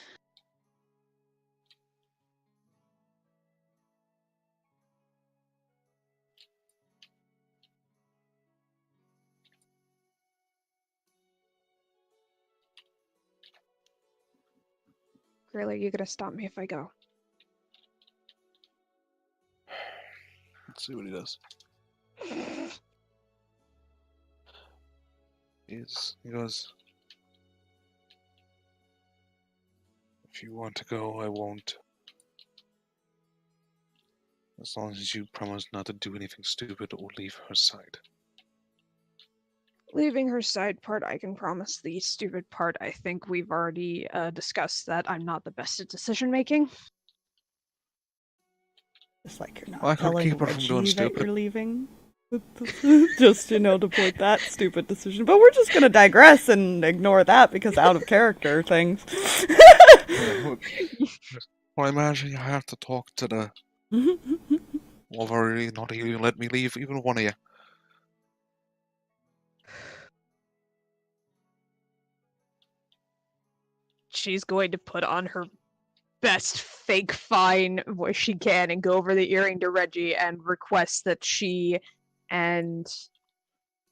Really, you gonna stop me if I go? Let's see what he does. He goes, if you want to go, I won't. As long as you promise not to do anything stupid or leave her side. Leaving her side part, I can promise. The stupid part, I think we've already discussed that I'm not the best at decision making. Just like you're Well, I not could telling keep her from doing Reggie that stupid. you're leaving. Just, to point that stupid decision. But we're just gonna digress and ignore that because out of character things. Well, I imagine you have to talk to the Wolverine not to even let me leave even one of you. She's going to put on her best fake fine voice she can and go over the earring to Reggie and request that she and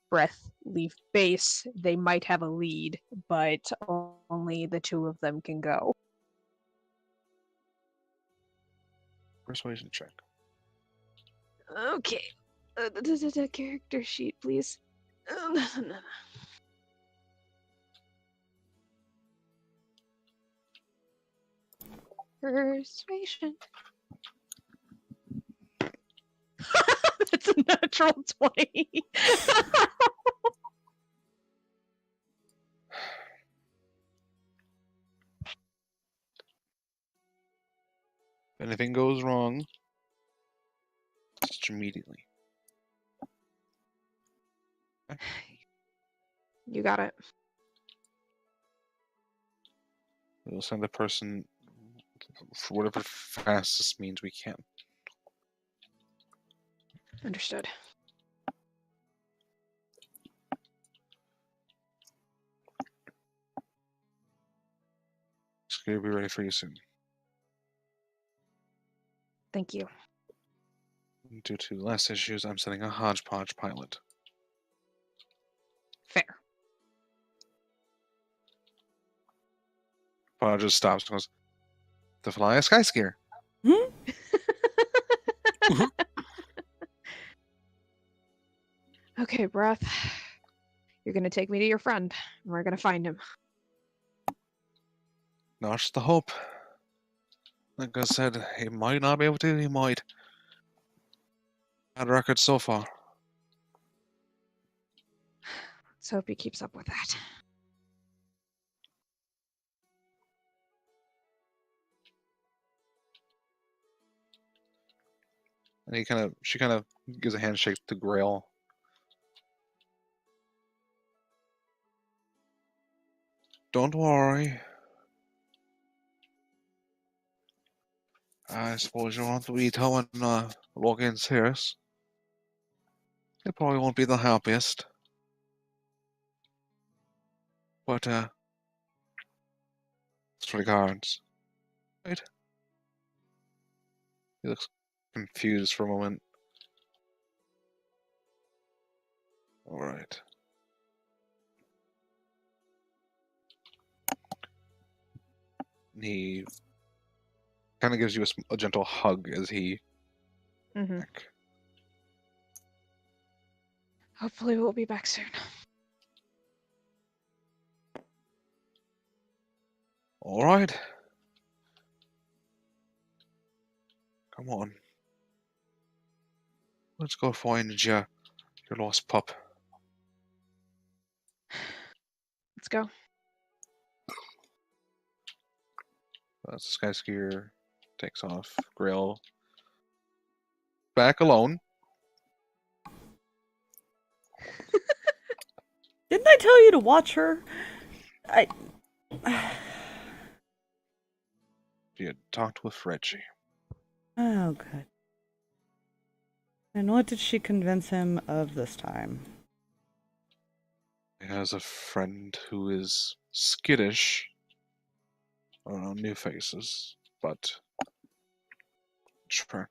Breath leave base. They might have a lead, but only the two of them can go. Persuasion check. Okay. The character sheet, please. No. Persuasion. That's a natural 20. If anything goes wrong, just immediately. You got it. We'll send the person for whatever fastest means we can. Understood. It's gonna be ready for you soon. Thank you. Due to less issues, I'm sending a hodgepodge pilot. Fair. Pod just stops and goes, to fly a sky skier. Okay, Breath. You're gonna take me to your friend, and we're gonna find him. Notch the hope. Like I said, he might not be able to, he might. Bad record so far. Let's hope he keeps up with that. And she kind of gives a handshake to Grail. Don't worry. I suppose you want to eat her when log in Sirris. It probably won't be the happiest. But, it's regards. Right? He looks confused for a moment. Alright. He kind of gives you a gentle hug as he... Mm-hmm. Hopefully we'll be back soon. Alright. Come on. Let's go find your lost pup. Let's go. Sky Skier takes off. Grail back alone. Didn't I tell you to watch her? She had talked with Reggie. Oh, good. And what did she convince him of this time? He has a friend who is skittish around new faces, but Tracker.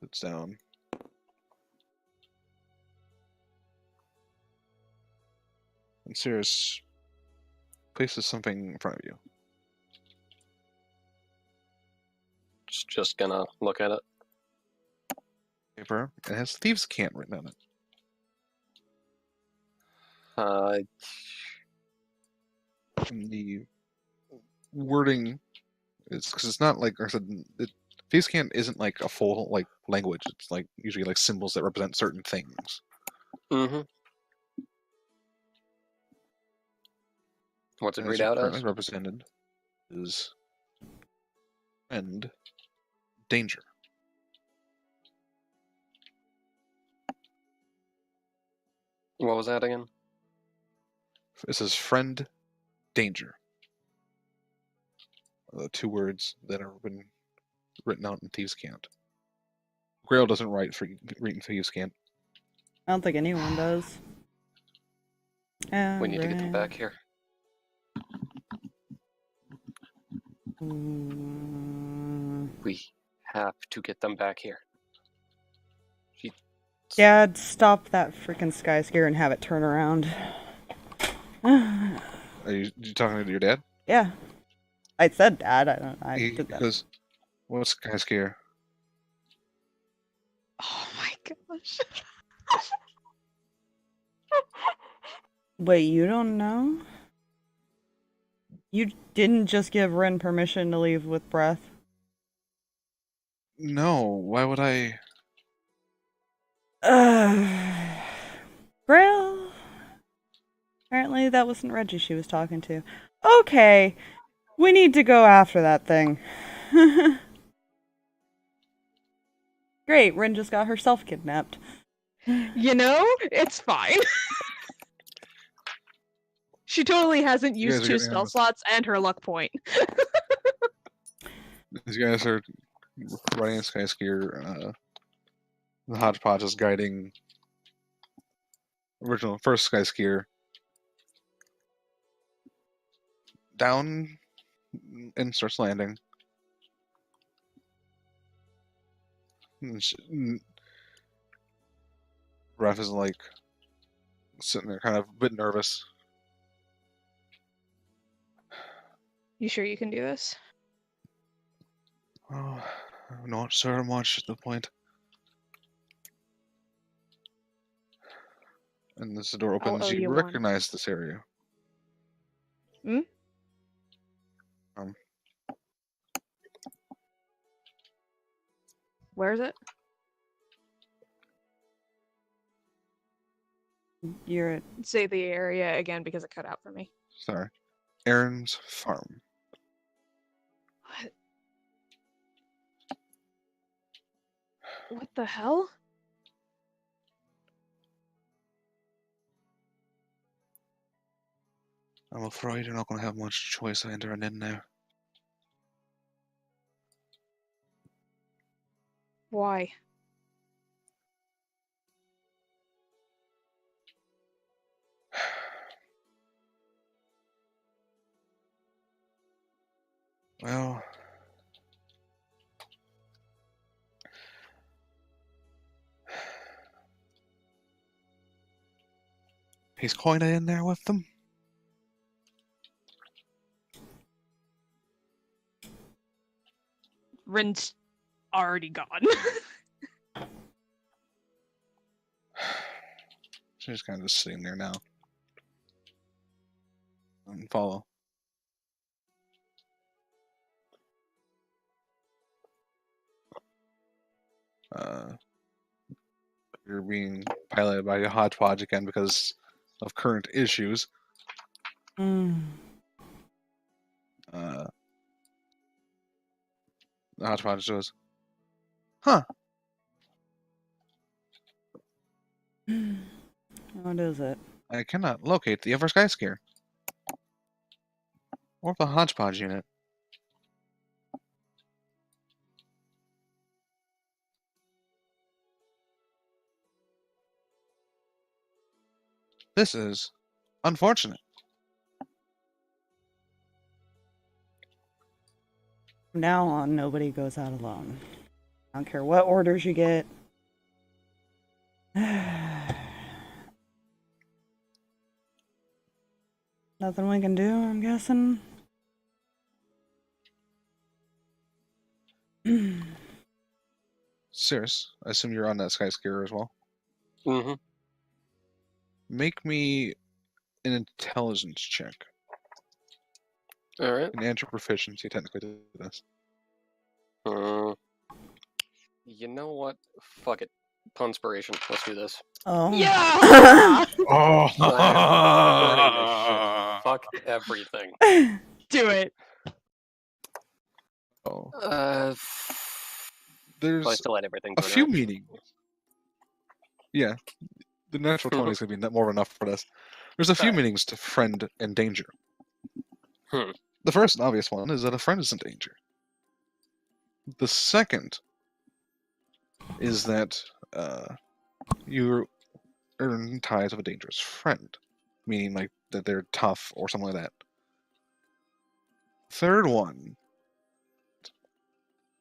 Sits down. And Sirris places something in front of you. Just gonna look at it. Paper. It has Thieves' Cant written on it. And the wording is because it's not like I said. Thieves' Cant isn't like a full like language. It's like usually like symbols that represent certain things. Mm-hmm. What's it And read it's out currently as? represented is friend danger. What was that again? It says friend danger. The two words that have been written out in Thieves' Cant. Grail doesn't write in Thieves' Cant. I don't think anyone does. We need to get them back here. We have to get them back here. Dad, stop that freaking sky scare and have it turn around. Are you talking to your dad? Yeah. I said dad, I did that. Because what's sky scare? Oh my gosh. Wait, you don't know? You didn't just give Rinn permission to leave with Breath? No, why would I? Grail? Apparently that wasn't Reggie she was talking to. Okay, we need to go after that thing. Great, Rinn just got herself kidnapped. You know, it's fine. She totally hasn't used 2 spell slots and her luck point. These guys are riding a sky skier. The hodgepodge is guiding first sky skier down and starts landing. Ref is like sitting there, kind of a bit nervous. You sure you can do this? Oh, I'm not sure much at the point. And as the door I'll opens, owe you you one. recognize this area. Hmm? Where is it? You're at Say the area again because it cut out for me. Sorry. Aaron's farm. What? What the hell? I'm afraid you're not going to have much choice entering in there. Why? Well, he's kinda in there with them. Rinn's already gone. She's kind of just sitting there now. And follow. You're being piloted by a hodgepodge again because of current issues. mm, The hodgepodge goes, huh, what is it? I cannot locate the Ever Sky Scare. Or the hodgepodge unit. This is unfortunate. From now on, nobody goes out alone. I don't care what orders you get. Nothing we can do, I'm guessing. Sirris, I assume you're on that Sky Scare as well. Mm-hmm. Make me an intelligence check. All right. And add your proficiency technically to this. You know what? Fuck it. Punspiration. Let's do this. Oh. Yeah! Oh! Burning this shit. Fuck everything. Do it. Oh. There's I There's still had everything. a Going few right? meanings. Yeah. The natural 20 is going to be more than enough for this. There's a few Alright. meanings to friend and danger. Hmm. The first and obvious one is that a friend is in danger. The second is that you earn ties of a dangerous friend, meaning like that they're tough or something like that. Third one,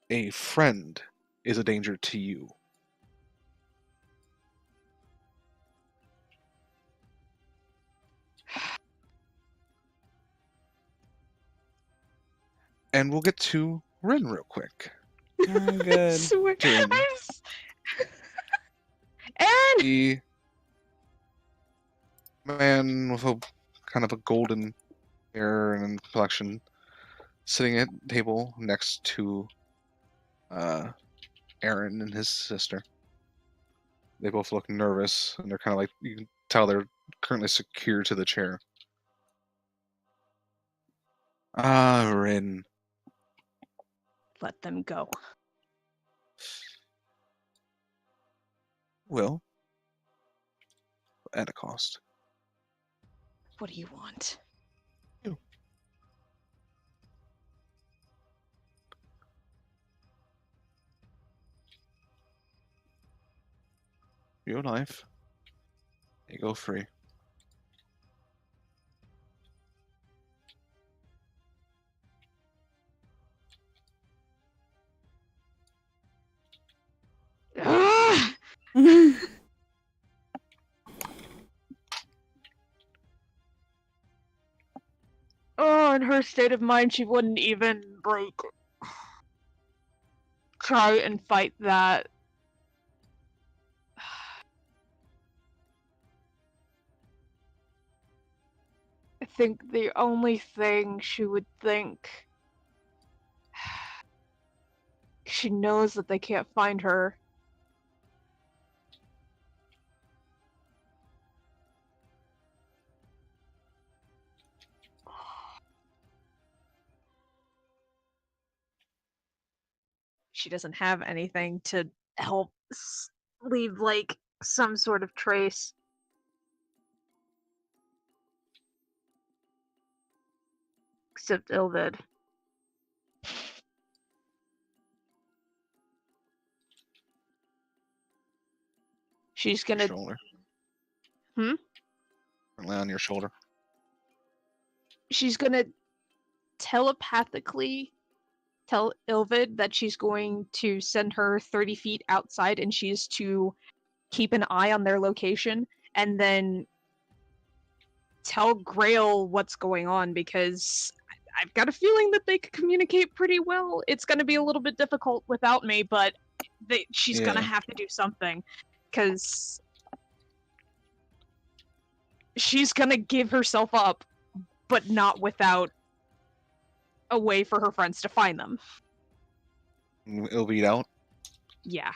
a friend is a danger to you. And we'll get to Rinn real quick. I'm good. Swear. Aaron. Aaron! The man with a kind of a golden hair and complexion sitting at a table next to Aaron and his sister. They both look nervous, and they're kind of like, you can tell they're currently secured to the chair. Ah, Rinn. Let them go. Will. At a cost. What do you want? You. Your life. You go free. Oh, in her state of mind, she wouldn't even, try and fight that. I think the only thing she would think... She knows that they can't find her. She doesn't have anything to help leave, like, some sort of trace. Except Ilvid. She's gonna... Shoulder. Hmm? Lay on your shoulder. She's gonna telepathically tell Ilvid that she's going to send her 30 feet outside and she's to keep an eye on their location, and then tell Grail what's going on, because I've got a feeling that they could communicate pretty well. It's going to be a little bit difficult without me, but she's going to have to do something, because she's going to give herself up, but not without a way for her friends to find them. It'll beat out. Yeah.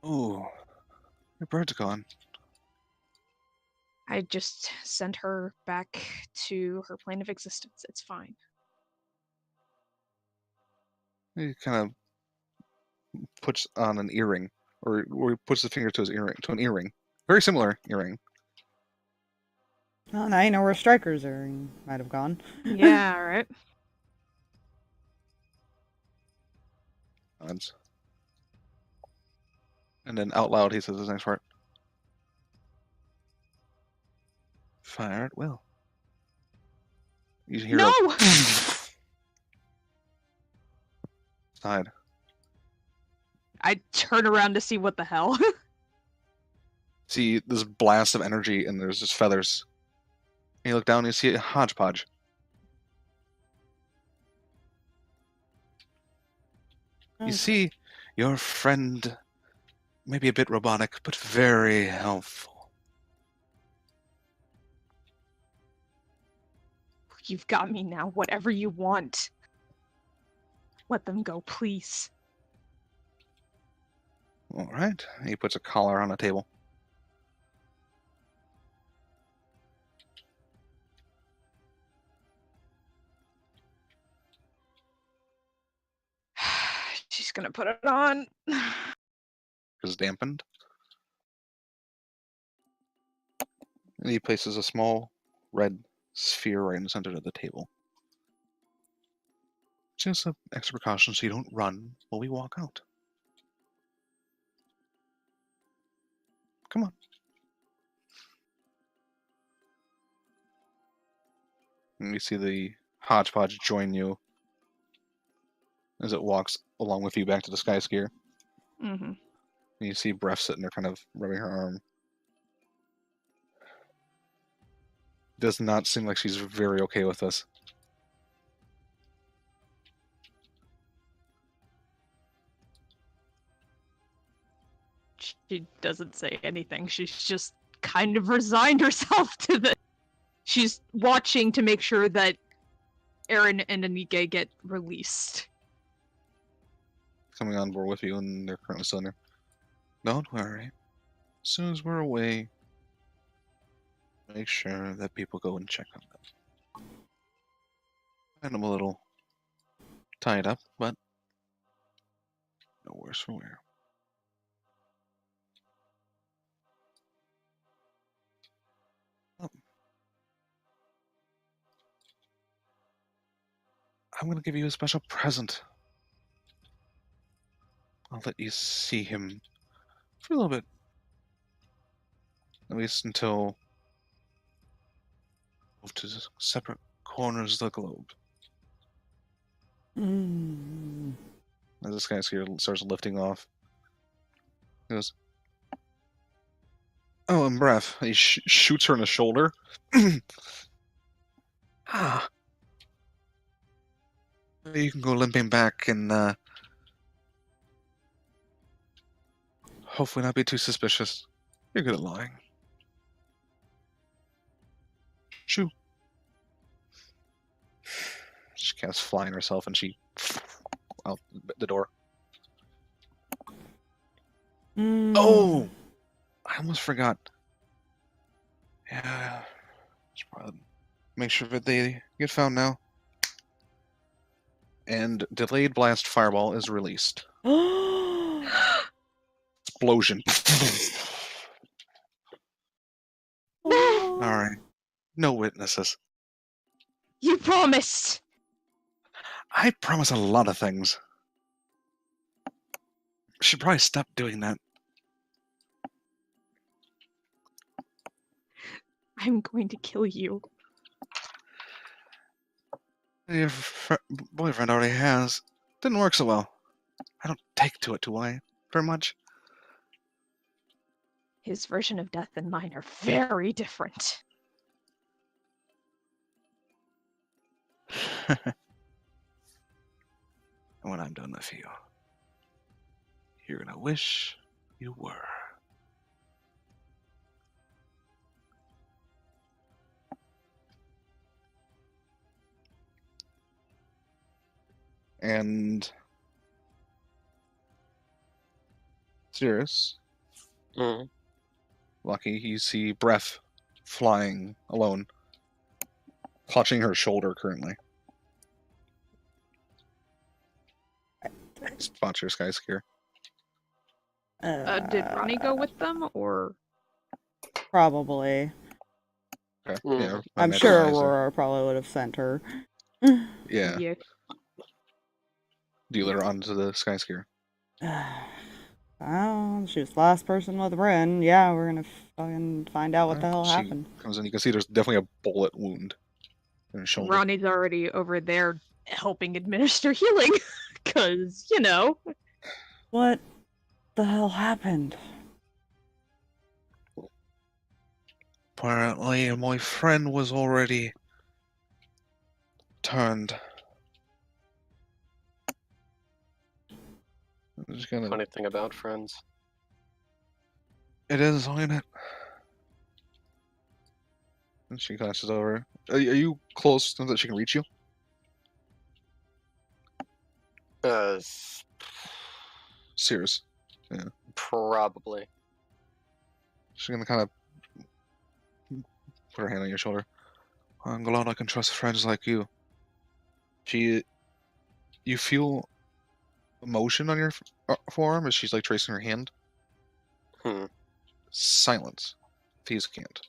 Ooh, your bird's gone. I just sent her back to her plane of existence. It's fine. He kind of puts on an earring, or he puts the finger to his earring, to an earring. Very similar earring. Well, now you know where Striker's earring might have gone. Yeah, right. Odds. And then out loud he says his next part. Fire at will. You hear No! side. I turn around to see what the hell. See this blast of energy, and there's just feathers. And you look down and you see a hodgepodge. You see, your friend may be a bit robotic, but very helpful. You've got me now. Whatever you want. Let them go, please. All right. He puts a collar on a table. She's gonna put it on. Is dampened. And he places a small red sphere right in the center of the table. Just an extra precaution so you don't run while we walk out. Come on. And you see the hodgepodge join you as it walks along with you back to the sky skier. Mm-hmm. And you see Breath sitting there kind of rubbing her arm. Does not seem like she's very okay with this. She doesn't say anything. She's just kind of resigned herself to the... She's watching to make sure that Aaron and Anike get released. Coming on board with you, and they're currently still in there. Don't worry. As soon as we're away, make sure that people go and check on them. And I'm a little tied up, but no worse for wear. Oh. I'm going to give you a special present. I'll let you see him for a little bit. At least until move to separate corners of the globe. as this guy starts lifting off. He goes, "Oh, and breath." He shoots her in the shoulder. Ah. You can go limping back and hopefully not be too suspicious. You're good at lying. Shoo. She casts flying herself and she out the door. Oh! I almost forgot. Yeah. Should probably make sure that they get found now. And delayed blast fireball is released. Explosion. Alright. No witnesses. You promised! I promise a lot of things. Should probably stop doing that. I'm going to kill you. Your boyfriend already has. Didn't work so well. I don't take to it, do I? Very much. His version of death and mine are very different. And when I'm done with you, you're gonna wish you were. And Sirris, Mm. lucky, you see Breath flying alone, clutching her shoulder currently. Spot your sky scare. Did Ronnie go with them, or? Probably. Okay. Mm. Yeah, I'm I sure recognize her. Aurora probably would have sent her. Yeah. Yeah. Do you let her onto the sky scare? Well, she was the last person with Rinn. Yeah, we're gonna fucking find out what the hell She happened. comes in. You can see there's definitely a bullet wound in her shoulder. Ronnie's already over there helping administer healing, because, you know. What the hell happened? Apparently, my friend was already turned. I'm just gonna. Funny thing about friends. It is, ain't it? And she glances over. Are you close so that she can reach you? Sirris. Probably. She's gonna kind of put her hand on your shoulder. I'm glad I can trust friends like you. You feel emotion on your forearm as she's like tracing her hand. Hmm. Silence. These can't.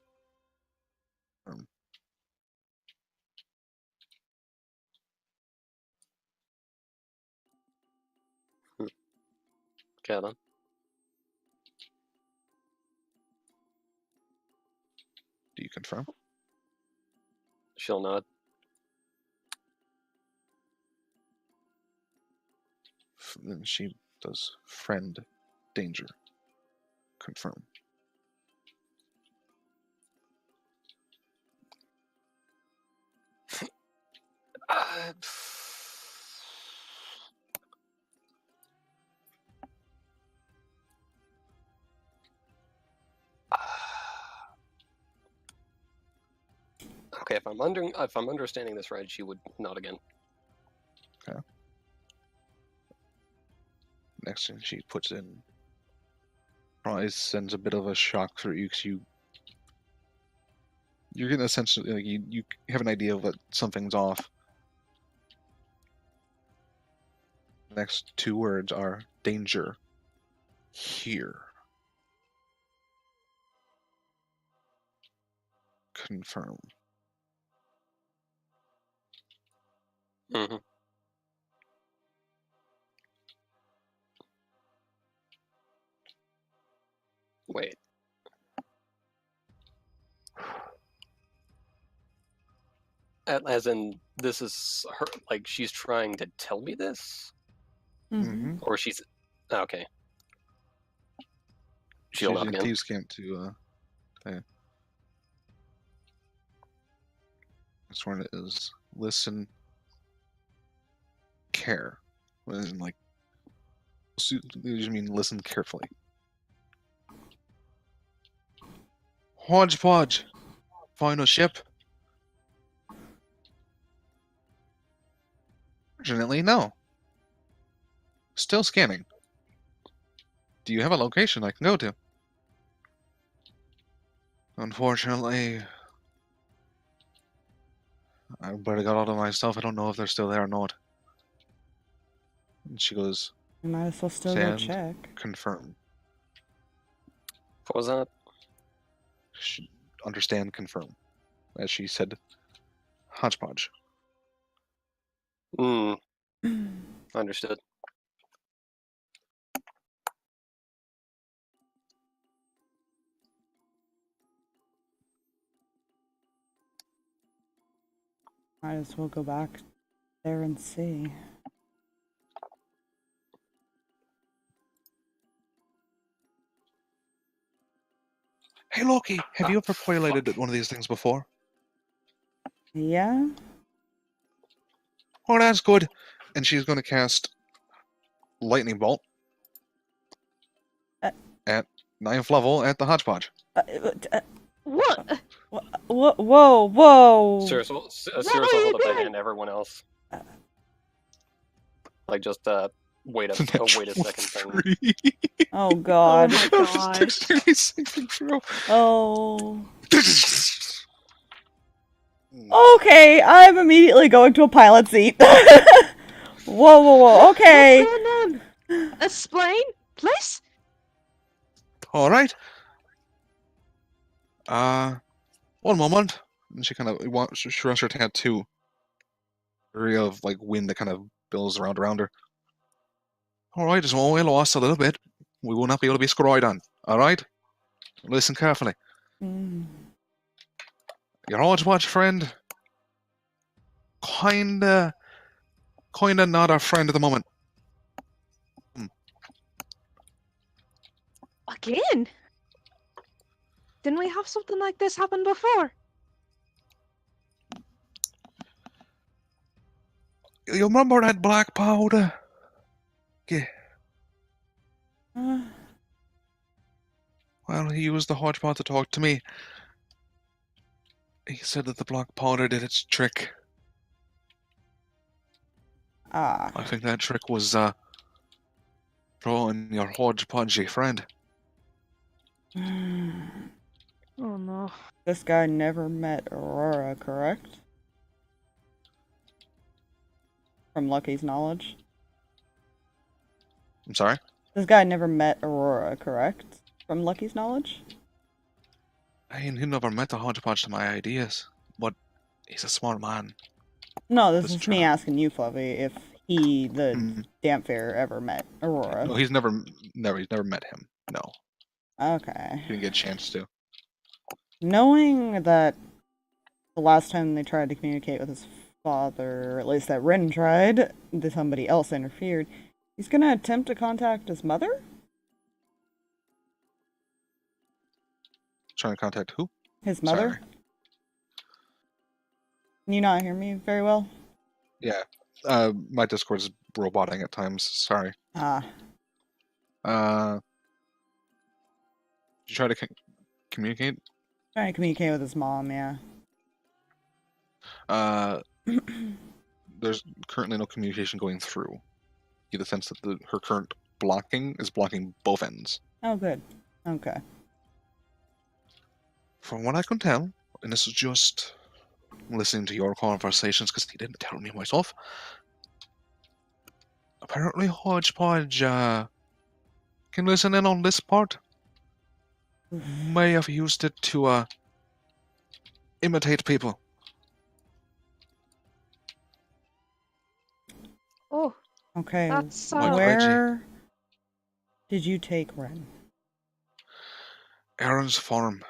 Okay then. Do you confirm? She'll nod. Then she does friend danger. Confirm. Okay, if I'm understanding this right, she would nod again. Okay. Next thing she puts in probably sends a bit of a shock through you because you're getting a sense of, like, you have an idea of that something's off. Next two words are danger here. Confirm. Mm-hmm. Wait. As in, this is her, like, she's trying to tell me this? Mm-hmm. Or she's... Okay. She's She'll knock using in. thieves' camp to this one is listen, care. And like, you mean listen carefully. Hodgepodge, final ship. Fortunately, no. Still scanning. Do you have a location I can go to? Unfortunately, I better got all of my stuff. I don't know if they're still there or not. And she goes, You might as well still go send, check. confirm. What was that? Understand, confirm. As she said, hodgepodge. Understood. Might as well go back there and see. Hey Loki, have you ever piloted one of these things before? Yeah? Oh, that's good. And she's going to cast Lightning Bolt at 9th level at the hodgepodge. What? Whoa! Sirris will hold up a hand to everyone else. Like, just wait a second thing. Oh god. Oh my god. Oh. Okay, I'm immediately going to a pilot seat. Whoa, okay. What's going on? Explain, please? Alright. One moment. And she kind of she runs her tattoo. Area of like wind that kind of billows around her. Alright, as well, we lost a little bit. We will not be able to be scroyed on. Alright? Listen carefully. Your hodgepodge friend, kinda not our friend at the moment. Again? Didn't we have something like this happen before? You remember that black powder? Yeah. Well, he used the hodgepodge to talk to me. He said that the black powder did its trick. I think that trick was, drawing your hodgepodgey friend. Oh no. This guy never met Aurora, correct? From Lucky's knowledge. I'm sorry? This guy never met Aurora, correct? From Lucky's knowledge? He never met the hodgepodge to my ideas, but he's a smart man. No, this is me asking you, Fluffy, if he, the damp fair, ever met Aurora. No, he's never met him. No. Okay. He didn't get a chance to. Knowing that the last time they tried to communicate with his father, or at least that Rinn tried, that somebody else interfered, he's gonna attempt to contact his mother? Trying to contact who? His mother? Sorry. Can you not hear me very well? Yeah. My Discord is roboting at times. Sorry. Ah. Did you try to communicate? Trying to communicate with his mom, yeah. There's currently no communication going through. You get the sense that her current blocking is blocking both ends. Oh, good. Okay. From what I can tell, and this is just listening to your conversations because he didn't tell me myself. Apparently, Hodgepodge can listen in on this part. May have used it to imitate people. Oh. Okay. That's where did you take Rinn? Aaron's farm.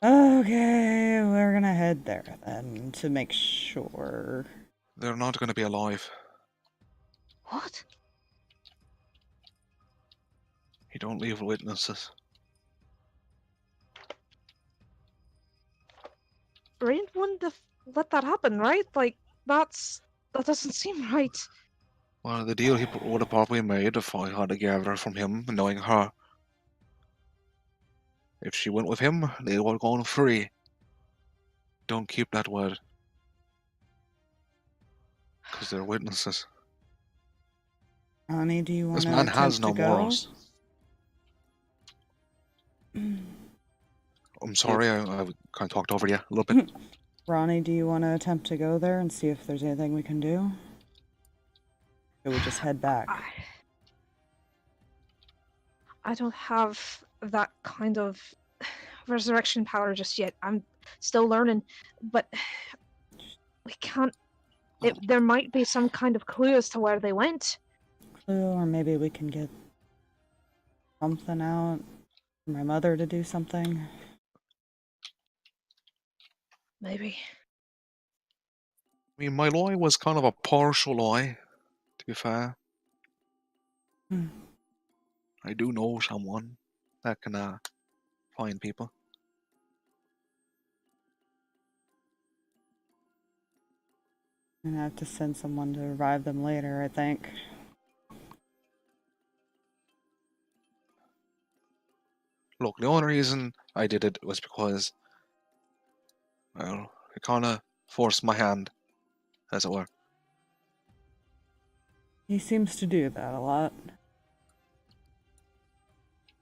Okay, we're gonna head there then to make sure. They're not going to be alive. What? You don't leave witnesses. Rinn wouldn't have let that happen, right? Like, that doesn't seem right. Well, the deal he would have probably made if I had to gather from him, knowing her. If she went with him, they would have gone free. Don't keep that word. Because they're witnesses. Ronnie, do you want This to man attempt has to no go? morals. I'm sorry, I kind of talked over you a little bit. Ronnie, do you want to attempt to go there and see if there's anything we can do? Or we just head back? I don't have that kind of resurrection power just yet. I'm still learning, but we can't. There might be some kind of clue as to where they went. Clue, or maybe we can get something out for my mother to do something. Maybe. I mean, my lie was kind of a partial lie, to be fair. I do know someone that can find people. I'm gonna have to send someone to revive them later, I think. Look, the only reason I did it was because, well, it kind of forced my hand, as it were. He seems to do that a lot.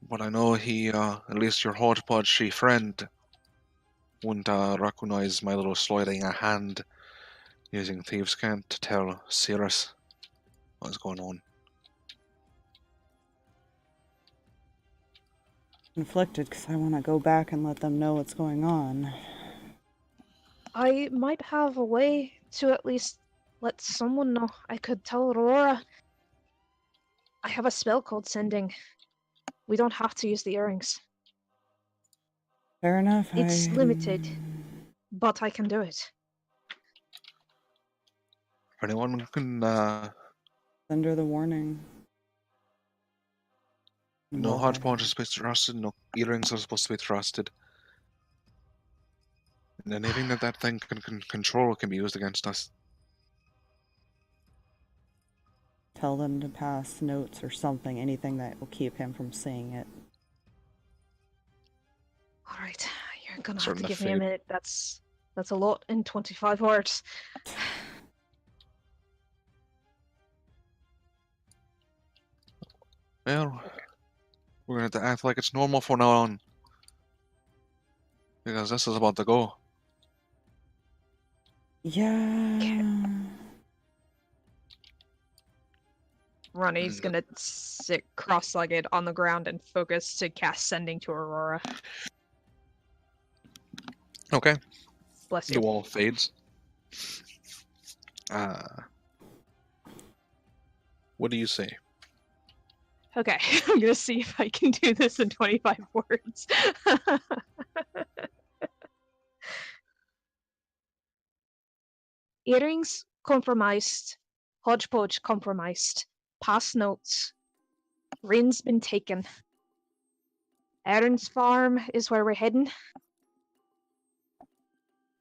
But I know he, at least your hodgepodge friend, wouldn't recognize my little sliding a hand using Thieves' Cant to tell Sirris what's going on. Conflicted because I want to go back and let them know what's going on. I might have a way to at least let someone know. I could tell Aurora. I have a spell called Sending. We don't have to use the earrings. Fair enough. It's limited, but I can do it. Anyone can, Send her the warning. no hodgepodge is supposed to be trusted, no earrings are supposed to be trusted. And anything that thing can control can be used against us. Tell them to pass notes or something, anything that will keep him from seeing it. Alright, you're gonna Certain have to give me a minute. That's a lot in 25 words. Well, we're going to have to act like it's normal from now on. Because this is about to go. Yeah. Ronnie's gonna sit cross-legged on the ground and focus to cast Sending to Aurora. Okay. Bless you. The wall fades. What do you say? Okay, I'm gonna see if I can do this in 25 words. Earrings compromised. Hodgepodge compromised. Pass notes. Rinn's been taken. Aaron's farm is where we're heading.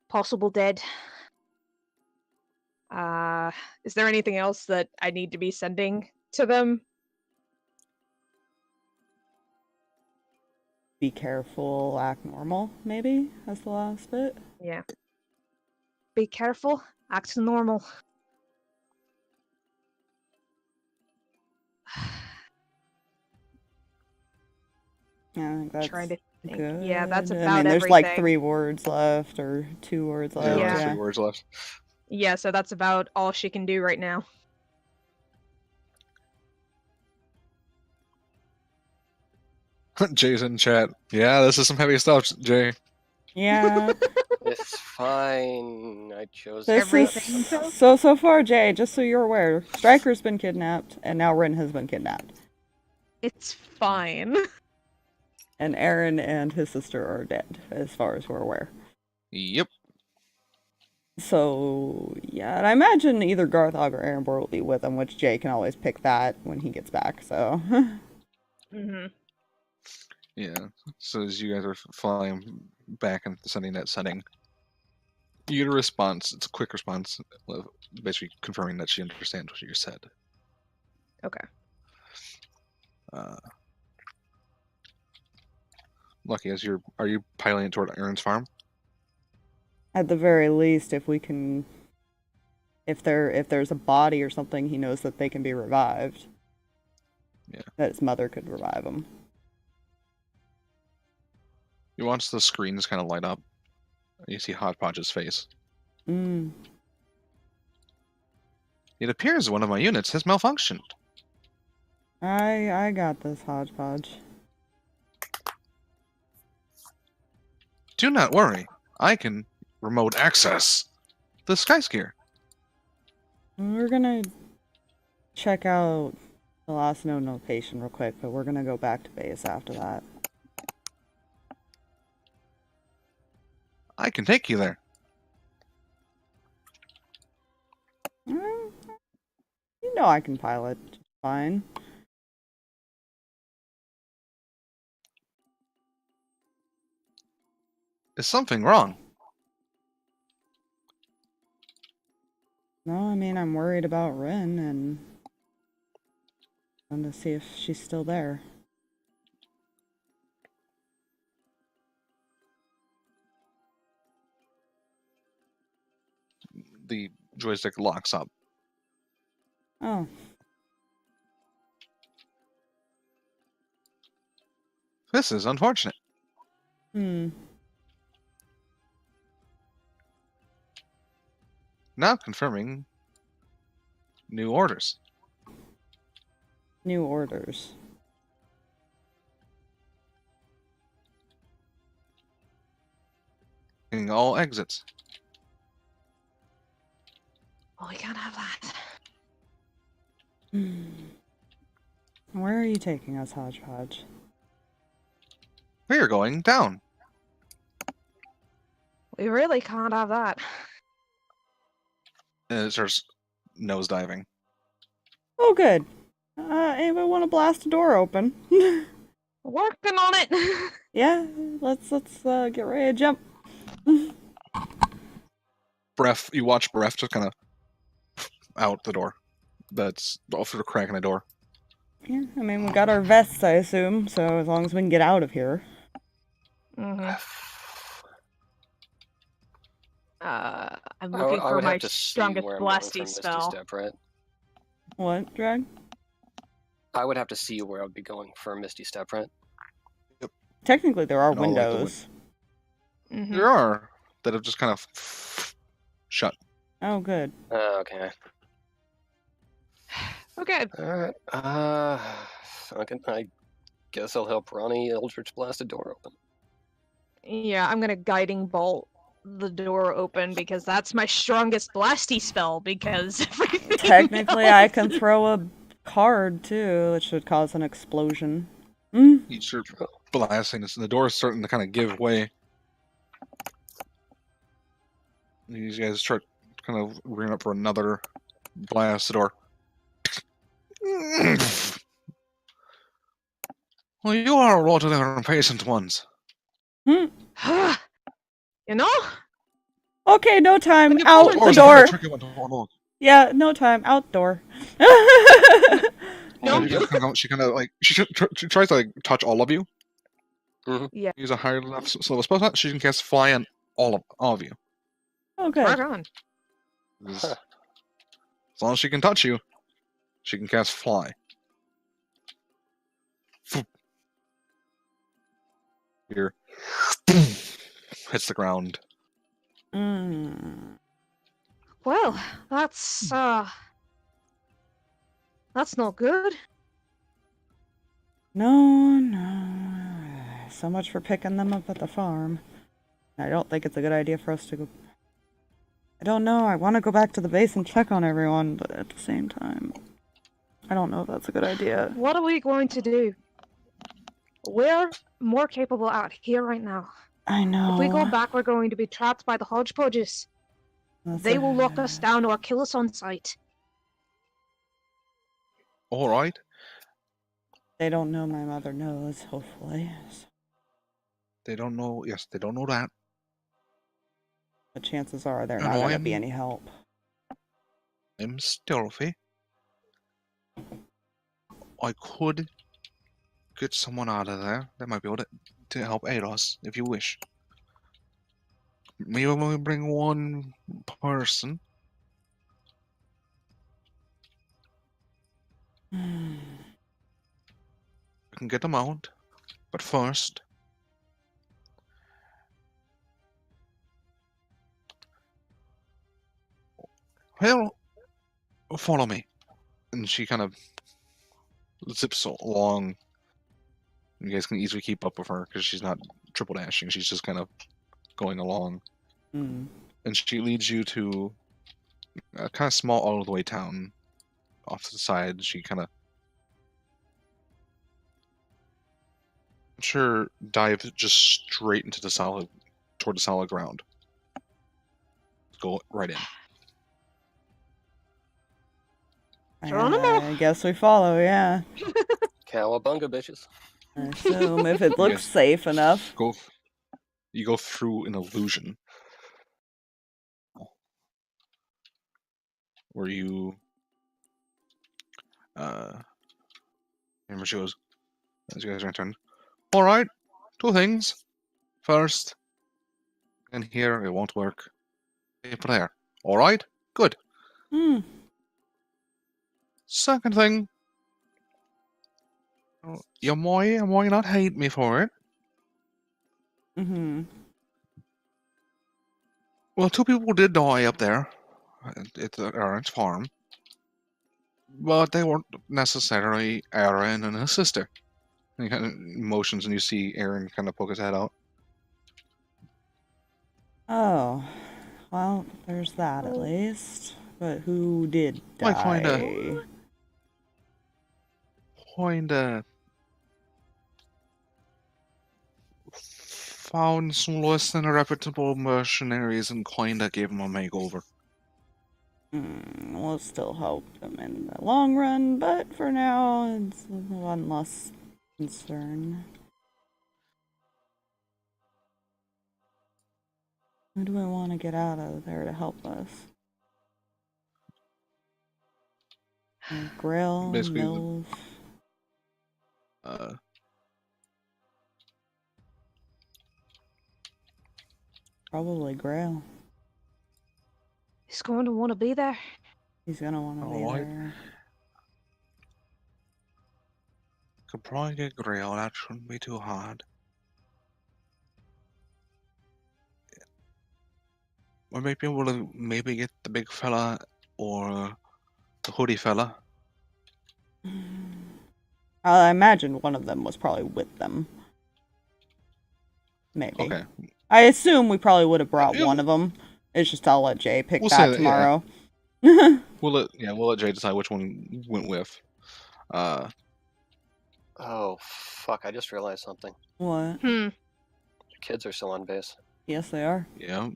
Possible dead. Is there anything else that I need to be sending to them? Be careful, act normal, maybe? That's the last bit. Yeah. Be careful, act normal. Yeah, I think that's Trying to think. good. Yeah, that's I about mean, there's everything. like 3 words left, or 2 words left. Yeah, Yeah. 3 words left. Yeah, so that's about all she can do right now. Jay's in chat. Yeah, this is some heavy stuff, Jay. Yeah. It's fine. I chose This Everything, is though? so far, Jay, just so you're aware, Striker's been kidnapped, and now Rinn has been kidnapped. It's fine. And Aaron and his sister are dead, as far as we're aware. Yep. So, yeah, and I imagine either Garthag or Erembor will be with him, which Jay can always pick that when he gets back, so. Yeah. So as you guys are flying back and sending that setting, you get a response. It's a quick response, basically confirming that she understands what you said. Okay. Lucky, are you piloting it toward Aaron's farm? At the very least, if we can, if there's a body or something, he knows that they can be revived. Yeah. That his mother could revive him. You watch the screens kind of light up. You see Hodgepodge's face. Mm. It appears one of my units has malfunctioned. I got this, Hodgepodge. Do not worry. I can remote access the Skyskier. We're gonna check out the last known location real quick, but we're gonna go back to base after that. I can take you there. You know I can pilot just fine. Is something wrong? No, I mean, I'm worried about Rinn and want to see if she's still there. The joystick locks up. Oh, This is unfortunate. Now confirming new orders. New orders. All exits. Oh, we can't have that. Where are you taking us, Hodgepodge? We are going down. We really can't have that. And it starts nosediving. Oh, good. Anybody want to blast a door open? Working on it. Yeah, let's get ready to jump. Breath. You watch Breath just kind of out the door. That's off the crack in the door. Yeah, I mean, we got our vests, I assume, so as long as we can get out of here. I'm looking I for would my have to see strongest where I'm going for blasty Misty spell. Step, right? What, Drag? I would have to see where I would be going for a Misty Step, right? Technically, there are And all, like, the windows. There are that have just kind of shut. Oh, good. Okay. Okay. Alright. I guess I'll help Ronnie Eldritch blast a door open. Yeah, I'm gonna guiding bolt the door open because that's my strongest blasty spell. Because everything Technically, else... I can throw a card too, which should cause an explosion. You start blasting this, and the door is starting to kind of give way. These guys start kind of rearing up for another blast the door. Well, you are all together impatient ones. You know? Okay, no time. Look at Out forward. the Door's a door. tricky one to unlock. Yeah, no time. Outdoor. No. She kind of like she tries to like touch all of you. Yeah. Use a higher enough level spell slot. She can cast fly on all of you. Oh, good. Right on. As long as she can touch you, she can cast fly. Here, hits the ground. Well, that's not good. No. So much for picking them up at the farm. I don't think it's a good idea for us to go... I don't know, I want to go back to the base and check on everyone, but at the same time, I don't know if that's a good idea. What are we going to do? We're more capable out here right now. I know. If we go back, we're going to be trapped by the hodgepodges. They will lock us down or kill us on sight. All right. They don't know my mother knows, hopefully. They don't know. Yes, they don't know that. But chances are they're I not know, going to be I'm- any help. I'm stealthy. I could get someone out of there that might be able to help aid us, if you wish. Maybe we bring one person. Hmm. We can get them out. But first... Well, follow me. And she kind of zips along. You guys can easily keep up with her because she's not triple dashing. She's just kind of going along. Hmm. And she leads you to a kind of small out-of-the-way town. Off to the side, she kind of... Sure, dive just straight into the solid... toward the solid ground. Go right in. Geronimo? I guess we follow, yeah. Cowabunga, bitches. I assume if it looks Yes. safe enough. You go through an illusion. Where you... Remember she goes... As you guys are turn. Alright, two things. First, in here it won't work. Paper there. Alright? Good. Hmm. Second thing, you might not hate me for it. Mm-hmm. Well, two people did die up there at Aaron's farm, but they weren't necessarily Aaron and his sister. And he kind of motions, and you see Aaron kind of poke his head out. Oh. Well, there's that at least. But who did Like, die? Kinda found some less than reputable mercenaries and kinda gave them a makeover. We'll still help them in the long run, but for now, it's one less concern. Who do I want to get out of there to help us? Grail, Basically, Milv. Probably Grail. He's going to want to be there. He's gonna want to be Alright. there. Could probably get Grail, that shouldn't be too hard. Or maybe we'll get the big fella or the hoodie fella. I imagine one of them was probably with them. Maybe. Okay. I assume we probably would have brought Yeah, one of them. It's just I'll let Jay pick We'll say that that, yeah. tomorrow. We'll let Jay decide which one went with. Oh, fuck, I just realized something. What? The kids are still on base. Yes, they are. Yeah.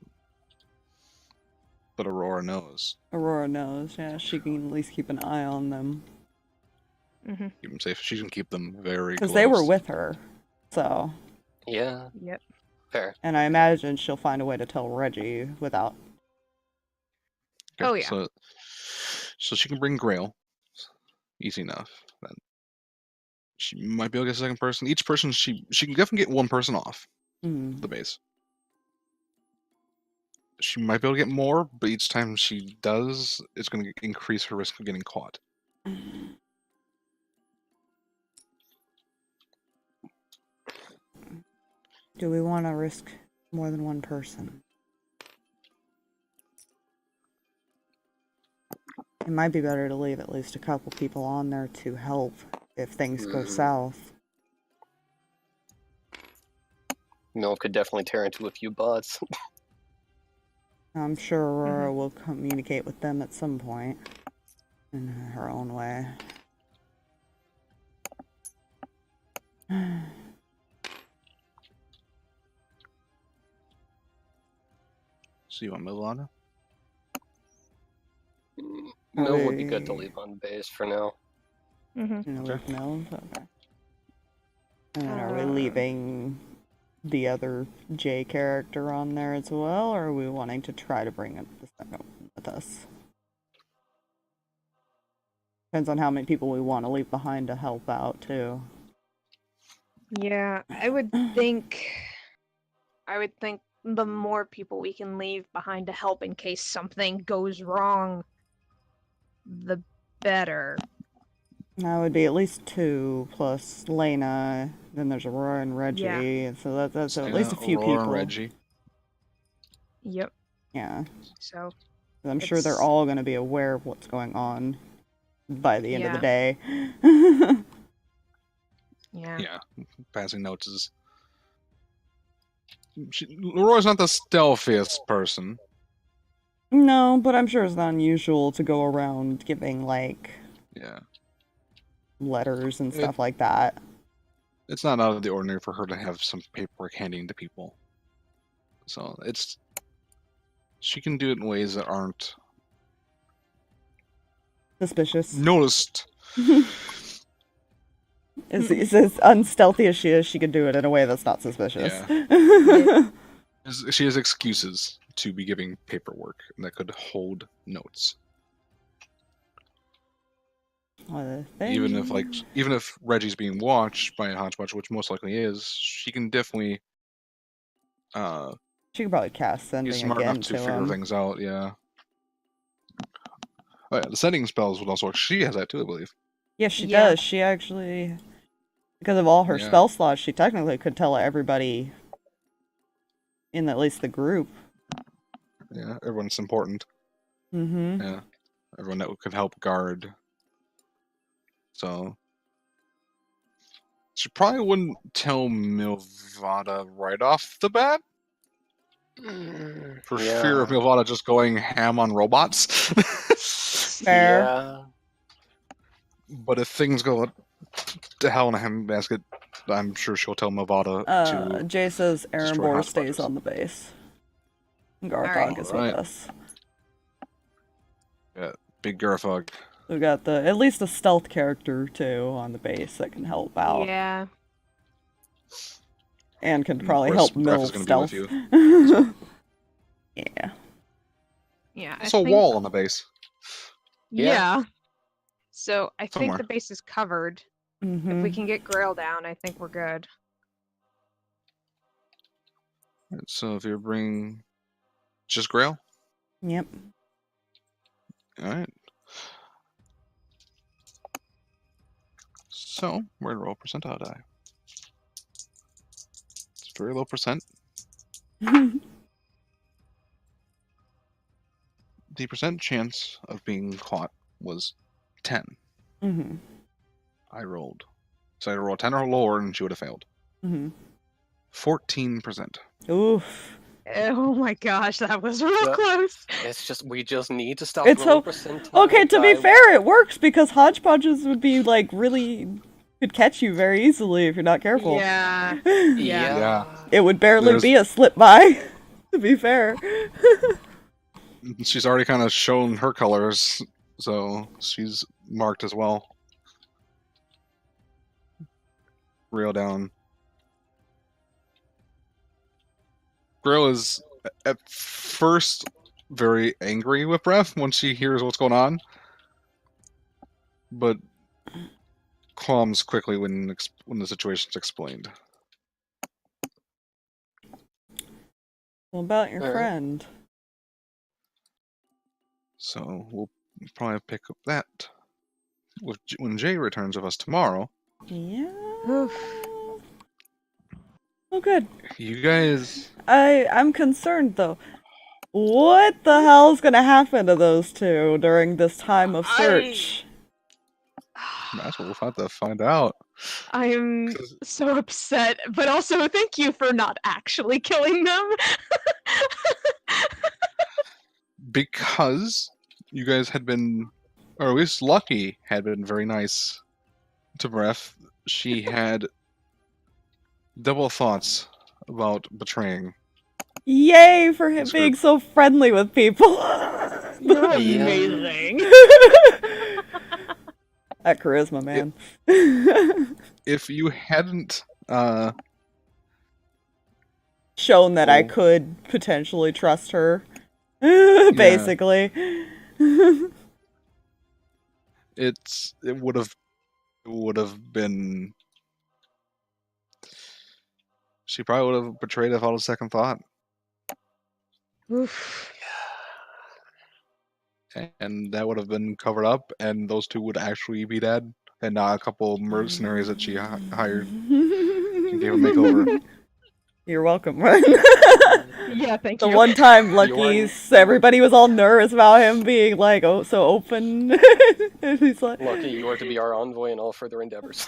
But Aurora knows. Aurora knows. Yeah, she can at least keep an eye on them. Mm-hmm. Keep them safe. She can keep them very close. Because they were with her. So. Yeah, Yep. fair. And I imagine she'll find a way to tell Reggie without. Okay, Oh, yeah. So she can bring Grail. Easy enough. Then she might be able to get a second person. Each person she can definitely get one person off the base. She might be able to get more, but each time she does, it's going to increase her risk of getting caught. Do we want to risk more than one person? It might be better to leave at least a couple people on there to help if things go south. Milv could definitely tear into a few butts. I'm sure Aurora will communicate with them at some point in her own way. So you want Mylvada? Mill would be good to leave on base for now. Mm-hmm. With Mills? Okay. And then are we Uh, leaving the other J character on there as well, or are we wanting to try to bring it the second one with us? Depends on how many people we want to leave behind to help out, too. Yeah, I would think the more people we can leave behind to help in case something goes wrong, the better. That would be at least 2 plus Lena. Then there's Aurora and Reggie. Yeah. So that's at Santa, least a few Aurora, people. and Reggie. Yep. Yeah. So I'm sure they're It's- all going to be aware of what's going on by the end of the day. yeah. Yeah, passing notes is. Aurora's not the stealthiest person. No, but I'm sure it's not unusual to go around giving, like, Yeah. letters and stuff like that. It's not out of the ordinary for her to have some paperwork handing to people. So it's. She can do it in ways that aren't Suspicious. noticed. As unstealthy as she is, she can do it in a way that's not suspicious. She has excuses to be giving paperwork that could hold notes. Even if Reggie's being watched by a hodgepodge, which most likely is, she can definitely she could probably cast be sending smart again enough to to figure him. things out. Yeah. Oh yeah, the sending spells would also work. She has that too, I believe. Yes, she Yeah. does. She actually, because of all her Yeah. spell slots, she technically could tell everybody in at least the group. Yeah, everyone's important. Mm-hmm. Yeah, everyone that could help guard. So she probably wouldn't tell Mylvada right off the bat for fear of Mylvada just going ham on robots. Fair. Yeah. But if things go to hell in a handbasket, I'm sure she'll tell Mylvada to. Jay says destroy Erembor hodgepodges. stays on the base. Garthag Alright. is Alright. with us. Big Garthag. We got at least a stealth character too on the base that can help out. Yeah. And can Of probably course, help Breath Mill is gonna be with stealth. you. Yeah. Yeah. It's a wall on the base. Yeah. So I think Somewhere. the base is covered. Mm-hmm. If we can get Grail down, I think we're good. So if you bring just Grail, Yep. all right. So we're gonna roll percentile die. It's very low percent. The percent chance of being caught was 10. Mm-hmm. I rolled. So I rolled 10 or lower and she would have failed. Mm-hmm. 14%. Oof. Oh my gosh, that was real Yeah. close. It's just we just need to stop It's rolling so- percentile Okay, to be die. fair, it works because hodgepodges would be like really could catch you very easily if you're not careful. Yeah. Yeah. It would barely There's- be a slip by, to be fair. She's already kind of shown her colors, so she's marked as well. Reel down. Grill is at first very angry with Breath once she hears what's going on, but calms quickly when the situation's explained. What about your Alright. friend? So we'll probably pick up that when Jay returns with us tomorrow. Yeah. Oof. Oh, good. You guys, I'm concerned though. What the hell's gonna happen to those two during this time of search? that's what we'll have to find out. I am so upset, but also thank you for not actually killing them. Because you guys had been, or at least Lucky had been very nice to Breath, she had double thoughts about betraying. Yay for him That's being good. so friendly with people. You're Yeah. amazing. That charisma, man. If you hadn't Shown that I Oh. could potentially trust her. Basically. it would have been, she probably would have betrayed without a second thought, Oof. and that would have been covered up, and those two would actually be dead, and not a couple mercenaries that she hired and gave a makeover. You're welcome, Rinn. Yeah, thank The you. one time You weren't- Lucky's, everybody was all nervous about him being like, oh, so open. And he's like, Lucky you are to be our envoy in all further endeavors.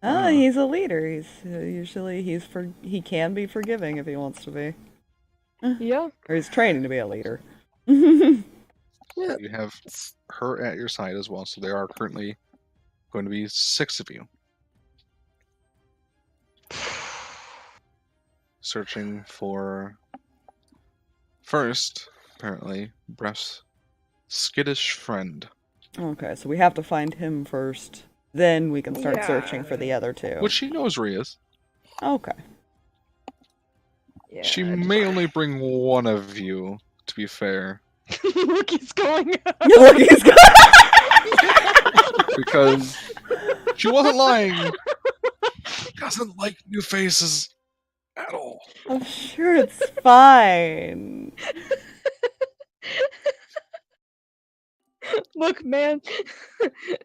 oh, he's a leader. He's usually he can be forgiving if he wants to be, Yeah. or he's training to be a leader. Yeah. You have her at your side as well, so there are currently going to be 6 of you. Searching for, first, apparently, Breath's skittish friend. Okay, so we have to find him first. Then we can start Yeah. searching for the other two. Which she knows where he is. Okay. Yeah. She may only bring one of you, to be fair. Look, he's going. Look, he's got. Because she wasn't lying. She doesn't like new faces at all. I'm sure it's fine. Look, man,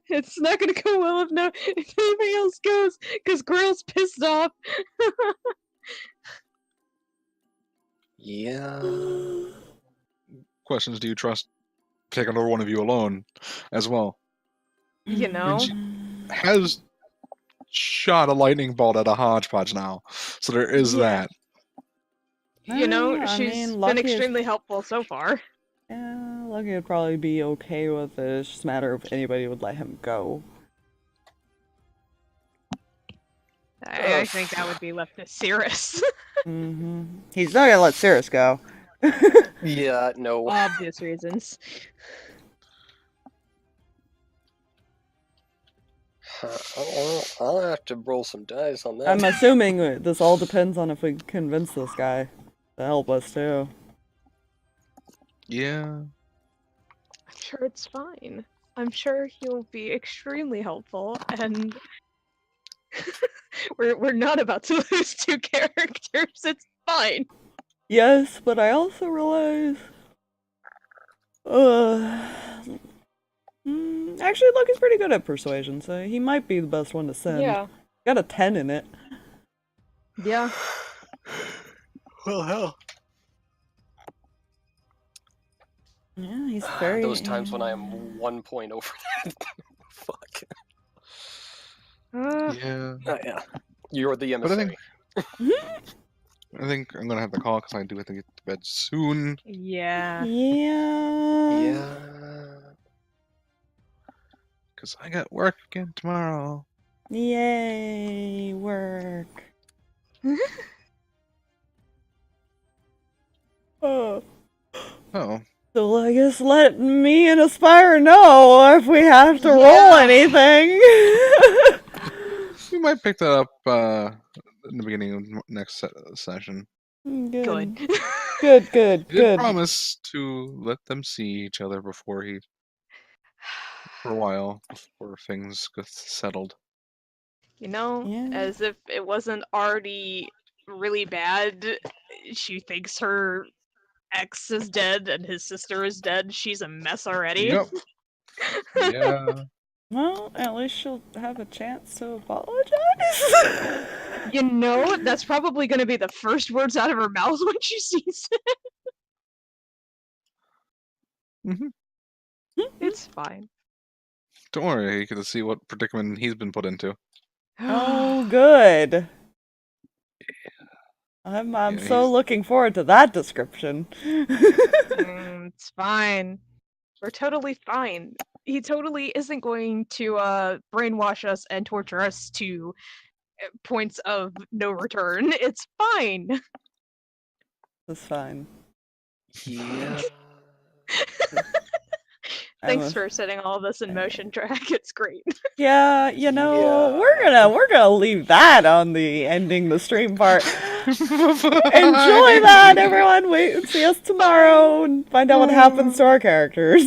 it's not gonna go well if anything else goes, because Grail's pissed off. Yeah. Questions, do you trust taking over one of you alone as well? You know? Has shot a lightning bolt at a hodgepodge now, so there is Yeah. that. You know, I she's mean, been Lucky is- extremely helpful so far. Yeah, Lucky would probably be okay with it. It's just a matter of anybody would let him go. I think that would be left to Sirris. He's not gonna let Sirris go. Yeah, no. Obvious reasons. I'll have to roll some dice on that. I'm assuming this all depends on if we convince this guy to help us too. Yeah. I'm sure it's fine. I'm sure he'll be extremely helpful, and we're not about to lose 2 characters. It's fine. Yes, but I also realize. Actually, Lucky's pretty good at persuasion, so he might be the best one to send. Yeah. Got a 10 in it. Yeah. Well, hell. Yeah, he's very. Those times when I am 1 point over that. Fuck. Yeah. Yeah. You're the But I emissary. think I'm gonna have to call because I do have to get to bed soon. Yeah. Yeah. Yeah. Because I got work again tomorrow. Yay, work. Oh. Oh. So I guess let me and Aspire know if we have to roll anything. We might pick that up in the beginning of next session. Good. Good. Good, He did good. promise to let them see each other before for a while, before things get settled. You know, Yeah. as if it wasn't already really bad, she thinks her ex is dead and his sister is dead. She's a mess already. Yep. Yeah. Well, at least she'll have a chance to apologize. You know, that's probably going to be the first words out of her mouth when she sees it. Mhm. It's fine. Don't worry, you get to see what predicament he's been put into. Oh, good. I'm Yeah, so he's- looking forward to that description. It's fine. We're totally fine. He totally isn't going to brainwash us and torture us to points of no return. It's fine. It's fine. Yeah. Thanks for setting all this in motion, Drag. It's great. Yeah, you know, Yeah. we're gonna leave that on the ending the stream part. Enjoy that, everyone. Wait and see us tomorrow and find out what happens to our characters.